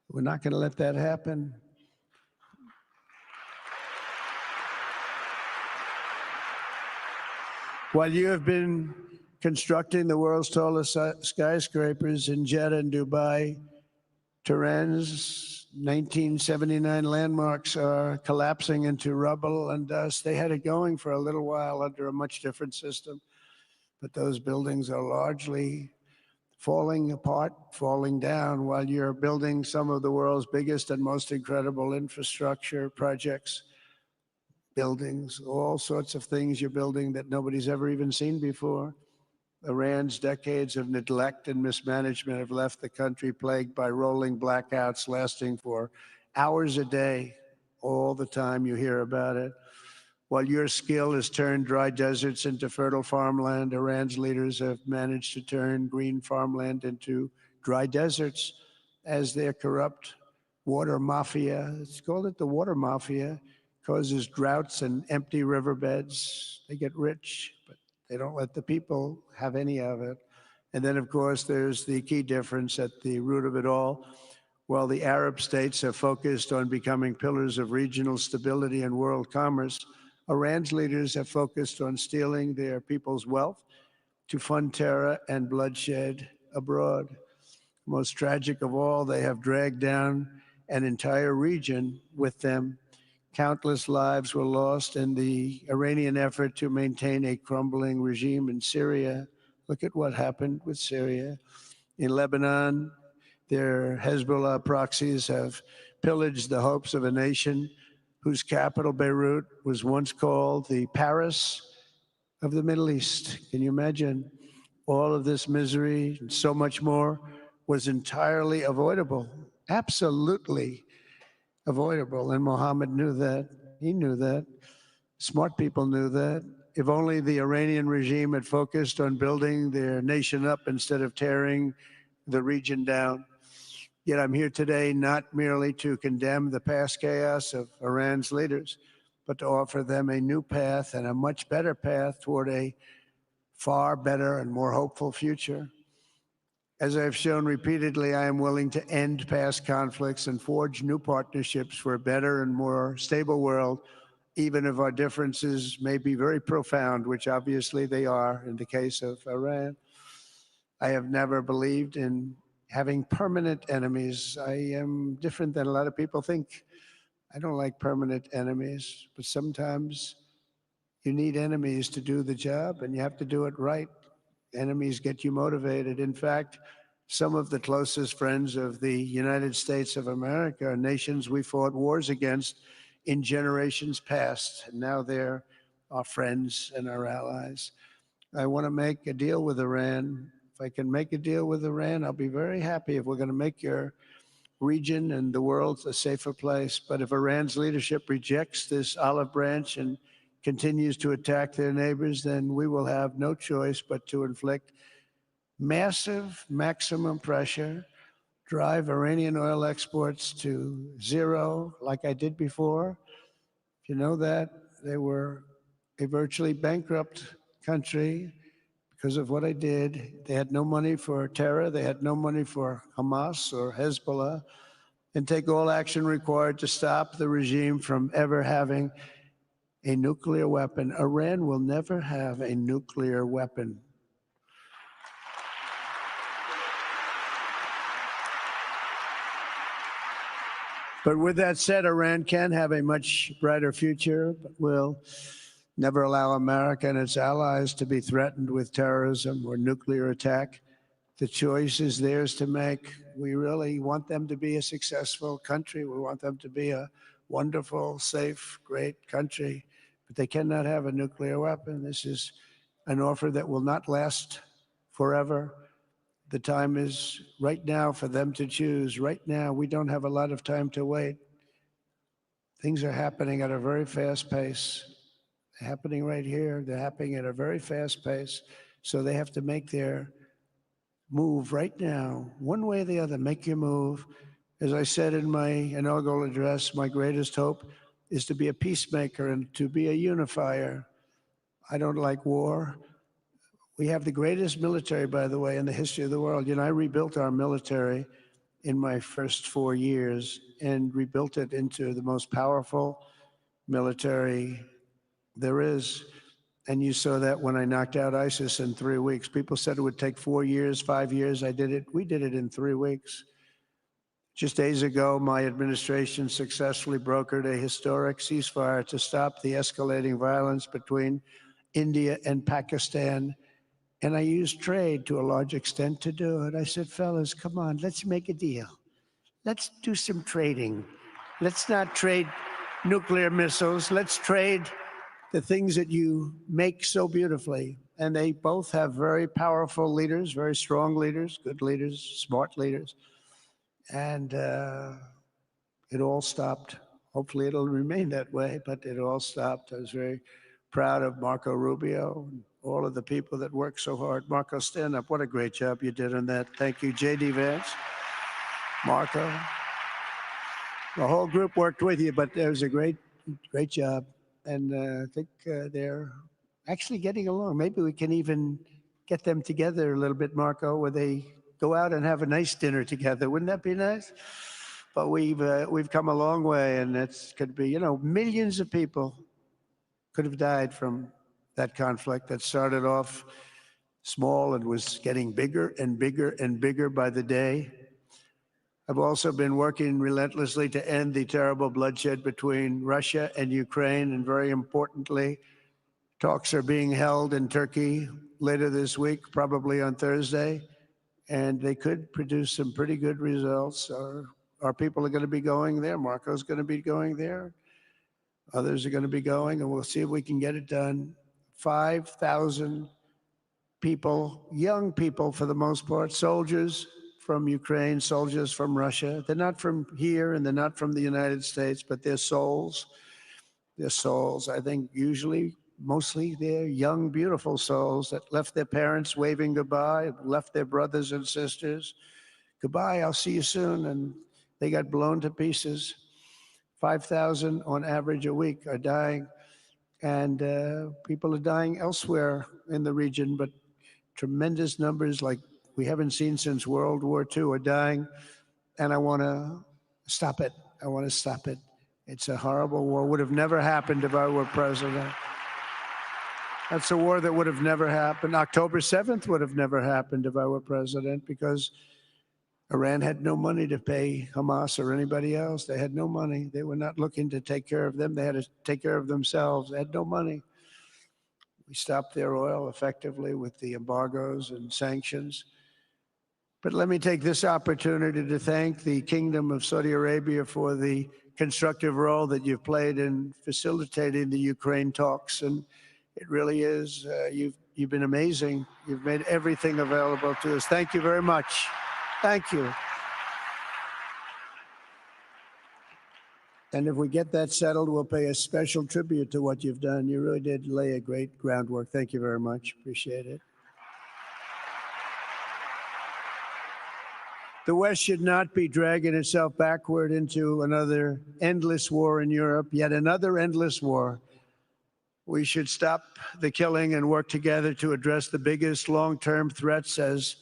We're not going to let that happen. While you have been constructing the world's tallest skyscrapers in Jeddah and Dubai, Tehran's 1979 landmarks are collapsing into rubble and dust. They had it going for a little while under a much different system, but those buildings are largely falling apart, falling down, while you're building some of the world's biggest and most incredible infrastructure projects, buildings, all sorts of things you're building that nobody's ever even seen before. Iran's decades of neglect and mismanagement have left the country plagued by rolling blackouts lasting for hours a day. All the time you hear about it. While your skill has turned dry deserts into fertile farmland, Iran's leaders have managed to turn green farmland into dry deserts as their corrupt water mafia, it's called it the water mafia, causes droughts and empty riverbeds. They get rich, but they don't let the people have any of it. And then, of course, there's the key difference at the root of it all. While the Arab states have focused on becoming pillars of regional stability and world commerce, Iran's leaders have focused on stealing their people's wealth to fund terror and bloodshed abroad. Most tragic of all, they have dragged down an entire region with them. Countless lives were lost in the Iranian effort to maintain a crumbling regime in Syria. Look at what happened with Syria. In Lebanon, their Hezbollah proxies have pillaged the hopes of a nation whose capital, Beirut, was once called the Paris of the Middle East. Can you imagine? All of this misery and so much more was entirely avoidable, absolutely avoidable. And Mohammed knew that. He knew that. Smart people knew that. If only the Iranian regime had focused on building their nation up instead of tearing the region down. Yet I'm here today not merely to condemn the past chaos of Iran's leaders, but to offer them a new path and a much better path toward a far better and more hopeful future. As I've shown repeatedly, I am willing to end past conflicts and forge new partnerships for a better and more stable world, even if our differences may be very profound, which obviously they are in the case of Iran. I have never believed in having permanent enemies. I am different than a lot of people think. I don't like permanent enemies, but sometimes you need enemies to do the job, and you have to do it right. Enemies get you motivated. In fact, some of the closest friends of the United States of America are nations we fought wars against in generations past, and now they're our friends and our allies. I want to make a deal with Iran. If I can make a deal with Iran, I'll be very happy. If we're going to make your region and the world a safer place. But if Iran's leadership rejects this olive branch and continues to attack their neighbors, then we will have no choice but to inflict massive maximum pressure, drive Iranian oil exports to zero like I did before. If you know that, they were a virtually bankrupt country because of what I did. They had no money for terror. They had no money for Hamas or Hezbollah, and take all action required to stop the regime from ever having a nuclear weapon. Iran will never have a nuclear weapon. But with that said, Iran can have a much brighter future, but will never allow America and its allies to be threatened with terrorism or nuclear attack. The choice is theirs to make. We really want them to be a successful country. We want them to be a wonderful, safe, great country, but they cannot have a nuclear weapon. This is an offer that will not last forever. The time is right now for them to choose. Right now, we don't have a lot of time to wait. Things are happening at a very fast pace. They're happening right here. They're happening at a very fast pace. So they have to make their move right now, one way or the other. Make your move. As I said in my inaugural address, my greatest hope is to be a peacemaker and to be a unifier. I don't like war. We have the greatest military, by the way, in the history of the world. You know, I rebuilt our military in my first 4 years and rebuilt it into the most powerful military there is. And you saw that when I knocked out ISIS in 3 weeks. People said it would take 4 years, 5 years. I did it. We did it in 3 weeks. Just days ago, my administration successfully brokered a historic ceasefire to stop the escalating violence between India and Pakistan. And I used trade to a large extent to do it. I said, fellas, come on, let's make a deal. Let's do some trading. Let's not trade nuclear missiles. Let's trade the things that you make so beautifully. And they both have very powerful leaders, very strong leaders, good leaders, smart leaders. And it all stopped. Hopefully it'll remain that way, but it all stopped. I was very proud of Marco Rubio and all of the people that worked so hard. Marco, stand up. What a great job you did on that. Thank you, J.D. Vance, Marco. The whole group worked with you, but it was a great job. And I think they're actually getting along. Maybe we can even get them together a little bit, Marco, where they go out and have a nice dinner together. Wouldn't that be nice? But we've come a long way, and it could be, you know, millions of people could have died from that conflict that started off small and was getting bigger and bigger and bigger by the day. I've also been working relentlessly to end the terrible bloodshed between Russia and Ukraine, and very importantly, talks are being held in Turkey later this week, probably on Thursday, and they could produce some pretty good results. Our people are going to be going there. Marco's going to be going there. Others are going to be going, and we'll see if we can get it done. 5,000 people, young people for the most part, soldiers from Ukraine, soldiers from Russia. They're not from here and they're not from the United States, but they're souls. They're souls. I think usually, mostly they're young, beautiful souls that left their parents waving goodbye, left their brothers and sisters. Goodbye, I'll see you soon. And they got blown to pieces. 5,000 on average a week are dying. And people are dying elsewhere in the region, but tremendous numbers like we haven't seen since World War II are dying. And I want to stop it. I want to stop it. It's a horrible war. Would have never happened if I were president. That's a war that would have never happened. October 7th would have never happened if I were president, because Iran had no money to pay Hamas or anybody else. They had no money. They were not looking to take care of them. They had to take care of themselves. They had no money. We stopped their oil effectively with the embargoes and sanctions. But let me take this opportunity to thank the Kingdom of Saudi Arabia for the constructive role that you've played in facilitating the Ukraine talks. And it really is, you've been amazing. You've made everything available to us. Thank you very much. Thank you. And if we get that settled, we'll pay a special tribute to what you've done. You really did lay a great groundwork. Thank you very much. Appreciate it. The West should not be dragging itself backward into another endless war in Europe, yet another endless war. We should stop the killing and work together to address the biggest long-term threats as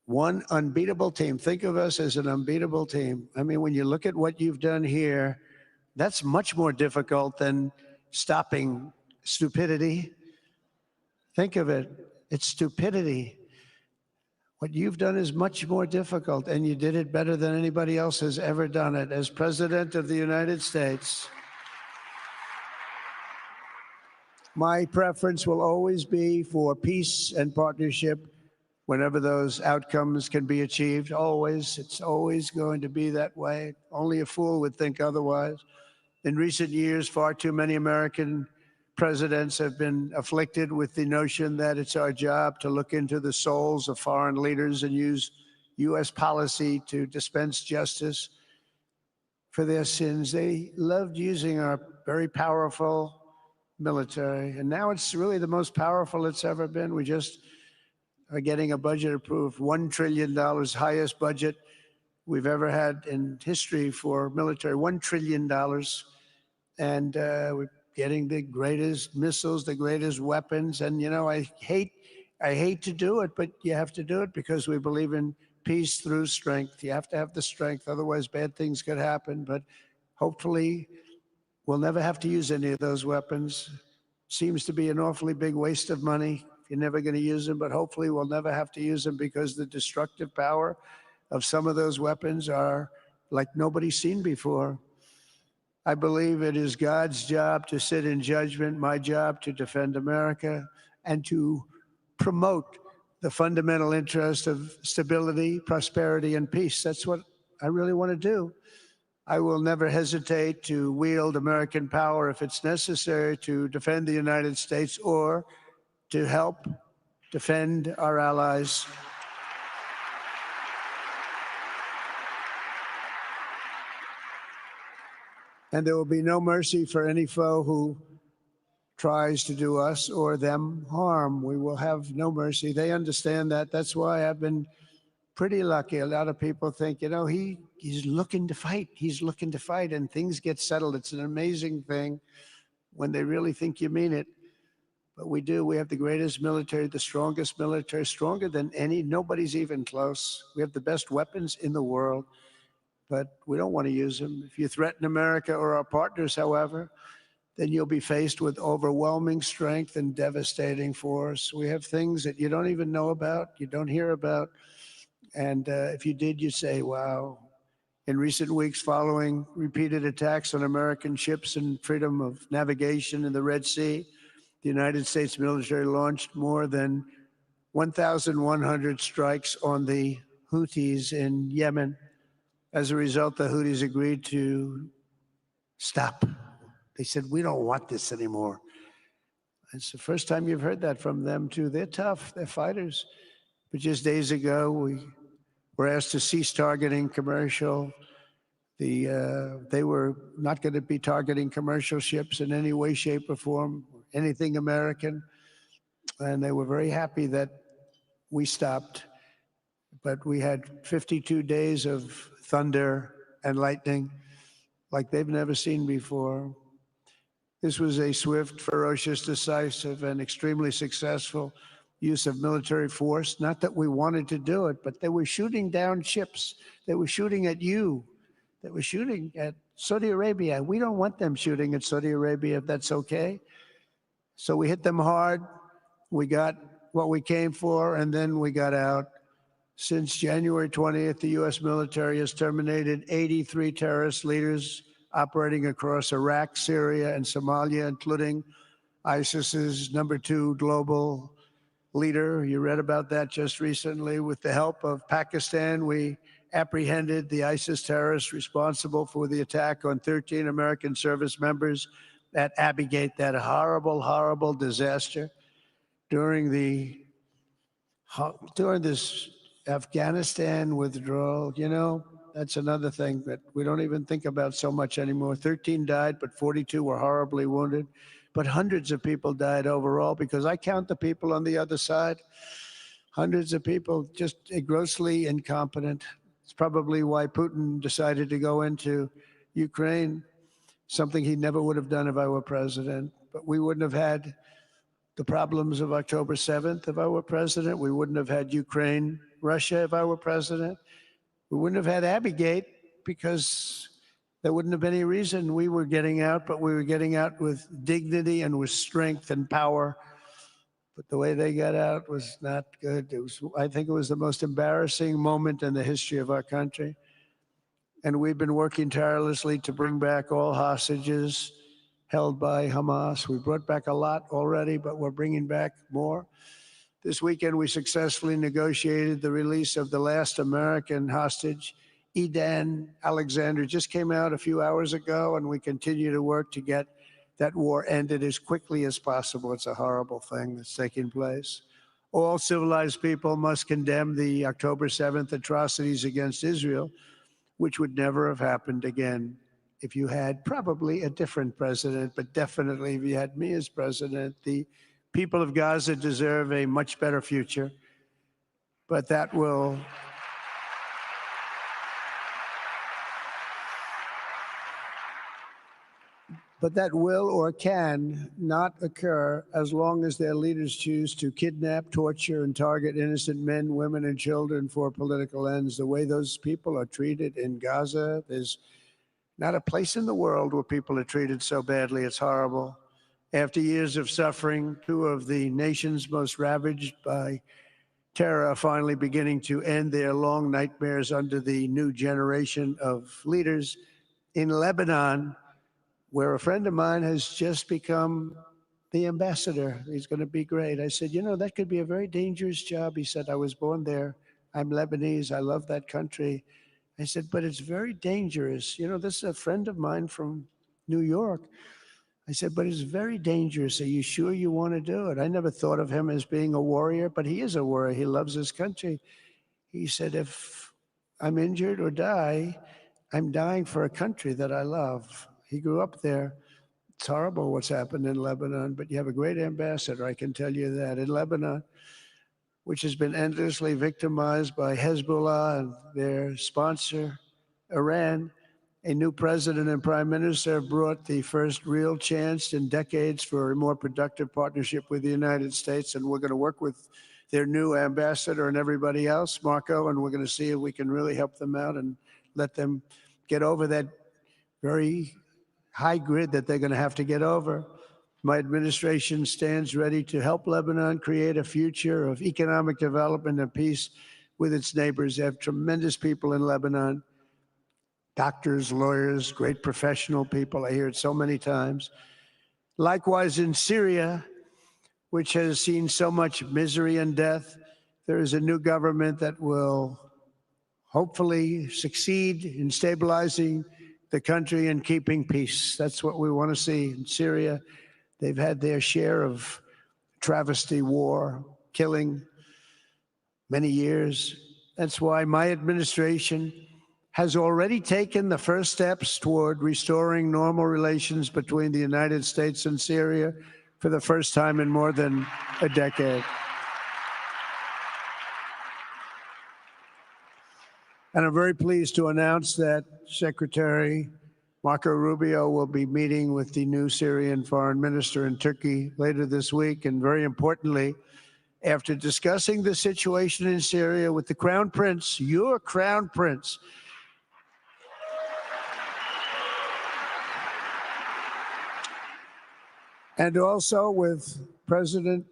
one unbeatable team. Think of us as an unbeatable team. I mean, when you look at what you've done here, that's much more difficult than stopping stupidity. Think of it. It's stupidity. What you've done is much more difficult, and you did it better than anybody else has ever done it. As President of the United States, my preference will always be for peace and partnership whenever those outcomes can be achieved. Always. It's always going to be that way. Only a fool would think otherwise. In recent years, far too many American presidents have been afflicted with the notion that it's our job to look into the souls of foreign leaders and use U.S. policy to dispense justice for their sins. They loved using our very powerful military, and now it's really the most powerful it's ever been. We just are getting a budget approved, $1 trillion, highest budget we've ever had in history for military, $1 trillion. And we're getting the greatest missiles, the greatest weapons. And, you know, I hate to do it, but you have to do it because we believe in peace through strength. You have to have the strength, otherwise bad things could happen. But hopefully we'll never have to use any of those weapons. Seems to be an awfully big waste of money if you're never going to use them, but hopefully we'll never have to use them because the destructive power of some of those weapons are like nobody's seen before. I believe it is God's job to sit in judgment, my job to defend America and to promote the fundamental interest of stability, prosperity, and peace. That's what I really want to do. I will never hesitate to wield American power if it's necessary to defend the United States or to help defend our allies. And there will be no mercy for any foe who tries to do us or them harm. We will have no mercy. They understand that. That's why I've been pretty lucky. A lot of people think, you know, he's looking to fight. He's looking to fight, and things get settled. It's an amazing thing when they really think you mean it. But we do. We have the greatest military, the strongest military, stronger than any. Nobody's even close. We have the best weapons in the world, but we don't want to use them. If you threaten America or our partners, however, then you'll be faced with overwhelming strength and devastating force. We have things that you don't even know about, you don't hear about. And if you did, you'd say, wow. In recent weeks, following repeated attacks on American ships and freedom of navigation in the Red Sea, the United States military launched more than 1,100 strikes on the Houthis in Yemen. As a result, the Houthis agreed to stop. They said, we don't want this anymore. It's the first time you've heard that from them, too. They're tough. They're fighters. But just days ago, we were asked to cease targeting commercial. They were not going to be targeting commercial ships in any way, shape, or form, anything American. And they were very happy that we stopped. But we had 52 days of thunder and lightning like they've never seen before. This was a swift, ferocious, decisive, and extremely successful use of military force. Not that we wanted to do it, but they were shooting down ships. They were shooting at you. They were shooting at Saudi Arabia. We don't want them shooting at Saudi Arabia if that's okay. So we hit them hard. We got what we came for, and then we got out. Since January 20th, the U.S. military has terminated 83 terrorist leaders operating across Iraq, Syria, and Somalia, including ISIS's #2 global leader. You read about that just recently. With the help of Pakistan, we apprehended the ISIS terrorists responsible for the attack on 13 American service members at Abbey Gate, that horrible, horrible disaster. During this Afghanistan withdrawal, you know, that's another thing that we don't even think about so much anymore. 13 died, but 42 were horribly wounded. But hundreds of people died overall, because I count the people on the other side. Hundreds of people just grossly incompetent. It's probably why Putin decided to go into Ukraine, something he never would have done if I were president. But we wouldn't have had the problems of October 7th if I were president. We wouldn't have had Ukraine, Russia if I were president. We wouldn't have had Abbey Gate, because there wouldn't have been any reason we were getting out, but we were getting out with dignity and with strength and power. But the way they got out was not good. I think it was the most embarrassing moment in the history of our country. And we've been working tirelessly to bring back all hostages held by Hamas. We brought back a lot already, but we're bringing back more. This weekend, we successfully negotiated the release of the last American hostage, Edan Alexander. Just came out a few hours ago, and we continue to work to get that war ended as quickly as possible. It's a horrible thing that's taking place. All civilized people must condemn the October 7th atrocities against Israel, which would never have happened again if you had probably a different president, but definitely if you had me as president. The people of Gaza deserve a much better future, but that will but that will or can not occur as long as their leaders choose to kidnap, torture, and target innocent men, women, and children for political ends. The way those people are treated in Gaza, there's not a place in the world where people are treated so badly. It's horrible. After years of suffering, two of the nations most ravaged by terror are finally beginning to end their long nightmares under the new generation of leaders. In Lebanon, where a friend of mine has just become the ambassador. He's going to be great. I said, you know, that could be a very dangerous job. He said, I was born there. I'm Lebanese. I love that country. I said, but it's very dangerous. You know, this is a friend of mine from New York. I said, but it's very dangerous. Are you sure you want to do it? I never thought of him as being a warrior, but he is a warrior. He loves his country. He said, if I'm injured or die, I'm dying for a country that I love. He grew up there. It's horrible what's happened in Lebanon, but you have a great ambassador, I can tell you that. In Lebanon, which has been endlessly victimized by Hezbollah and their sponsor, Iran, a new president and prime minister brought the first real chance in decades for a more productive partnership with the United States, and we're going to work with their new ambassador and everybody else, Marco, and we're going to see if we can really help them out and let them get over that very high grid that they're going to have to get over. My administration stands ready to help Lebanon create a future of economic development and peace with its neighbors. They have tremendous people in Lebanon, doctors, lawyers, great professional people. I hear it so many times. Likewise, in Syria, which has seen so much misery and death, there is a new government that will hopefully succeed in stabilizing the country and keeping peace. That's what we want to see in Syria. They've had their share of travesty, war, killing, many years. That's why my administration has already taken the first steps toward restoring normal relations between the United States and Syria for the first time in more than a decade. And I'm very pleased to announce that Secretary Marco Rubio will be meeting with the new Syrian foreign minister in Turkey later this week. And very importantly, after discussing the situation in Syria with the Crown Prince, your Crown Prince, and also with President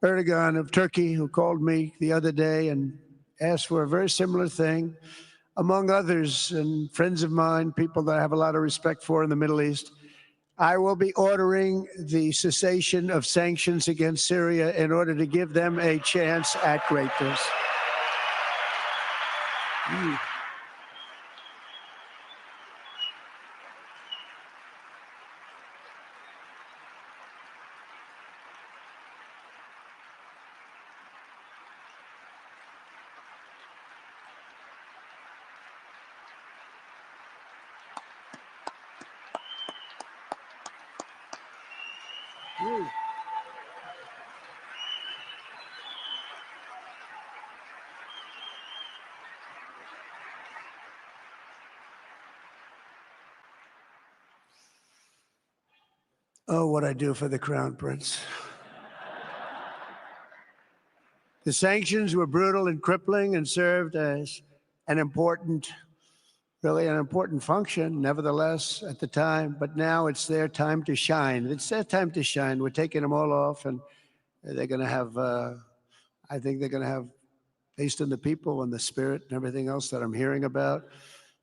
Erdogan of Turkey, who called me the other day and asked for a very similar thing, among others, and friends of mine, people that I have a lot of respect for in the Middle East. I will be ordering the cessation of sanctions against Syria in order to give them a chance at greatness. Oh, what I do for the Crown Prince. The sanctions were brutal and crippling and served as an important, really an important function, nevertheless, at the time. But now it's their time to shine. It's their time to shine. We're taking them all off, and they're going to have, I think they're going to have, based on the people and the spirit and everything else that I'm hearing about.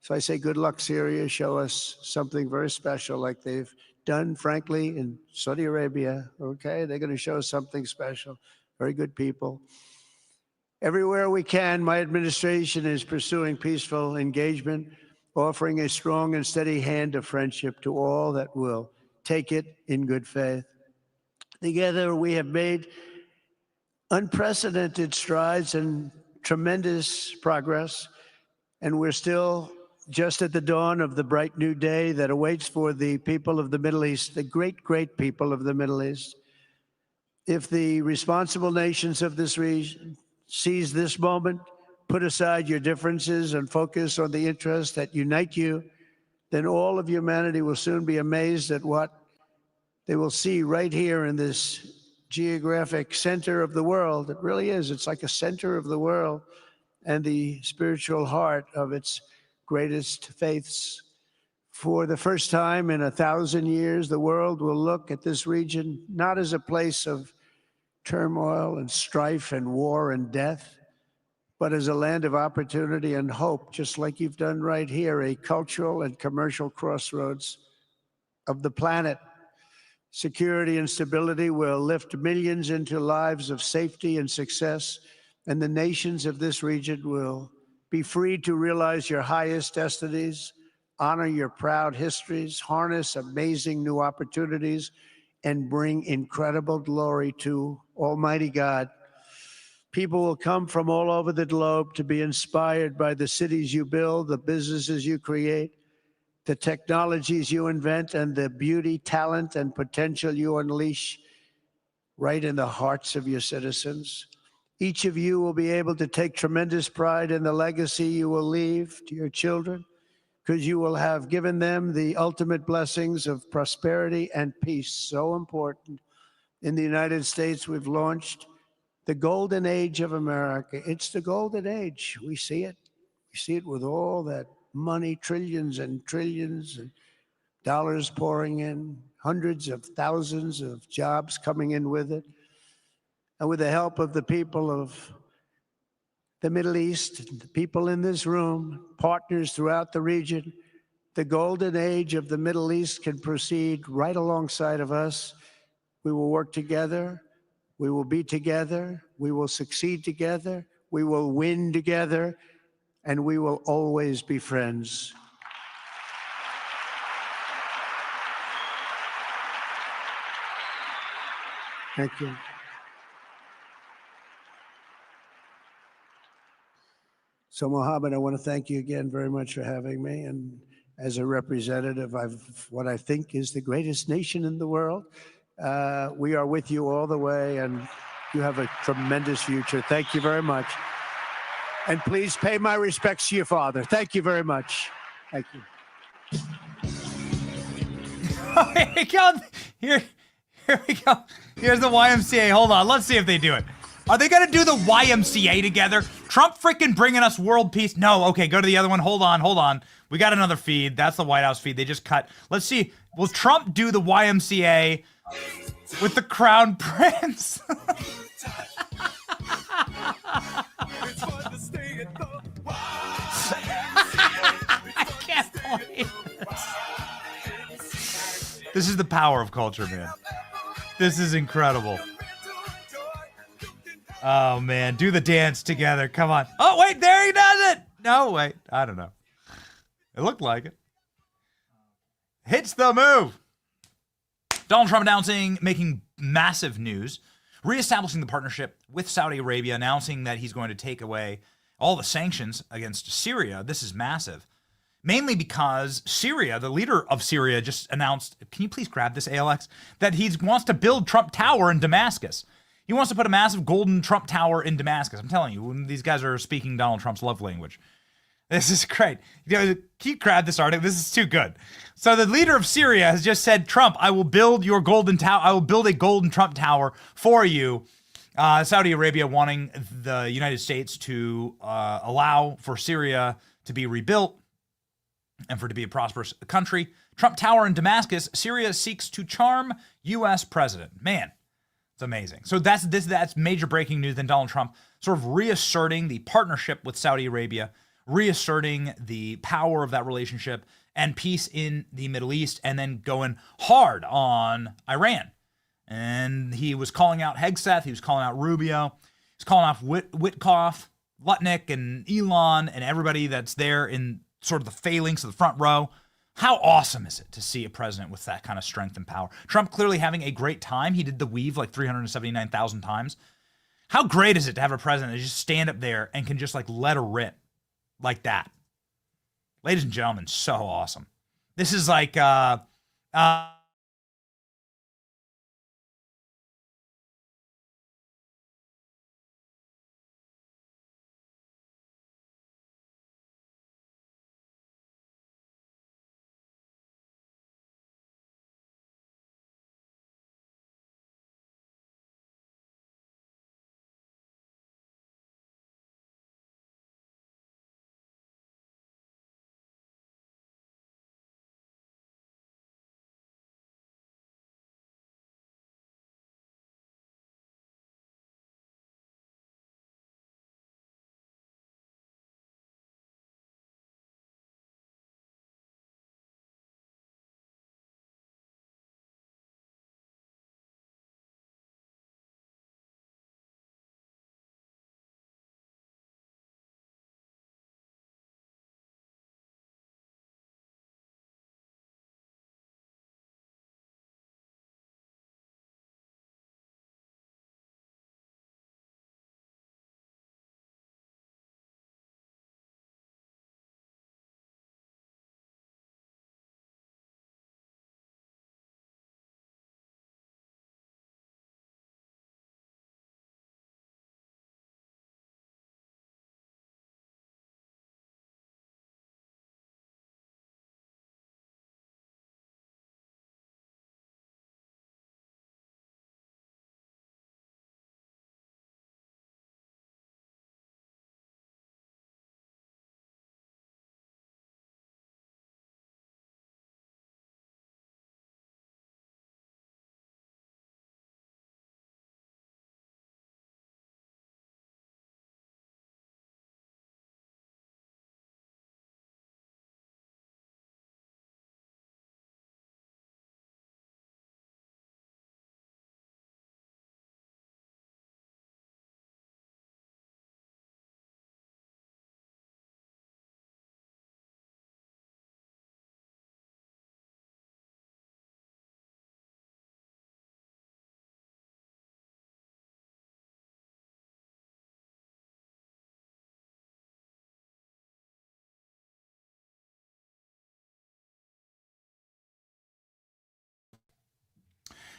So I say, good luck, Syria. Show us something very special like they've done, frankly, in Saudi Arabia. Okay, they're going to show us something special. Very good people. Everywhere we can, my administration is pursuing peaceful engagement, offering a strong and steady hand of friendship to all that will take it in good faith. Together, we have made unprecedented strides and tremendous progress, and we're still just at the dawn of the bright new day that awaits for the people of the Middle East, the great, great people of the Middle East. If the responsible nations of this region seize this moment, put aside your differences and focus on the interests that unite you, then all of humanity will soon be amazed at what They will see right here in this geographic center of the world, it really is, it's like a center of the world and the spiritual heart of its greatest faiths. For the first time in 1,000 years, the world will look at this region not as a place of turmoil and strife and war and death, but as a land of opportunity and hope, just like you've done right here, a cultural and commercial crossroads of the planet. Security and stability will lift millions into lives of safety and success, and the nations of this region will be free to realize your highest destinies, honor your proud histories, harness amazing new opportunities, and bring incredible glory to Almighty God. People will come from all over the globe to be inspired by the cities you build, the businesses you create, the technologies you invent, and the beauty, talent, and potential you unleash right in the hearts of your citizens. Each of you will be able to take tremendous pride in the legacy you will leave to your children, because you will have given them the ultimate blessings of prosperity and peace. So important. In the United States, we've launched the golden age of America. It's the golden age. We see it. We see it with all that money, trillions and trillions of dollars pouring in, hundreds of thousands of jobs coming in with it. And with the help of the people of the Middle East, the people in this room, partners throughout the region, the golden age of the Middle East can proceed right alongside of us. We will work together. We will be together. We will succeed together. We will win together. And we will always be friends. Thank you. So, Mohammed, I want to thank you again very much for having me. And as a representative of what I think is the greatest nation in the world, we are with you all the way, and you have a tremendous future. Thank you very much. And please pay my respects to your father. Thank you very much. Thank you. Here we go. Here we go. Here's the YMCA. Hold on. Let's see if they do it. Are they going to do the YMCA together? Trump freaking bringing us world peace. No. Okay, go to the other one. Hold on. We got another feed. That's the White House feed. They just cut. Let's see. Will Trump do the YMCA with the Crown Prince? I can't believe this. This is the power of culture, man. This is incredible. Oh, man. Do the dance together. Come on. Oh, wait. There he does it. No, wait. I don't know. It looked like it. Hits the move. Donald Trump announcing, making massive news, reestablishing the partnership with Saudi Arabia, announcing that he's going to take away all the sanctions against Syria. This is massive. Mainly because Syria, the leader of Syria, just announced, can you please grab this, ALX, that he wants to build Trump Tower in Damascus. He wants to put a massive golden Trump Tower in Damascus. I'm telling you, these guys are speaking Donald Trump's love language. This is great. Can you grab this article? This is too good. So the leader of Syria has just said, Trump, I will build your golden tower. I will build a golden Trump Tower for you. Saudi Arabia wanting the United States to allow for Syria to be rebuilt and for it to be a prosperous country. Trump Tower in Damascus. Syria seeks to charm U.S. president. Man, it's amazing. So that's major breaking news. Then Donald Trump sort of reasserting the partnership with Saudi Arabia, reasserting the power of that relationship and peace in the Middle East, and then going hard on Iran. And he was calling out Hegseth, he was calling out Rubio, he's calling out Witkoff, Lutnick, and Elon, and everybody that's there in sort of the phalanx of the front row. How awesome is it to see a president with that kind of strength and power? Trump clearly having a great time. He did the weave like 379,000 times. How great is it to have a president that just stand up there and can just like let her rip like that? Ladies and gentlemen, so awesome. This is like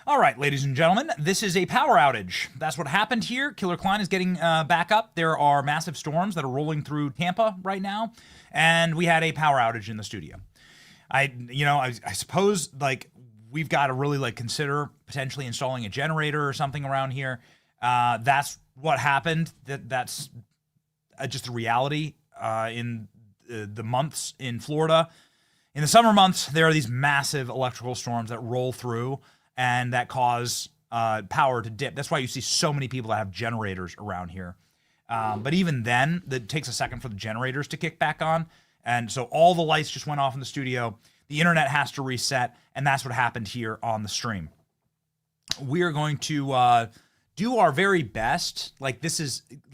All right, ladies and gentlemen, this is a power outage. That's what happened here. Killer Klein is getting back up. There are massive storms that are rolling through Tampa right now, and we had a power outage in the studio. I suppose like we've got to really like consider potentially installing a generator or something around here. That's what happened. That's just the reality in the months in Florida. In the summer months, there are these massive electrical storms that roll through and that cause power to dip. That's why you see so many people that have generators around here. But even then, it takes a second for the generators to kick back on. And so all the lights just went off in the studio. The internet has to reset, and that's what happened here on the stream. We are going to do our very best. Like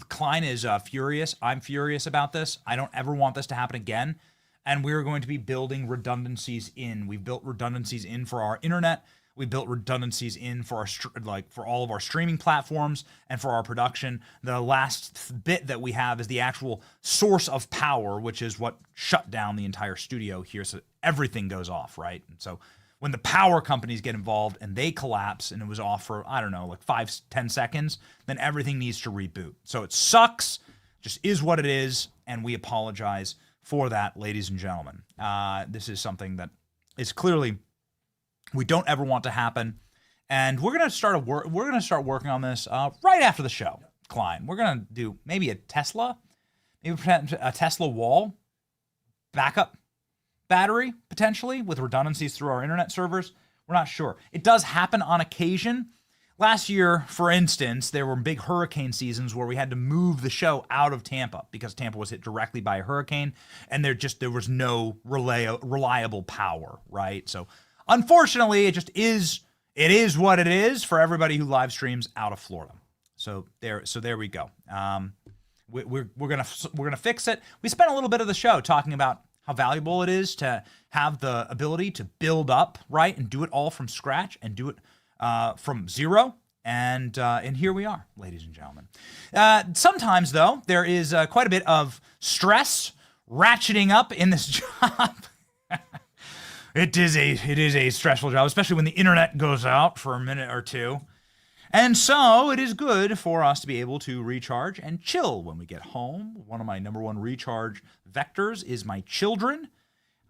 Klein is furious. I'm furious about this. I don't ever want this to happen again. And we're going to be building redundancies in. We've built redundancies in for our internet. We built redundancies in for for all of our streaming platforms and for our production. The last bit that we have is the actual source of power, which is what shut down the entire studio here. So everything goes off, right? And so when the power companies get involved and they collapse and it was off for, I don't know, like 5-10 seconds, then everything needs to reboot. So it sucks, just is what it is, and we apologize for that, ladies and gentlemen. This is something that is clearly we don't ever want to happen, and we're gonna start working on this right after the show, Klein. We're gonna do maybe a Tesla wall backup battery potentially with redundancies through our internet servers. We're not sure. It does happen on occasion. Last year, for instance, there were big hurricane seasons where we had to move the show out of Tampa because Tampa was hit directly by a hurricane, and there was no reliable power, right? So unfortunately, it is what it is for everybody who live streams out of Florida. So there we go. We're gonna fix it. We spent a little bit of the show talking about how valuable it is to have the ability to build up, right, and do it all from scratch and do it from zero. And here we are, ladies and gentlemen. Sometimes though, there is quite a bit of stress ratcheting up in this job. It is a stressful job, especially when the internet goes out for a minute or two. And so it is good for us to be able to recharge and chill when we get home. One of my number one recharge vectors is my children.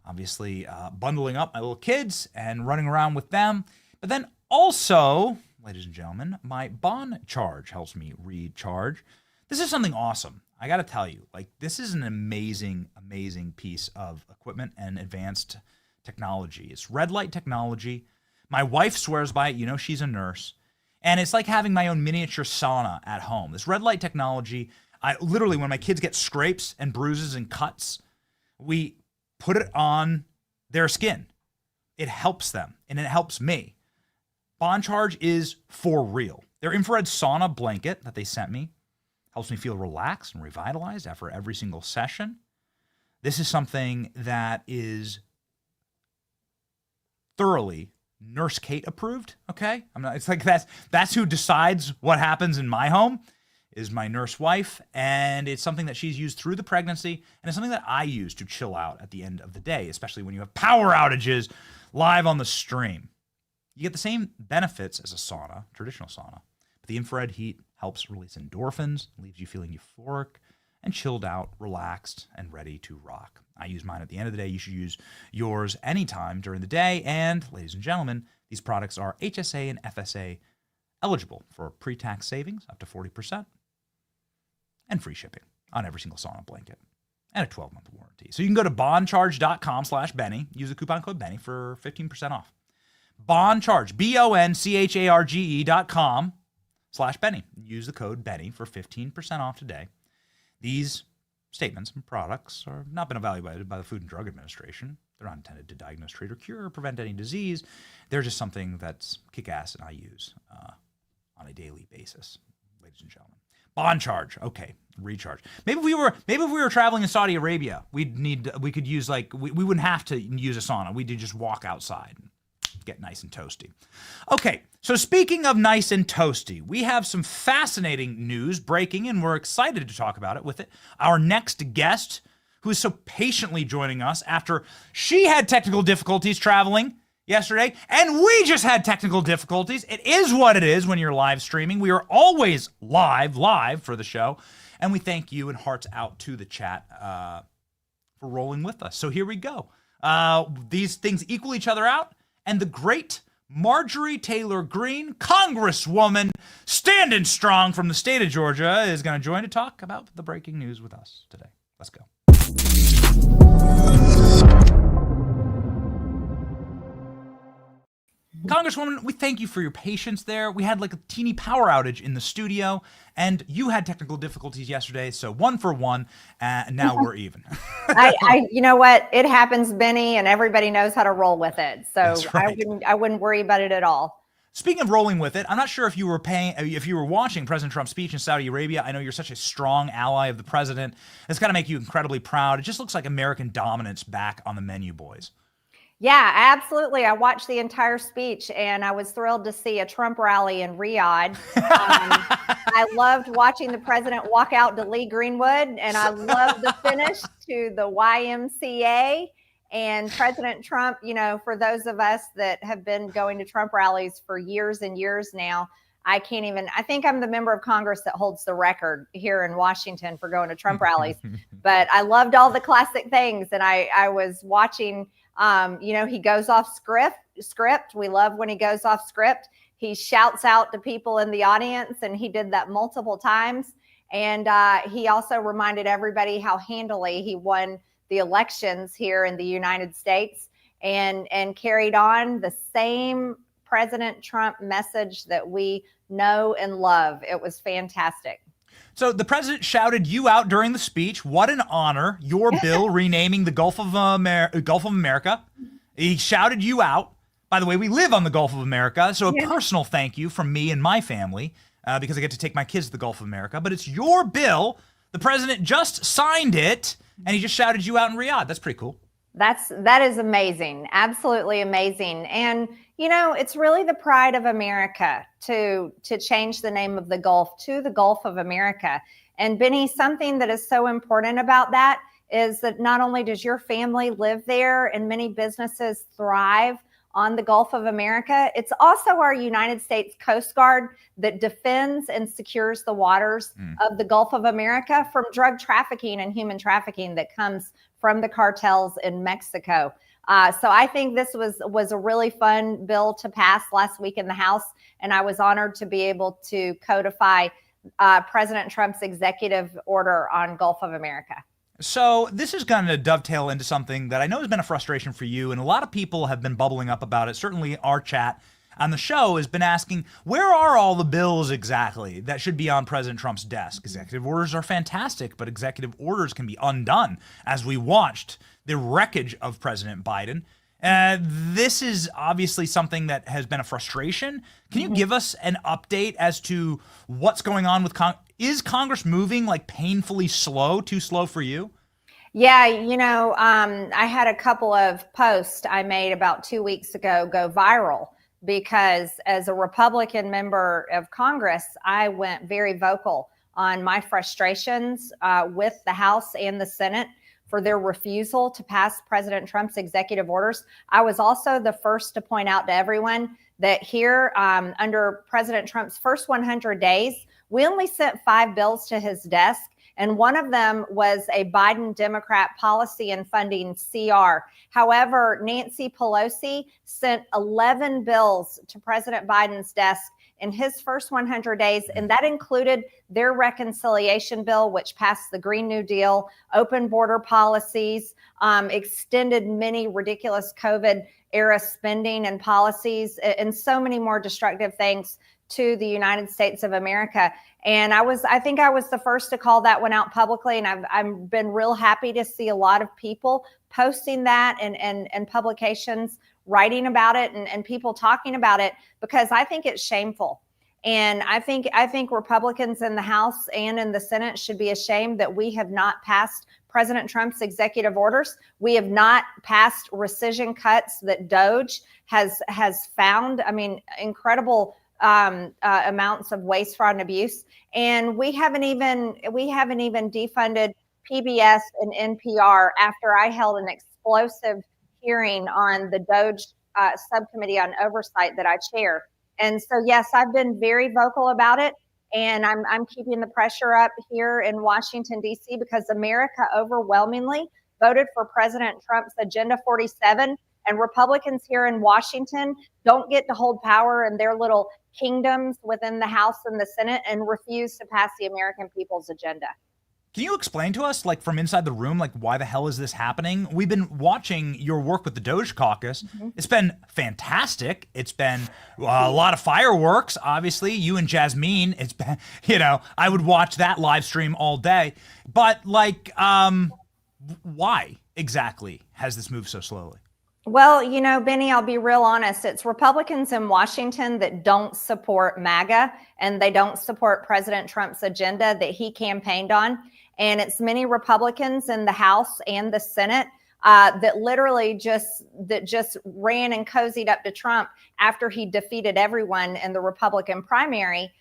Obviously, bundling up my little kids and running around with them. But then also, ladies and gentlemen, my bond charge helps me recharge. This is something awesome. I got to tell you, like, this is an amazing, amazing piece of equipment and advanced technology. It's red light technology. My wife swears by it. You know, she's a nurse. And it's like having my own miniature sauna at home. This red light technology, I literally, when my kids get scrapes and bruises and cuts, we put it on their skin. It helps them, and it helps me. Bond charge is for real. Their infrared sauna blanket that they sent me helps me feel relaxed and revitalized after every single session. This is something that is thoroughly Nurse Kate approved, okay? It's like that's who decides what happens in my home, is my nurse wife, and it's something that she's used through the pregnancy, and it's something that I use to chill out at the end of the day, especially when you have power outages live on the stream. You get the same benefits as a sauna, traditional sauna, but the infrared heat helps release endorphins, leaves you feeling euphoric and chilled out, relaxed, and ready to rock. I use mine at the end of the day. You should use yours anytime during the day. And ladies and gentlemen, these products are HSA and FSA eligible for pre-tax savings up to 40% and free shipping on every single sauna blanket and a 12-month warranty. So you can go to bondcharge.com/Benny, use the coupon code Benny for 15% off. Bondcharge, BONCHARGE.com/Benny. Use the code Benny for 15% off today. These statements and products are not been evaluated by the Food and Drug Administration. They're not intended to diagnose, treat, or cure or prevent any disease. They're just something that's kick-ass and I use on a daily basis, ladies and gentlemen. Bond charge, okay, recharge. Maybe if we were traveling in Saudi Arabia, we could use we wouldn't have to use a sauna. We'd just walk outside and get nice and toasty. Okay, so speaking of nice and toasty, we have some fascinating news breaking, and we're excited to talk about it with our next guest, who is so patiently joining us after she had technical difficulties traveling. yesterday, and we just had technical difficulties. It is what it is when you're live streaming. We are always live for the show, and we thank you and hearts out to the chat for rolling with us. So here we go. These things equal each other out, and the great Marjorie Taylor Greene, Congresswoman, standing strong from the state of Georgia, is going to join to talk about the breaking news with us today. Let's go. Congresswoman, we thank you for your patience there. We had like a teeny power outage in the studio, and you had technical difficulties yesterday, so 1 for 1, and now we're even. You know what? It happens, Benny, and everybody knows how to roll with it. So right. I wouldn't worry about it at all. Speaking of rolling with it, I'm not sure if you were watching President Trump's speech in Saudi Arabia. I know you're such a strong ally of the president. It's got to make you incredibly proud. It just looks like American dominance back on the menu, boys. Yeah, absolutely. I watched the entire speech, and I was thrilled to see a Trump rally in Riyadh. I loved watching the president walk out to Lee Greenwood, and I loved the finish to the YMCA. And President Trump, you know, for those of us that have been going to Trump rallies for years and years now, I think I'm the member of Congress that holds the record here in Washington for going to Trump rallies. But I loved all the classic things, and I was watching. You know, he goes off script. We love when he goes off script. He shouts out to people in the audience, and he did that multiple times. And he also reminded everybody how handily he won the elections here in the United States, and carried on the same President Trump message that we know and love. It was fantastic. So the president shouted you out during the speech. What an honor. Your bill renaming the Gulf of America. He shouted you out. By the way, we live on the Gulf of America, so a personal thank you from me and my family because I get to take my kids to the Gulf of America. But it's your bill. The president just signed it, and he just shouted you out in Riyadh. That's pretty cool. That is amazing. Absolutely amazing. And, you know, it's really the pride of America to change the name of the Gulf to the Gulf of America. And Benny, something that is so important about that is that not only does your family live there and many businesses thrive on the Gulf of America, it's also our United States Coast Guard that defends and secures the waters of the Gulf of America from drug trafficking and human trafficking that comes from the cartels in Mexico. So I think this was a really fun bill to pass last week in the House, and I was honored to be able to codify President Trump's executive order on Gulf of America. So this is going to dovetail into something that I know has been a frustration for you, and a lot of people have been bubbling up about it. Certainly our chat on the show has been asking, where are all the bills exactly that should be on President Trump's desk? Executive orders are fantastic, but executive orders can be undone, as we watched the wreckage of President Biden. This is obviously something that has been a frustration. Can you give us an update as to what's going on with is Congress moving like painfully slow, too slow for you? Yeah, you know, I had a couple of posts I made about 2 weeks ago go viral because as a Republican member of Congress, I went very vocal on my frustrations with the House and the Senate for their refusal to pass President Trump's executive orders. I was also the first to point out to everyone that here under President Trump's first 100 days, we only sent 5 bills to his desk, and one of them was a Biden Democrat policy and funding CR. However, Nancy Pelosi sent 11 bills to President Biden's desk in his first 100 days, and that included their reconciliation bill, which passed the Green New Deal, open border policies, extended many ridiculous COVID-era spending and policies, and so many more destructive things to the United States of America. And I think I was the first to call that one out publicly. And I've been real happy to see a lot of people posting that and publications writing about it and people talking about it, because I think it's shameful. And I think Republicans in the House and in the Senate should be ashamed that we have not passed President Trump's executive orders. We have not passed rescission cuts that DOJ has found. I mean, incredible amounts of waste, fraud, and abuse, and we haven't even defunded PBS and NPR after I held an explosive hearing on the DOJ subcommittee on oversight that I chair. And so, yes, I've been very vocal about it. And I'm keeping the pressure up here in Washington, D.C., because America overwhelmingly voted for President Trump's Agenda 47. And Republicans here in Washington don't get to hold power in their little kingdoms within the House and the Senate and refuse to pass the American people's agenda. Can you explain to us, like from inside the room, like why the hell is this happening? We've been watching your work with the Doge Caucus. It's been fantastic. It's been a lot of fireworks, obviously. You and Jasmine, it's been, I would watch that live stream all day. But like, why exactly has this moved so slowly? Well, Benny, I'll be real honest. It's Republicans in Washington that don't support MAGA, and they don't support President Trump's agenda that he campaigned on. And it's many Republicans in the House and the Senate that literally just ran and cozied up to Trump after he defeated everyone in the Republican primary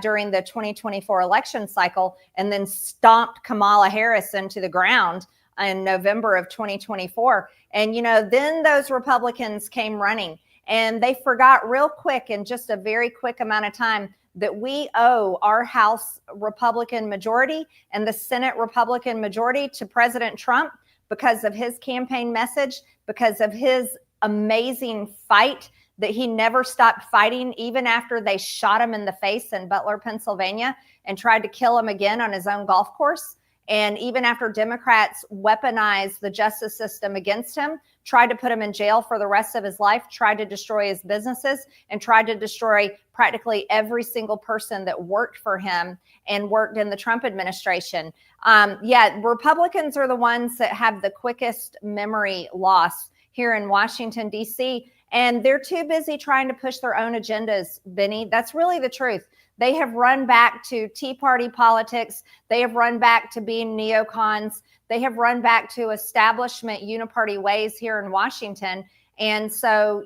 during the 2024 election cycle, and then stomped Kamala Harris into the ground in November of 2024. And, then those Republicans came running, and they forgot real quick, in just a very quick amount of time, that we owe our House Republican majority and the Senate Republican majority to President Trump because of his campaign message, because of his amazing fight that he never stopped fighting, even after they shot him in the face in Butler, Pennsylvania, and tried to kill him again on his own golf course. And even after Democrats weaponized the justice system against him, tried to put him in jail for the rest of his life, tried to destroy his businesses, and tried to destroy practically every single person that worked for him and worked in the Trump administration. Republicans are the ones that have the quickest memory loss here in Washington, D.C., and they're too busy trying to push their own agendas, Benny. That's really the truth. They have run back to Tea Party politics. They have run back to being neocons. They have run back to establishment uniparty ways here in Washington. And so,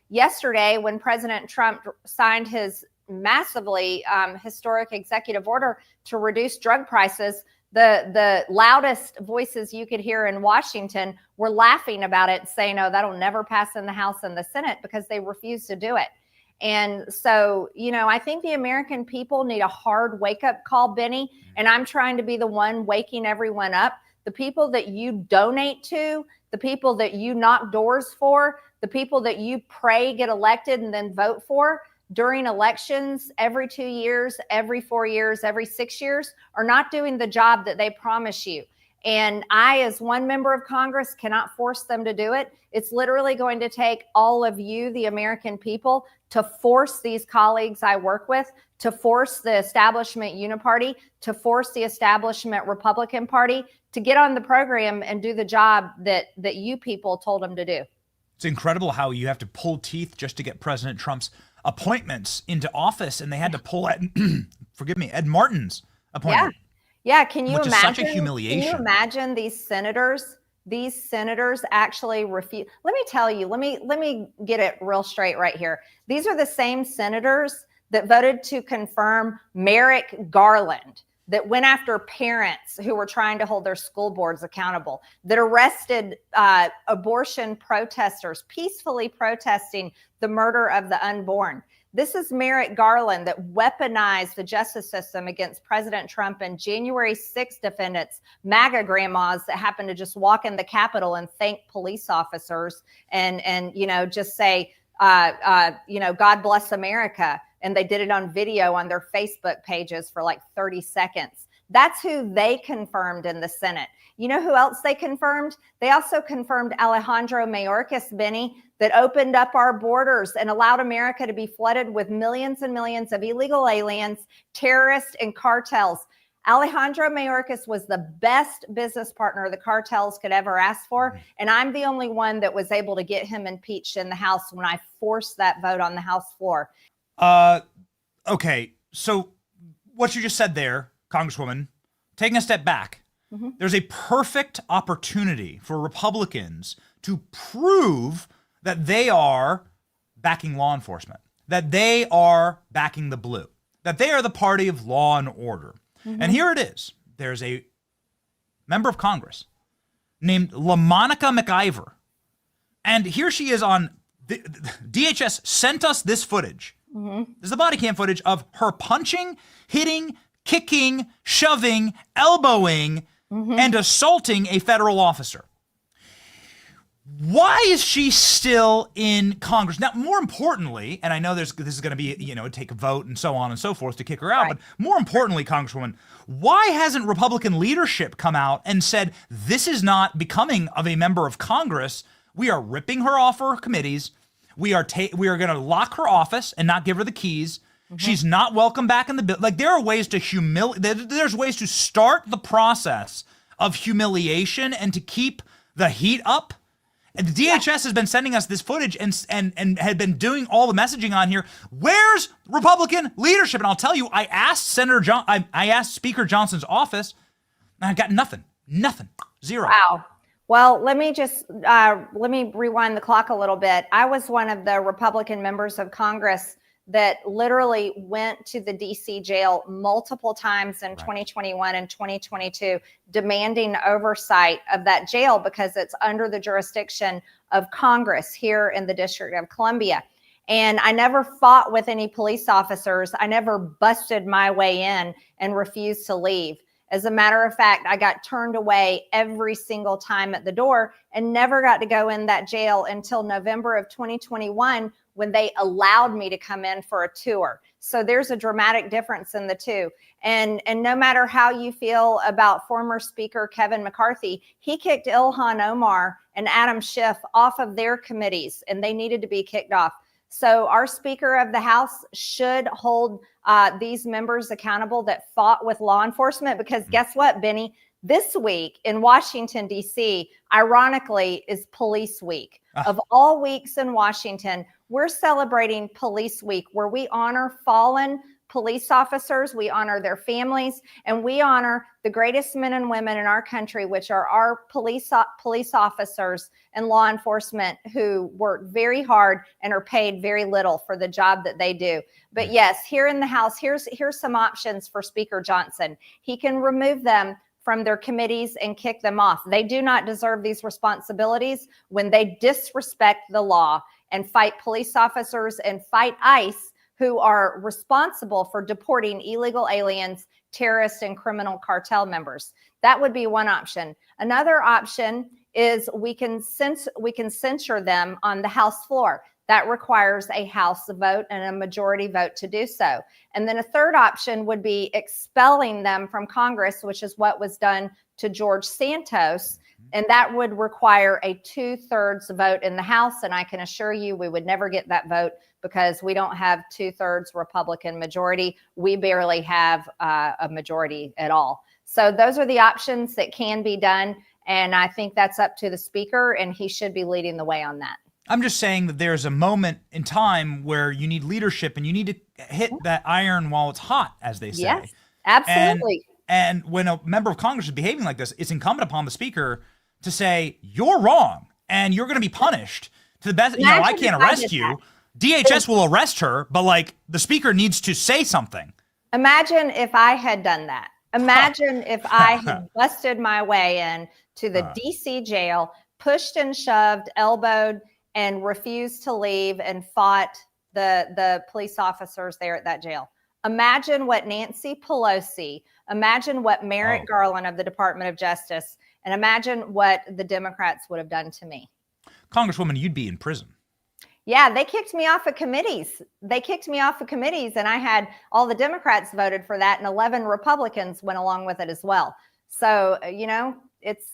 yesterday when President Trump signed his massively historic executive order to reduce drug prices, the loudest voices you could hear in Washington were laughing about it, saying, "Oh, that'll never pass in the House and the Senate," because they refuse to do it. And so, I think the American people need a hard wake-up call, Benny, and I'm trying to be the one waking everyone up. The people that you donate to, the people that you knock doors for, the people that you pray get elected and then vote for during elections every 2 years, every 4 years, every 6 years, are not doing the job that they promise you. And I, as one member of Congress, cannot force them to do it. It's literally going to take all of you, the American people, to force these colleagues I work with, to force the establishment uniparty, to force the establishment Republican Party to get on the program and do the job that you people told them to do. It's incredible how you have to pull teeth just to get President Trump's appointments into office, and they had to pull Ed Martin's appointment. Yeah, can you imagine? Which is such a humiliation. Can you imagine these senators actually refuse? Let me tell you, let me get it real straight right here. These are the same senators that voted to confirm Merrick Garland, that went after parents who were trying to hold their school boards accountable, that arrested abortion protesters peacefully protesting the murder of the unborn. This is Merrick Garland that weaponized the justice system against President Trump and January 6th defendants, MAGA grandmas that happened to just walk in the Capitol and thank police officers and just say, God bless America. And they did it on video on their Facebook pages for like 30 seconds. That's who they confirmed in the Senate. You know who else they confirmed? They also confirmed Alejandro Mayorkas, Benny, that opened up our borders and allowed America to be flooded with millions and millions of illegal aliens, terrorists, and cartels. Alejandro Mayorkas was the best business partner the cartels could ever ask for. And I'm the only one that was able to get him impeached in the House when I forced that vote on the House floor. Okay, so what you just said there, Congresswoman, taking a step back, there's a perfect opportunity for Republicans to prove that they are backing law enforcement, that they are backing the blue, that they are the party of law and order. And here it is. There's a member of Congress named LaMonica McIver. And here she is on the DHS sent us this footage. This is the body cam footage of her punching, hitting, kicking, shoving, elbowing, and assaulting a federal officer. Why is she still in Congress? Now, more importantly, and I know this is going to be, take a vote and so on and so forth to kick her out, but more importantly, Congresswoman, why hasn't Republican leadership come out and said, this is not becoming of a member of Congress? We are ripping her off her committees. We are going to lock her office and not give her the keys. She's not welcome back in the bill. Like, there are ways to there's ways to start the process of humiliation and to keep the heat up. And the DHS has been sending us this footage and had been doing all the messaging on here. Where's Republican leadership? And I'll tell you, I asked I asked Speaker Johnson's office, and I got nothing, zero. Wow. Well, let me rewind the clock a little bit. I was one of the Republican members of Congress that literally went to the DC jail multiple times in 2021 and 2022, demanding oversight of that jail because it's under the jurisdiction of Congress here in the District of Columbia. And I never fought with any police officers. I never busted my way in and refused to leave. As a matter of fact, I got turned away every single time at the door and never got to go in that jail until November of 2021 when they allowed me to come in for a tour. So there's a dramatic difference in the two. And no matter how you feel about former Speaker Kevin McCarthy, he kicked Ilhan Omar and Adam Schiff off of their committees, and they needed to be kicked off. So our Speaker of the House should hold these members accountable that fought with law enforcement, because guess what, Benny? This week in Washington, D.C., ironically, is Police Week. Of all weeks in Washington, we're celebrating Police Week, where we honor fallen police officers, we honor their families, and we honor the greatest men and women in our country, which are our police officers and law enforcement who work very hard and are paid very little for the job that they do. But yes, here in the House, here's some options for Speaker Johnson. He can remove them from their committees and kick them off. They do not deserve these responsibilities when they disrespect the law and fight police officers and fight ICE, who are responsible for deporting illegal aliens, terrorists, and criminal cartel members. That would be one option. Another option is we can censure them on the House floor. That requires a House vote and a majority vote to do so. And then a third option would be expelling them from Congress, which is what was done to George Santos. And that would require a 2/3 vote in the House. And I can assure you we would never get that vote because we don't have 2/3 Republican majority. We barely have a majority at all. So those are the options that can be done. And I think that's up to the Speaker, and he should be leading the way on that. I'm just saying that there's a moment in time where you need leadership and you need to hit that iron while it's hot, as they say. Yes, absolutely. And when a member of Congress is behaving like this, it's incumbent upon the Speaker to say, you're wrong and you're going to be punished to the best. I can't arrest you. DHS will arrest her, but like the Speaker needs to say something. Imagine if I had done that. Imagine if I had busted my way in to the DC jail, pushed and shoved, elbowed, and refused to leave and fought the police officers there at that jail. Imagine what Nancy Pelosi, imagine what Merrick Garland of the Department of Justice, and imagine what the Democrats would have done to me. Congresswoman, you'd be in prison. Yeah, they kicked me off of committees. And I had all the Democrats voted for that, and 11 Republicans went along with it as well. So, it's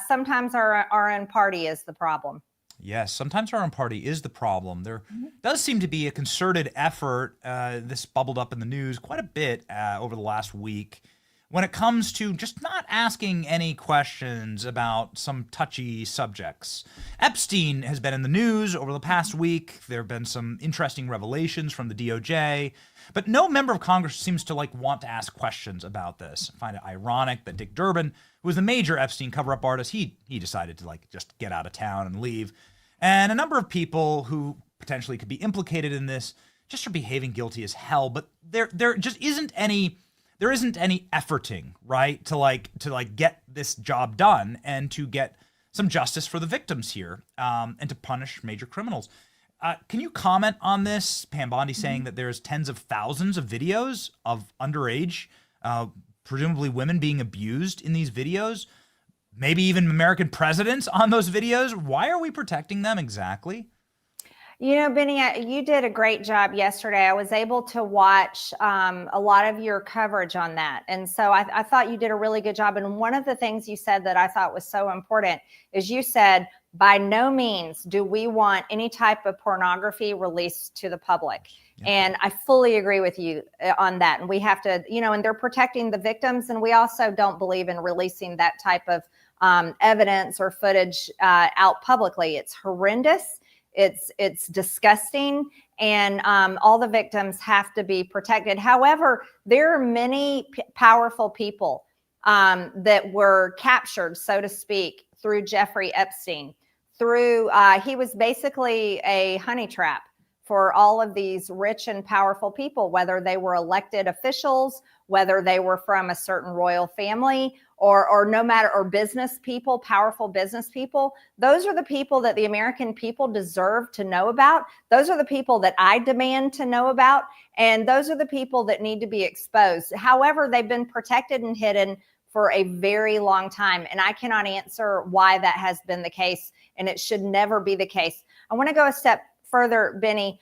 sometimes our own party is the problem. Yes, sometimes our own party is the problem. There does seem to be a concerted effort. This bubbled up in the news quite a bit over the last week when it comes to just not asking any questions about some touchy subjects. Epstein has been in the news over the past week. There have been some interesting revelations from the DOJ, but no member of Congress seems to want to ask questions about this. I find it ironic that Dick Durbin, who was the major Epstein cover-up artist, he decided to just get out of town and leave. And a number of people who potentially could be implicated in this just are behaving guilty as hell. But there just isn't any efforting, right, to get this job done and to get some justice for the victims here, and to punish major criminals. Can you comment on this? Pam Bondi saying that there's tens of thousands of videos of underage, presumably women being abused in these videos, maybe even American presidents on those videos. Why are we protecting them exactly? You know, Benny, you did a great job yesterday. I was able to watch a lot of your coverage on that. And so I thought you did a really good job. And one of the things you said that I thought was so important is you said, by no means do we want any type of pornography released to the public. Yeah. And I fully agree with you on that. And we have to, you know, and they're protecting the victims. And we also don't believe in releasing that type of evidence or footage out publicly. It's horrendous. It's disgusting, and all the victims have to be protected. However, there are many powerful people that were captured, so to speak, through Jeffrey Epstein. He was basically a honey trap for all of these rich and powerful people, whether they were elected officials, whether they were from a certain royal family, or no matter, or business people, powerful business people. Those are the people that the American people deserve to know about. Those are the people that I demand to know about. And those are the people that need to be exposed. However, they've been protected and hidden for a very long time. And I cannot answer why that has been the case. And it should never be the case. I want to go a step further, Benny.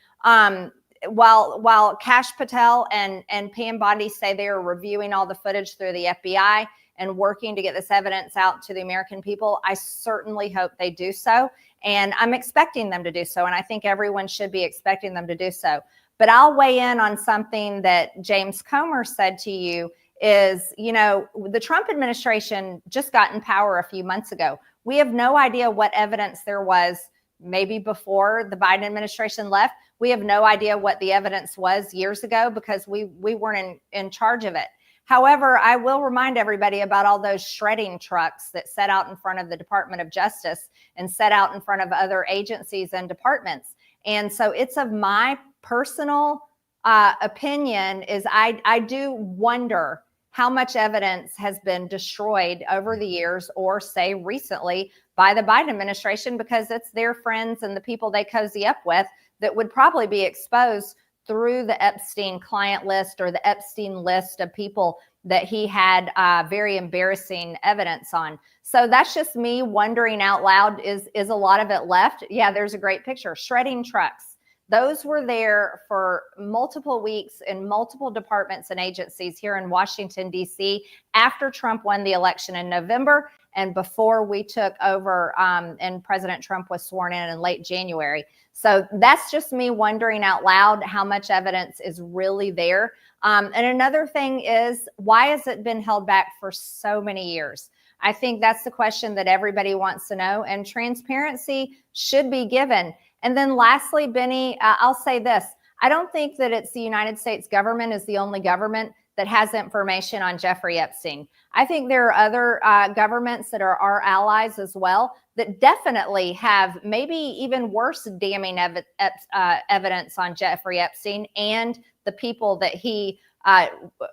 While Kash Patel and Pam Bondi say they are reviewing all the footage through the FBI and working to get this evidence out to the American people, I certainly hope they do so. And I'm expecting them to do so. And I think everyone should be expecting them to do so. But I'll weigh in on something that James Comer said to you is, you know, the Trump administration just got in power a few months ago. We have no idea what evidence there was maybe before the Biden administration left. We have no idea what the evidence was years ago because we weren't in charge of it. However, I will remind everybody about all those shredding trucks that set out in front of the Department of Justice and set out in front of other agencies and departments. And so it's of my personal opinion is I do wonder how much evidence has been destroyed over the years or say recently by the Biden administration because it's their friends and the people they cozy up with that would probably be exposed through the Epstein client list or the Epstein list of people that he had very embarrassing evidence on. So that's just me wondering out loud, is a lot of it left? Yeah, there's a great picture. Shredding trucks. Those were there for multiple weeks in multiple departments and agencies here in Washington, D.C. after Trump won the election in November and before we took over and President Trump was sworn in late January. So that's just me wondering out loud how much evidence is really there. And another thing is, why has it been held back for so many years? I think that's the question that everybody wants to know, and transparency should be given. And then lastly, Benny, I'll say this. I don't think that it's the United States government is the only government that has information on Jeffrey Epstein. I think there are other governments that are our allies as well that definitely have maybe even worse damning evidence on Jeffrey Epstein and the people that he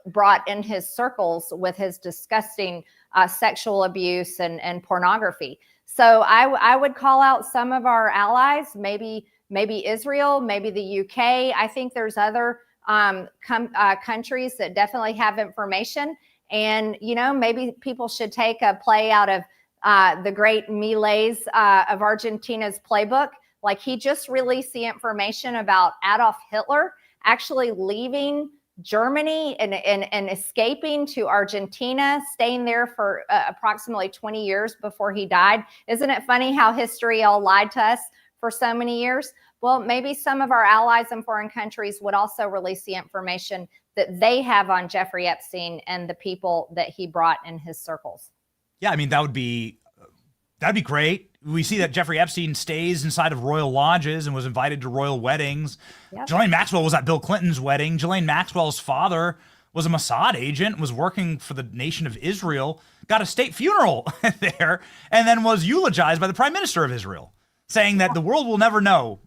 brought in his circles with his disgusting sexual abuse and pornography. So I would call out some of our allies, maybe Israel, maybe the UK. I think there's other countries that definitely have information. And, you know, maybe people should take a play out of the great Milei's of Argentina's playbook. Like, he just released the information about Adolf Hitler actually leaving Germany and escaping to Argentina, staying there for approximately 20 years before he died. Isn't it funny how history all lied to us for so many years? Well, maybe some of our allies in foreign countries would also release the information that they have on Jeffrey Epstein and the people that he brought in his circles. Yeah, I mean, that'd be great. We see that Jeffrey Epstein stays inside of royal lodges and was invited to royal weddings. Yep. Ghislaine Maxwell was at Bill Clinton's wedding. Ghislaine Maxwell's father was a Mossad agent, was working for the nation of Israel, got a state funeral there, and then was eulogized by the prime minister of Israel, saying that the world will never know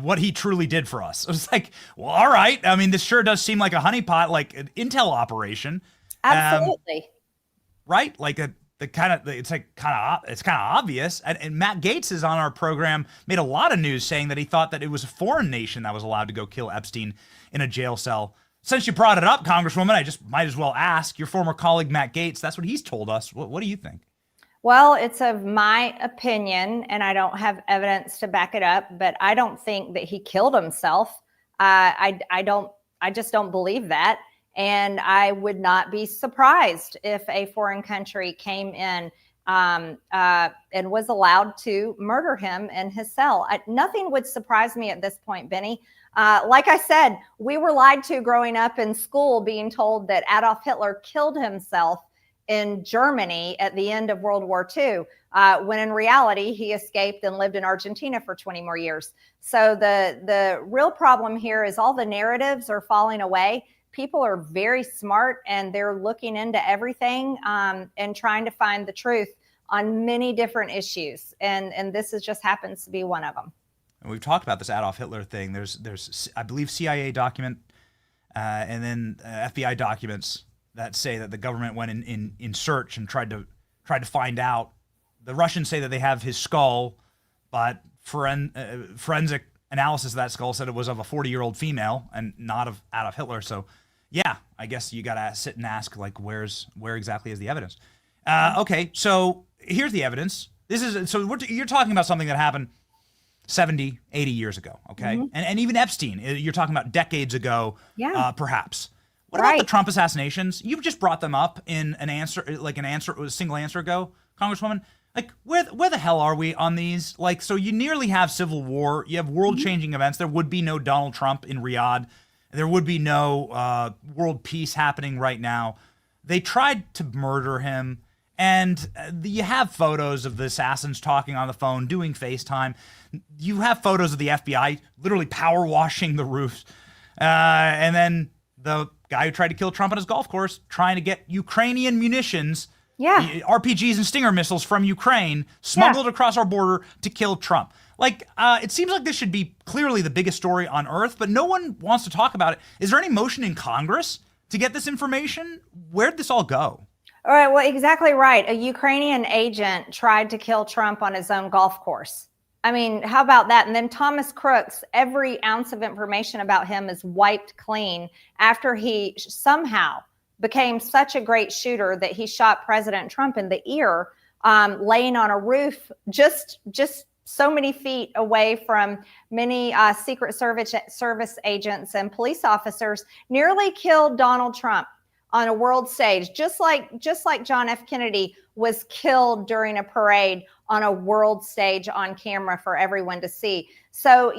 what he truly did for us. It was like, well, all right. I mean, this sure does seem like a honeypot, like an intel operation. Absolutely. Right? Like it's kind of obvious. And Matt Gaetz is on our program, made a lot of news saying that he thought that it was a foreign nation that was allowed to go kill Epstein in a jail cell. Since you brought it up, Congresswoman, I just might as well ask your former colleague Matt Gaetz. That's what he's told us. What do you think? Well, it's of my opinion, and I don't have evidence to back it up, but I don't think that he killed himself. I just don't believe that. And I would not be surprised if a foreign country came in and was allowed to murder him in his cell. Nothing would surprise me at this point, Benny. Like I said, we were lied to growing up in school, being told that Adolf Hitler killed himself in Germany at the end of World War II, when in reality, he escaped and lived in Argentina for 20 more years. So the real problem here is all the narratives are falling away. People are very smart and they're looking into everything and trying to find the truth on many different issues. And this just happens to be one of them. And we've talked about this Adolf Hitler thing. There's I believe, CIA document and then FBI documents that say that the government went in search and tried to find out. The Russians say that they have his skull, but forensic analysis of that skull said it was of a 40-year-old female and not of Adolf Hitler. So, yeah, I guess you got to sit and ask, like, where exactly is the evidence? Okay, so here's the evidence. You're talking about something that happened 70, 80 years ago, okay? Mm-hmm. And even Epstein, you're talking about decades ago, perhaps. What about the Trump assassinations? You've just brought them up in a single answer ago, Congresswoman. Like, where the hell are we on these? Like, so you nearly have civil war. You have world-changing events. There would be no Donald Trump in Riyadh. There would be no world peace happening right now. They tried to murder him. And you have photos of the assassins talking on the phone, doing FaceTime. You have photos of the FBI literally power washing the roofs. And then the guy who tried to kill Trump on his golf course, trying to get Ukrainian munitions, RPGs and Stinger missiles from Ukraine, smuggled across our border to kill Trump. Like, it seems like this should be clearly the biggest story on earth, but no one wants to talk about it. Is there any motion in Congress to get this information? Where'd this all go? All right, well, exactly right. A Ukrainian agent tried to kill Trump on his own golf course. I mean, how about that? And then Thomas Crooks, every ounce of information about him is wiped clean after he somehow became such a great shooter that he shot President Trump in the ear, laying on a roof just so many feet away from many Secret Service agents and police officers, nearly killed Donald Trump on a world stage, just like John F. Kennedy was killed during a parade on a world stage on camera for everyone to see. So,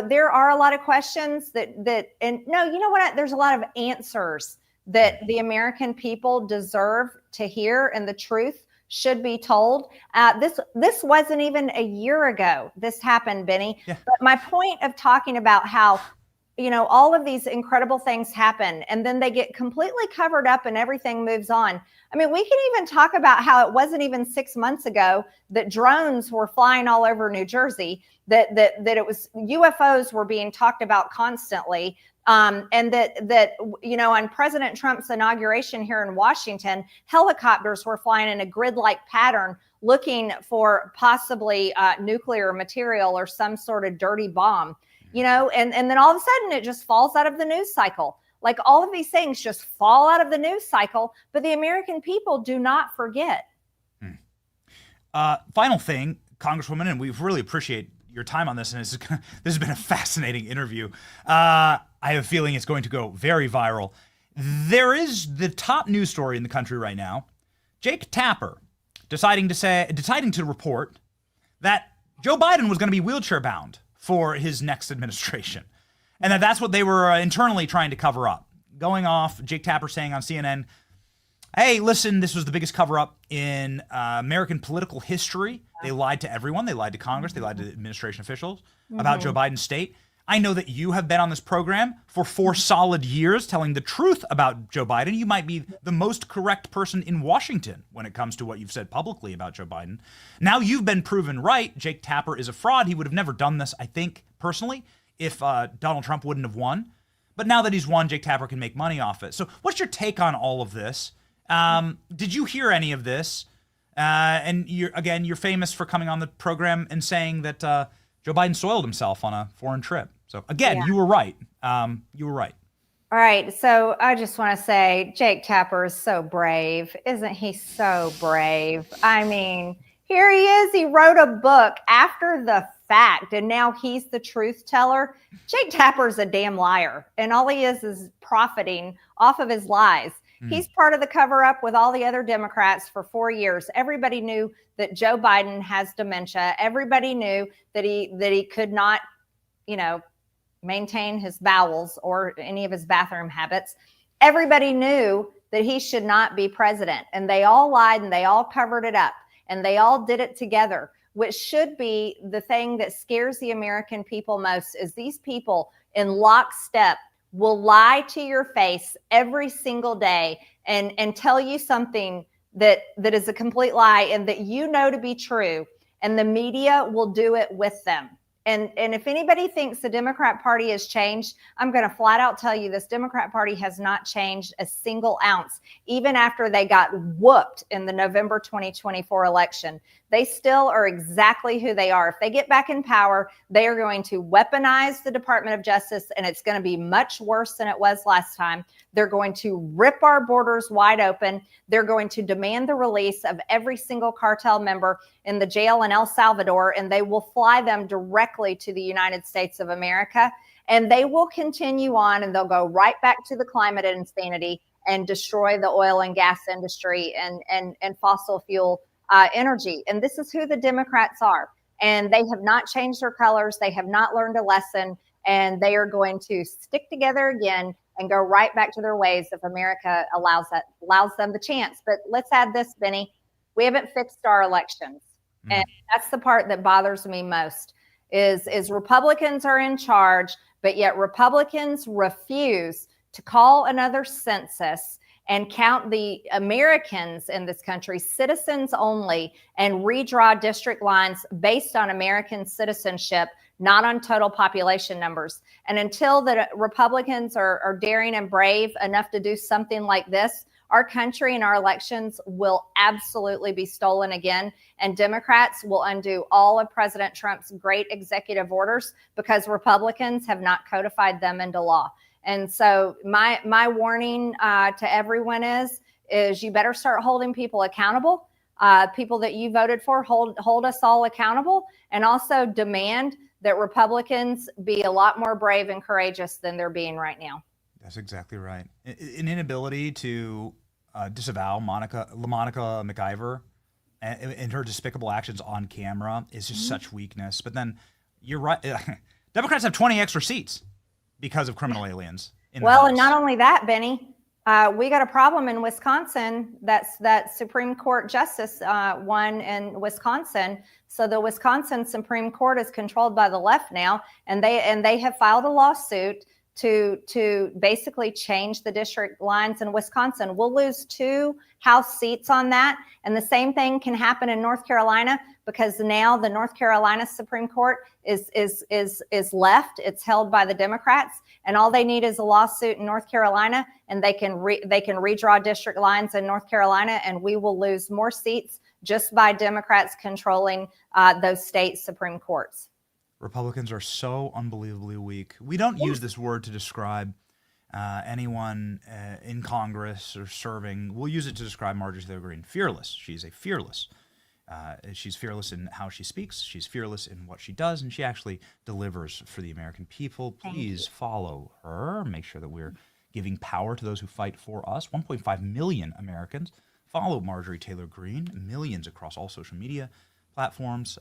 there are a lot of questions there's a lot of answers that the American people deserve to hear, and the truth should be told. This wasn't even a year ago this happened, Benny. Yeah. But my point of talking about how all of these incredible things happen and then they get completely covered up and everything moves on. I mean, we can even talk about how it wasn't even 6 months ago that drones were flying all over New Jersey, that it was UFOs were being talked about constantly. And that on President Trump's inauguration here in Washington, helicopters were flying in a grid-like pattern looking for possibly nuclear material or some sort of dirty bomb. And then all of a sudden it just falls out of the news cycle. Like, all of these things just fall out of the news cycle, but the American people do not forget. Final thing, Congresswoman, and we really appreciate your time on this, and this has been a fascinating interview. I have a feeling it's going to go very viral. There is the top news story in the country right now. Jake Tapper deciding to report that Joe Biden was going to be wheelchair bound for his next administration. And that's what they were internally trying to cover up. Going off, Jake Tapper saying on CNN, hey, listen, this was the biggest cover-up in American political history. They lied to everyone. They lied to Congress. They lied to administration officials about Joe Biden's state. I know that you have been on this program for 4 solid years telling the truth about Joe Biden. You might be the most correct person in Washington when it comes to what you've said publicly about Joe Biden. Now you've been proven right. Jake Tapper is a fraud. He would have never done this, I think, personally, if Donald Trump wouldn't have won. But now that he's won, Jake Tapper can make money off it. So what's your take on all of this? Did you hear any of this? And you're famous for coming on the program and saying that Joe Biden soiled himself on a foreign trip. So again, you were right. You were right. All right. So I just want to say Jake Tapper is so brave. Isn't he so brave? I mean, here he is. He wrote a book after the fact, and now he's the truth teller. Jake Tapper's a damn liar, and all he is profiting off of his lies. He's part of the cover-up with all the other Democrats for 4 years. Everybody knew that Joe Biden has dementia. Everybody knew that he could not, maintain his bowels or any of his bathroom habits. Everybody knew that he should not be president, and they all lied and they all covered it up, and they all did it together, which should be the thing that scares the American people most. Is these people in lockstep will lie to your face every single day and tell you something that is a complete lie and that you know to be true, and the media will do it with them. And if anybody thinks the Democrat Party has changed, I'm going to flat out tell you this Democrat Party has not changed a single ounce, even after they got whooped in the November 2024 election. They still are exactly who they are. If they get back in power, they are going to weaponize the Department of Justice, and it's going to be much worse than it was last time. They're going to rip our borders wide open. They're going to demand the release of every single cartel member in the jail in El Salvador, and they will fly them directly to the United States of America. And they will continue on, and they'll go right back to the climate insanity and destroy the oil and gas industry and fossil fuel energy. And this is who the Democrats are. And they have not changed their colors. They have not learned a lesson. And they are going to stick together again and go right back to their ways if America allows them the chance. But let's add this, Benny. We haven't fixed our elections. And that's the part that bothers me most is Republicans are in charge, but yet Republicans refuse to call another census and count the Americans in this country, citizens only, and redraw district lines based on American citizenship, not on total population numbers. And until the Republicans are daring and brave enough to do something like this, our country and our elections will absolutely be stolen again. And Democrats will undo all of President Trump's great executive orders because Republicans have not codified them into law. And so my warning to everyone is you better start holding people accountable. People that you voted for, hold us all accountable, and also demand that Republicans be a lot more brave and courageous than they're being right now. That's exactly right. An inability to disavow LaMonica McIver and her despicable actions on camera is just such weakness. But then you're right. Democrats have 20 extra seats because of criminal aliens. Well, and not only that, Benny, we got a problem in Wisconsin. That Supreme Court justice won in Wisconsin. So the Wisconsin Supreme Court is controlled by the left now, and they have filed a lawsuit to basically change the district lines in Wisconsin. We'll lose 2 House seats on that. And the same thing can happen in North Carolina, because now the North Carolina Supreme Court is left. It's held by the Democrats, and all they need is a lawsuit in North Carolina, and they can redraw district lines in North Carolina, and we will lose more seats just by Democrats controlling those state Supreme Courts. Republicans are so unbelievably weak. We don't use this word to describe anyone in Congress or serving. We'll use it to describe Marjorie Taylor Greene. Fearless. She's a fearless. She's fearless in how she speaks. She's fearless in what she does, and she actually delivers for the American people. Please follow her. Make sure that we're giving power to those who fight for us. 1.5 million Americans follow Marjorie Taylor Greene. Millions across all social media platforms.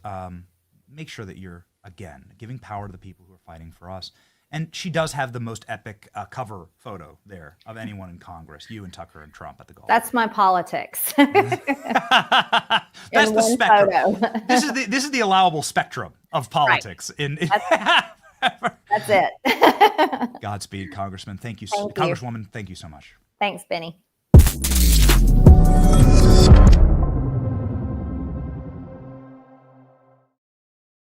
Make sure that you're, again, giving power to the people who are fighting for us. And she does have the most epic cover photo there of anyone in Congress. You and Tucker and Trump at the golf. That's my politics. That's the spectrum. This is the allowable spectrum of politics. Right. That's it. Godspeed, Congressman. Thank you, Thank you. Congresswoman. Thank you so much. Thanks, Benny.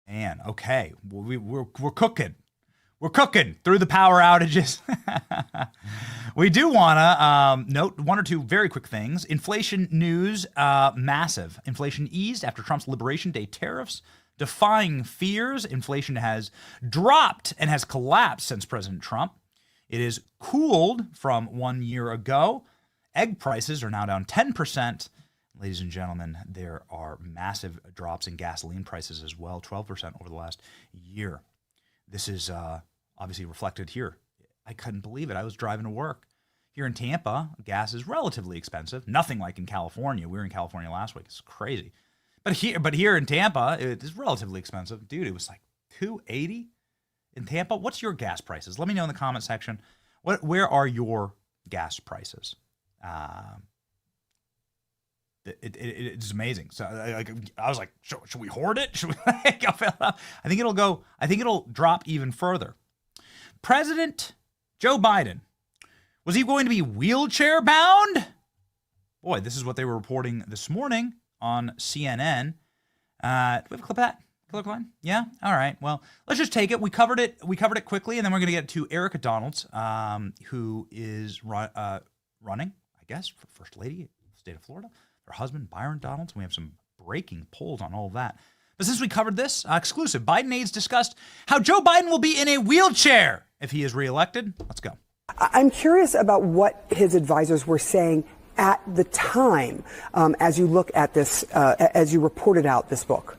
Man, okay, we're cooking. We're cooking through the power outages. We do want to note one or two very quick things. Inflation news, massive. Inflation eased after Trump's Liberation Day tariffs. Defying fears, inflation has dropped and has collapsed since President Trump. It is cooled from 1 year ago. Egg prices are now down 10%. Ladies and gentlemen, there are massive drops in gasoline prices as well, 12% over the last year. This is obviously reflected here. I couldn't believe it. I was driving to work. Here in Tampa, gas is relatively expensive. Nothing like in California. We were in California last week. It's crazy. But here in Tampa, it is relatively expensive. Dude, it was like $2.80 in Tampa. What's your gas prices? Let me know in the comment section. Where are your gas prices? It's amazing. So I was like, should we hoard it? Should we? I think it'll drop even further. President Joe Biden, was he going to be wheelchair bound? Boy, this is what they were reporting this morning on CNN. Do we have a clip of that? Clip line? Yeah? All right. Well, let's just take it. We covered it quickly, and then we're going to get to Erica Donalds, who is running, I guess, for First Lady of the state of Florida. Her husband, Byron Donalds. We have some breaking polls on all of that. But since we covered this, exclusive, Biden aides discussed how Joe Biden will be in a wheelchair if he is reelected. Let's go. I'm curious about what his advisors were saying at the time as you look at this, as you reported out this book.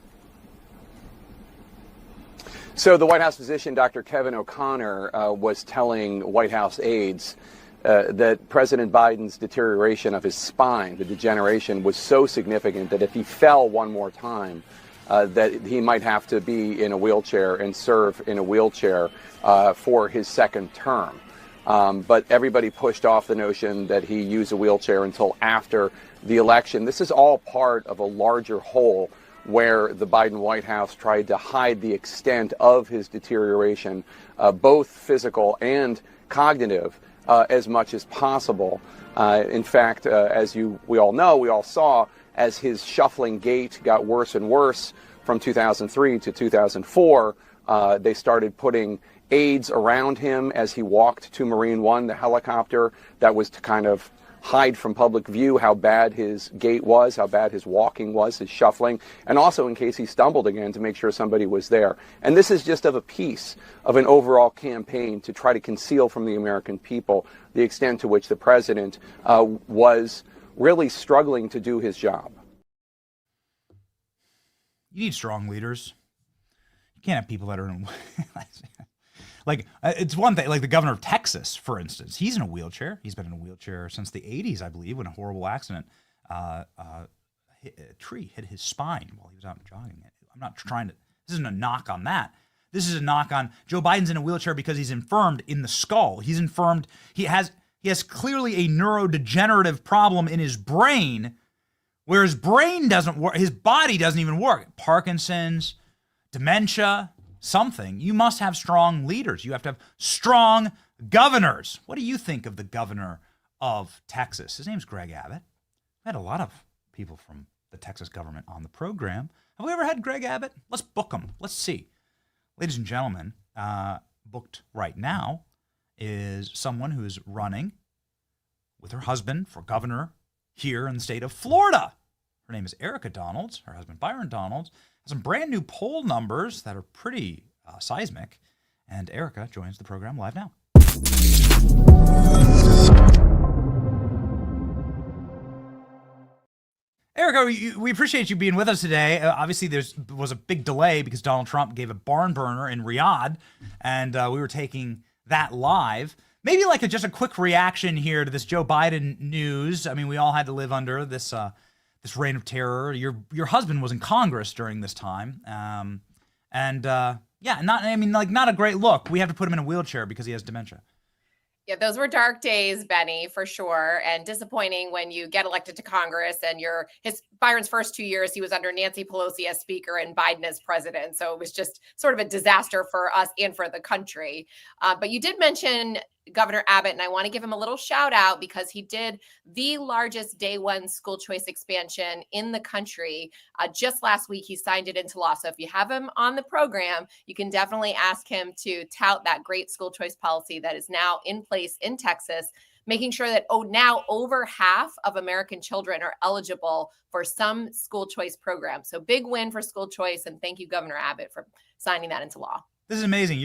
So the White House physician, Dr. Kevin O'Connor, was telling White House aides that President Biden's deterioration of his spine, the degeneration, was so significant that if he fell one more time, that he might have to be in a wheelchair and serve in a wheelchair for his second term. But everybody pushed off the notion that he use a wheelchair until after the election. This is all part of a larger whole where the Biden White House tried to hide the extent of his deterioration, both physical and cognitive, as much as possible. In fact, as we all saw, as his shuffling gait got worse and worse from 2003 to 2004, they started putting aides around him as he walked to Marine One, the helicopter. That was to kind of hide from public view how bad his gait was, how bad his walking was, his shuffling, and also in case he stumbled again to make sure somebody was there. And this is just of a piece of an overall campaign to try to conceal from the American people the extent to which the president was really struggling to do his job. You need strong leaders. You can't have people that are in like, it's one thing, like the governor of Texas, for instance, he's in a wheelchair. He's been in a wheelchair since the 80s, I believe, when a horrible accident, a tree hit his spine while he was out jogging. I'm not trying to, this isn't a knock on that. This is a knock on Joe Biden's in a wheelchair because he's infirmed in the skull. He's infirmed. He has clearly a neurodegenerative problem in his brain where his brain doesn't work. His body doesn't even work. Parkinson's, dementia, something. You must have strong leaders. You have to have strong governors. What do you think of the governor of Texas? His name's Greg Abbott. I had a lot of people from the Texas government on the program. Have we ever had Greg Abbott? Let's book him. Let's see. Ladies and gentlemen, booked right now is someone who is running with her husband for governor here in the state of Florida. Her name is Erica Donalds. Her husband, Byron Donalds, has some brand new poll numbers that are pretty seismic. And Erica joins the program live now. Erica, we appreciate you being with us today. Obviously, there was a big delay because Donald Trump gave a barn burner in Riyadh, and we were taking that live. Maybe like just a quick reaction here to this Joe Biden news. I mean, we all had to live under this this reign of terror. Your husband was in Congress during this time, yeah, not a great look. We have to put him in a wheelchair because he has dementia. Yeah, those were dark days, Benny, for sure, and disappointing when you get elected to Congress and Byron's first 2 years, he was under Nancy Pelosi as Speaker and Biden as President. So it was just sort of a disaster for us and for the country. But you did mention Governor Abbott, and I want to give him a little shout out because he did the largest day one school choice expansion in the country. Just last week, he signed it into law. So if you have him on the program, you can definitely ask him to tout that great school choice policy that is now in place in Texas, making sure that now over half of American children are eligible for some school choice program. So big win for school choice. And thank you, Governor Abbott, for signing that into law. This is amazing.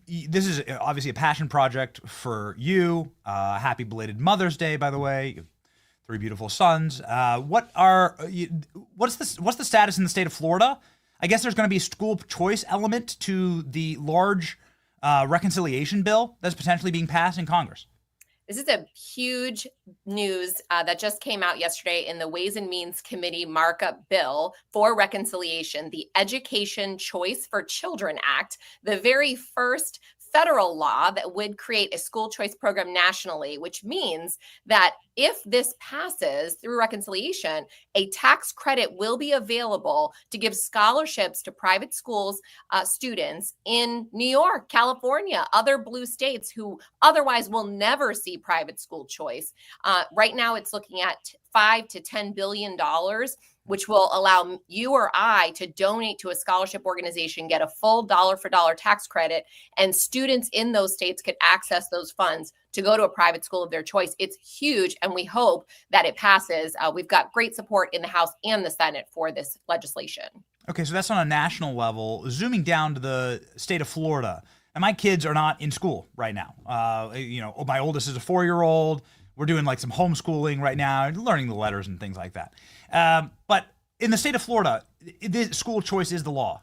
This is obviously a passion project for you. Happy belated Mother's Day, by the way. You have 3 beautiful sons. What's the status in the state of Florida? I guess there's going to be a school choice element to the large reconciliation bill that's potentially being passed in Congress. This is a huge news that just came out yesterday in the Ways and Means Committee markup bill for reconciliation, the Education Choice for Children Act, the very first federal law that would create a school choice program nationally, which means that if this passes through reconciliation, a tax credit will be available to give scholarships to private schools students in New York, California, other blue states who otherwise will never see private school choice. Right now, it's looking at $5 to $10 billion, which will allow you or I to donate to a scholarship organization, get a full dollar for dollar tax credit, and students in those states could access those funds to go to a private school of their choice. It's huge, and we hope that it passes. We've got great support in the House and the Senate for this legislation. Okay, so that's on a national level. Zooming down to the state of Florida, and my kids are not in school right now. My oldest is a 4-year-old. We're doing like some homeschooling right now, learning the letters and things like that. But in the state of Florida, school choice is the law.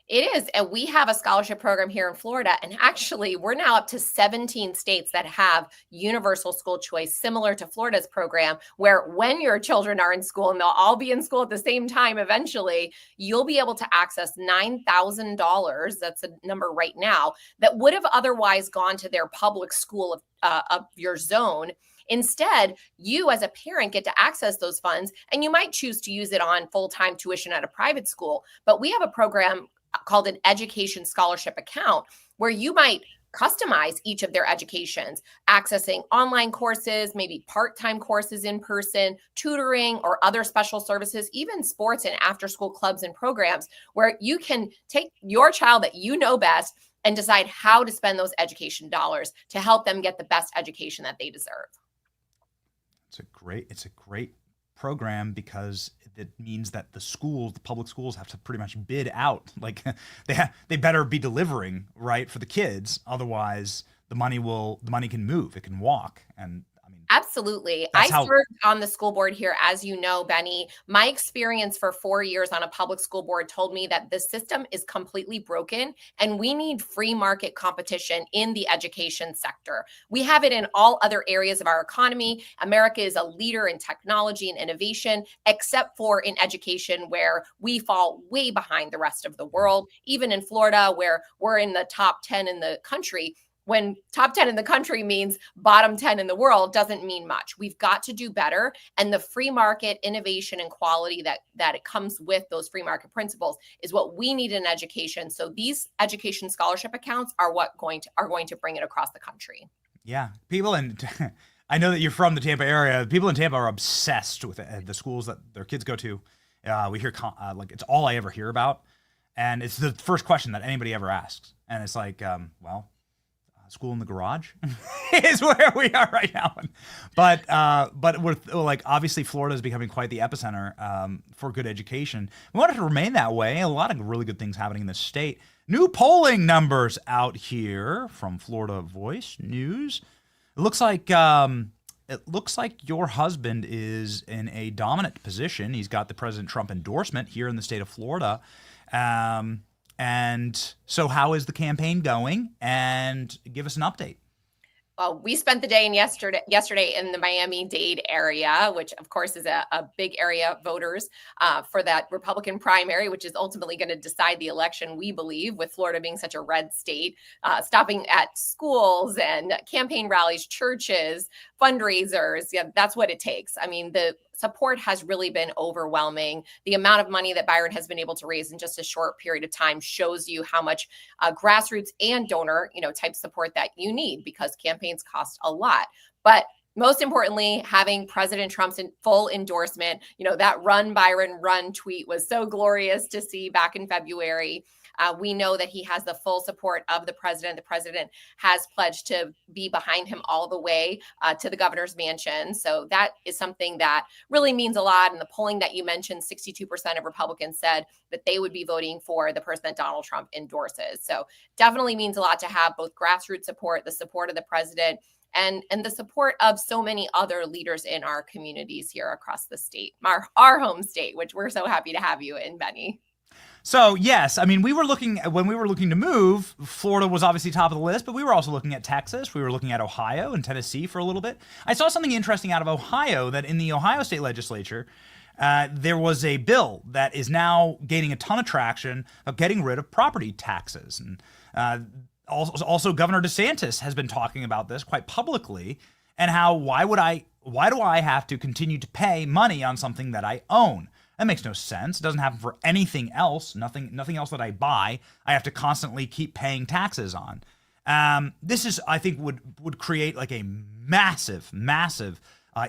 It is. And we have a scholarship program here in Florida. And actually, we're now up to 17 states that have universal school choice, similar to Florida's program, where when your children are in school, and they'll all be in school at the same time eventually, you'll be able to access $9,000. That's a number right now that would have otherwise gone to their public school of your zone. Instead, you as a parent get to access those funds, and you might choose to use it on full-time tuition at a private school. But we have a program called an education scholarship account where you might customize each of their educations, accessing online courses, maybe part-time courses in person, tutoring, or other special services, even sports and after-school clubs and programs, where you can take your child that you know best and decide how to spend those education dollars to help them get the best education that they deserve. It's a great program because it means that the public schools have to pretty much bid out. Like they better be delivering right for the kids. Otherwise the money can move, it can walk. And Absolutely. I served on the school board here, as you know, Benny. My experience for 4 years on a public school board told me that the system is completely broken and we need free market competition in the education sector. We have it in all other areas of our economy. America is a leader in technology and innovation, except for in education, where we fall way behind the rest of the world. Even in Florida, where we're in the top 10 in the country, when top 10 in the country means bottom 10 in the world, doesn't mean much. We've got to do better. And the free market innovation and quality that it comes with those free market principles is what we need in education. So these education scholarship accounts are going to bring it across the country. Yeah. People I know that you're from the Tampa area. People in Tampa are obsessed with the schools that their kids go to. We hear it's all I ever hear about. And it's the first question that anybody ever asks. And it's like, school in the garage is where we are right now. But with obviously Florida is becoming quite the epicenter for good education. We want it to remain that way. A lot of really good things happening in this state. New polling numbers out here from Florida Voice News. It looks like your husband is in a dominant position. He's got the President Trump endorsement here in the state of Florida. And so how is the campaign going? And give us an update. Well, we spent the day yesterday in the Miami-Dade area, which of course is a big area of voters for that Republican primary, which is ultimately going to decide the election, we believe, with Florida being such a red state, stopping at schools and campaign rallies, churches, fundraisers. Yeah, that's what it takes. I mean, the support has really been overwhelming. The amount of money that Byron has been able to raise in just a short period of time shows you how much grassroots and donor, type support that you need, because campaigns cost a lot. But most importantly, having President Trump's full endorsement, that Run Byron Run tweet was so glorious to see back in February. We know that he has the full support of the president. The president has pledged to be behind him all the way to the governor's mansion. So that is something that really means a lot. And the polling that you mentioned, 62% of Republicans said that they would be voting for the person that Donald Trump endorses. So definitely means a lot to have both grassroots support, the support of the president, and the support of so many other leaders in our communities here across the state, our home state, which we're so happy to have you in, Benny. So yes, I mean, when we were looking to move, Florida was obviously top of the list, but we were also looking at Texas. We were looking at Ohio and Tennessee for a little bit. I saw something interesting out of Ohio, that in the Ohio state legislature, there was a bill that is now gaining a ton of traction of getting rid of property taxes. And also Governor DeSantis has been talking about this quite publicly, and how why do I have to continue to pay money on something that I own? That makes no sense. It doesn't happen for anything else. Nothing else that I buy, I have to constantly keep paying taxes on. This is, I think, would create like a massive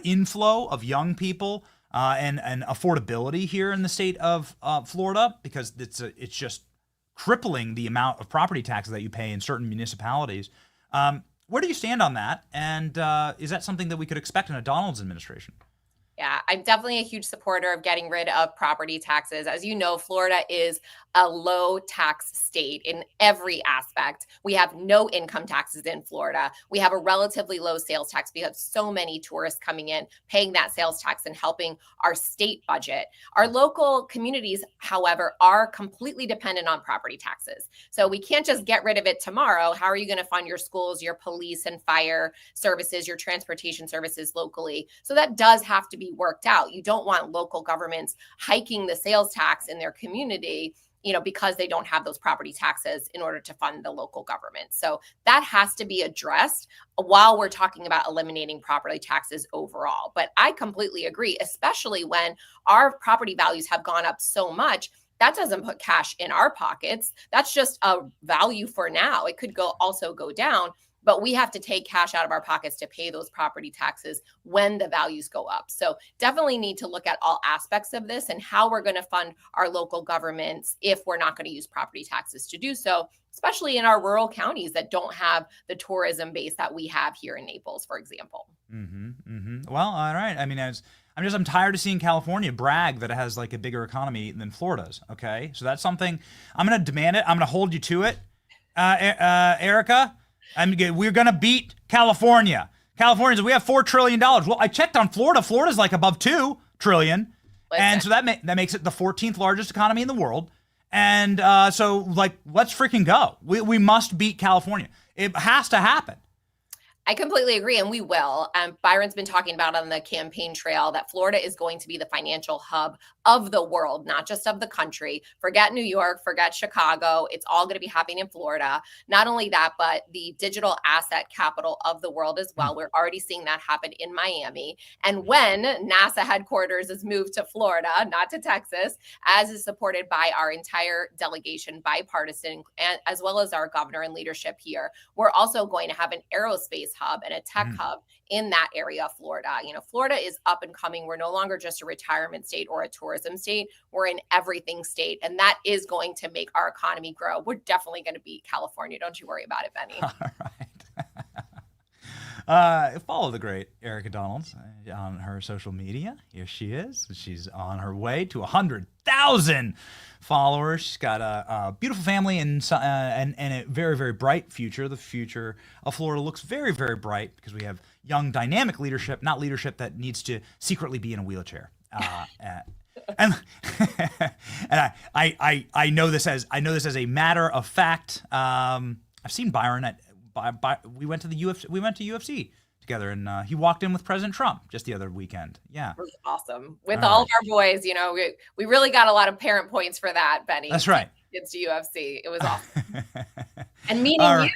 inflow of young people and affordability here in the state of Florida, because it's just crippling the amount of property taxes that you pay in certain municipalities. Where do you stand on that? And is that something that we could expect in a Donald's administration? Yeah, I'm definitely a huge supporter of getting rid of property taxes. As you know, Florida is a low tax state in every aspect. We have no income taxes in Florida. We have a relatively low sales tax. We have so many tourists coming in, paying that sales tax and helping our state budget. Our local communities, however, are completely dependent on property taxes. So we can't just get rid of it tomorrow. How are you going to fund your schools, your police and fire services, your transportation services locally? So that does have to be worked out. You don't want local governments hiking the sales tax in their community, because they don't have those property taxes in order to fund the local government. So that has to be addressed while we're talking about eliminating property taxes overall. But I completely agree, especially when our property values have gone up so much. That doesn't put cash in our pockets. That's just a value for now. It could also go down. But we have to take cash out of our pockets to pay those property taxes when the values go up. So definitely need to look at all aspects of this and how we're going to fund our local governments if we're not going to use property taxes to do so, especially in our rural counties that don't have the tourism base that we have here in Naples, for example. Well, all right. I mean, I'm tired of seeing California brag that it has like a bigger economy than Florida's. Okay, so that's something I'm going to demand it. I'm going to hold you to it, Erica. We're going to beat California. Californians, we have $4 trillion. Well, I checked on Florida. Florida's like above $2 trillion. And so that makes it the 14th largest economy in the world. And so, let's freaking go. We must beat California. It has to happen. I completely agree, and we will. Byron's been talking about on the campaign trail that Florida is going to be the financial hub of the world, not just of the country. Forget New York, forget Chicago. It's all going to be happening in Florida. Not only that, but the digital asset capital of the world as well. We're already seeing that happen in Miami. And when NASA headquarters is moved to Florida, not to Texas, as is supported by our entire delegation, bipartisan, and as well as our governor and leadership here, we're also going to have an aerospace hub and a tech hub in that area of Florida. Florida is up and coming. We're no longer just a retirement state or a tourism state. We're an everything state, and that is going to make our economy grow. We're definitely going to beat California. Don't you worry about it, Benny. All right. Follow the great Erica Donalds on her social media. Here she is. She's on her way to 100,000 followers. She's got a beautiful family and a very, very bright future. The future of Florida looks very, very bright because we have young, dynamic leadership, not leadership that needs to secretly be in a wheelchair. And I know this as a matter of fact. I've seen Byron we went to the UFC. We went to UFC together, and he walked in with President Trump just the other weekend. Yeah, it was awesome with all of our boys. We really got a lot of parent points for that, Benny. That's right. Kids to UFC. It was awesome. And meeting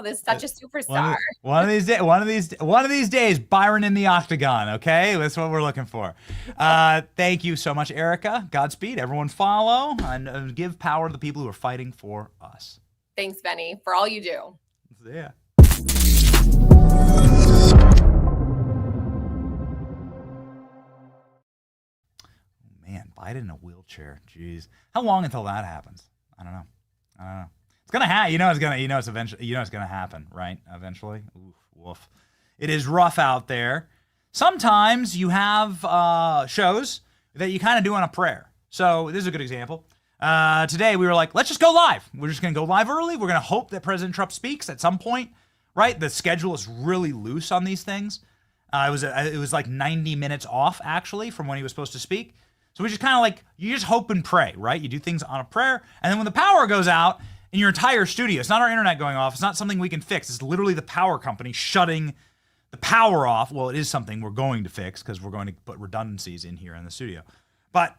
this such a superstar. One of these days, Byron in the octagon. Okay, that's what we're looking for. Thank you so much, Erica. Godspeed. Everyone, follow and give power to the people who are fighting for us. Thanks, Benny, for all you do. Yeah. Man, Biden in a wheelchair. Jeez, how long until that happens? I don't know. It's gonna happen. It's gonna happen, right? Eventually. Oof, woof. It is rough out there. Sometimes you have shows that you kind of do on a prayer. So this is a good example. Today we were like, let's just go live. We're just gonna go live early. We're gonna hope that President Trump speaks at some point, right? The schedule is really loose on these things. It was like 90 minutes off actually from when he was supposed to speak. So we just kind of like, you just hope and pray, right? You do things on a prayer. And then when the power goes out in your entire studio, it's not our internet going off. It's not something we can fix. It's literally the power company shutting the power off. Well, it is something we're going to fix because we're going to put redundancies in here in the studio. But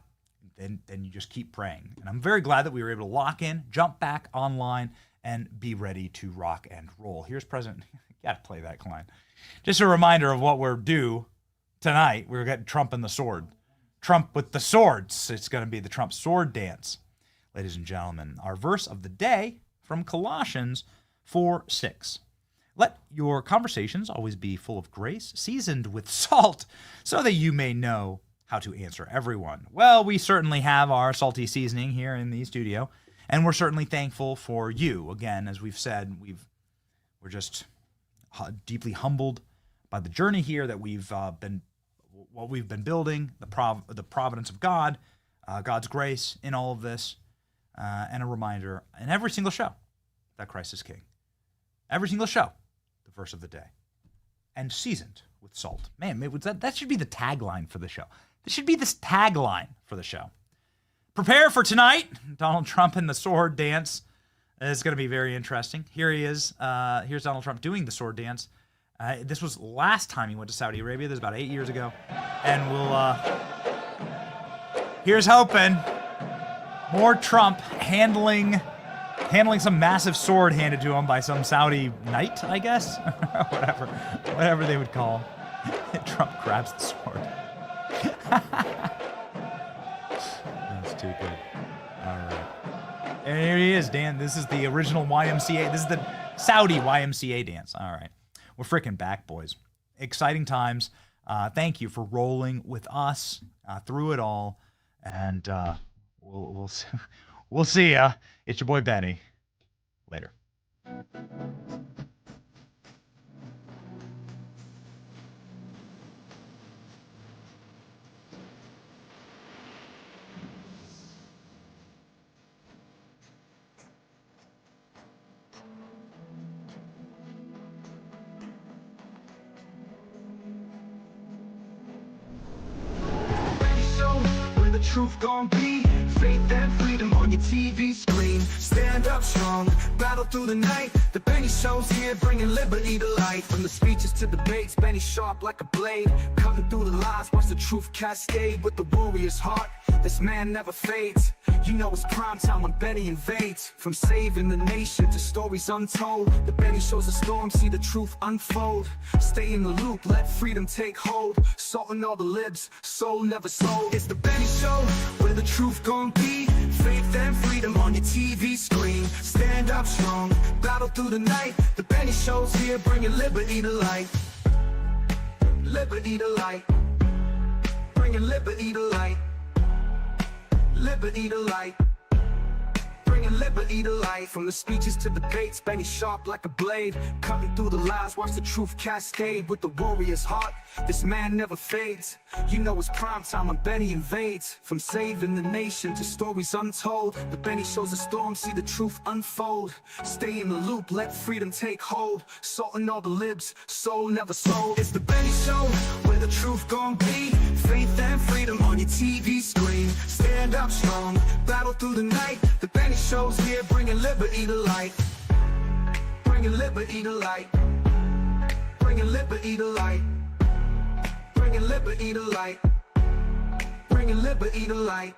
then you just keep praying. And I'm very glad that we were able to lock in, jump back online, and be ready to rock and roll. Here's President, you got to play that, Klein. Just a reminder of what we're due tonight. We're getting Trump and the sword. Trump with the swords. It's going to be the Trump sword dance. Ladies and gentlemen, our verse of the day from Colossians 4:6. Let your conversations always be full of grace, seasoned with salt, so that you may know how to answer everyone. Well, we certainly have our salty seasoning here in the studio, and we're certainly thankful for you. Again, as we've said, we're just deeply humbled by the journey here that we've been building, the providence of God, God's grace in all of this, and a reminder in every single show that Christ is King. Every single show, the verse of the day, and seasoned with salt. Man, that should be the tagline for the show. This should be this tagline for the show. Prepare for tonight. Donald Trump and the sword dance is going to be very interesting. Here he is. Here's Donald Trump doing the sword dance. This was last time he went to Saudi Arabia. This was about 8 years ago. And here's hoping more Trump handling some massive sword handed to him by some Saudi knight, I guess. whatever they would call him. Trump grabs the sword. That's too good. All right. And here he is, Dan. This is the original YMCA. This is the Saudi YMCA dance. All right. We're freaking back, boys. Exciting times. Thank you for rolling with us through it all. And we'll see ya. It's your boy Benny. Later. Truth gon' be faith and freedom on your TV screen. Stand up strong, battle through the night. The Benny Show's here, bringing liberty to life. From the speeches to debates, Benny sharp like a blade, cutting through the lies. Watch the truth cascade with the warrior's heart. This man never fades. You know it's prime time when Benny invades. From saving the nation to stories untold, the Benny Show's a storm, see the truth unfold. Stay in the loop, let freedom take hold. Salting all the libs, soul never sold. It's the Benny Show, where the truth gon' be. Faith and freedom on your TV screen. Stand up strong, battle through the night. The Benny Show's here, bringing liberty to light. Liberty to light. Bringing liberty to light. Liberty to light. Bringing liberty to life. From the speeches to debates, Benny sharp like a blade, cutting through the lies. Watch the truth cascade with the warrior's heart. This man never fades. You know it's prime time when Benny invades. From saving the nation to stories untold, the Benny Show's a storm, see the truth unfold. Stay in the loop, let freedom take hold. Salting all the libs, soul never sold. It's the Benny Show, where the truth gon' be. Faith and freedom on your TV screen. Stand up strong, battle through the night. The Benny Show's here, bringing liberty to light. Bringing liberty to light. Bringing liberty to light. Bringing liberty to light. Bringing liberty to light.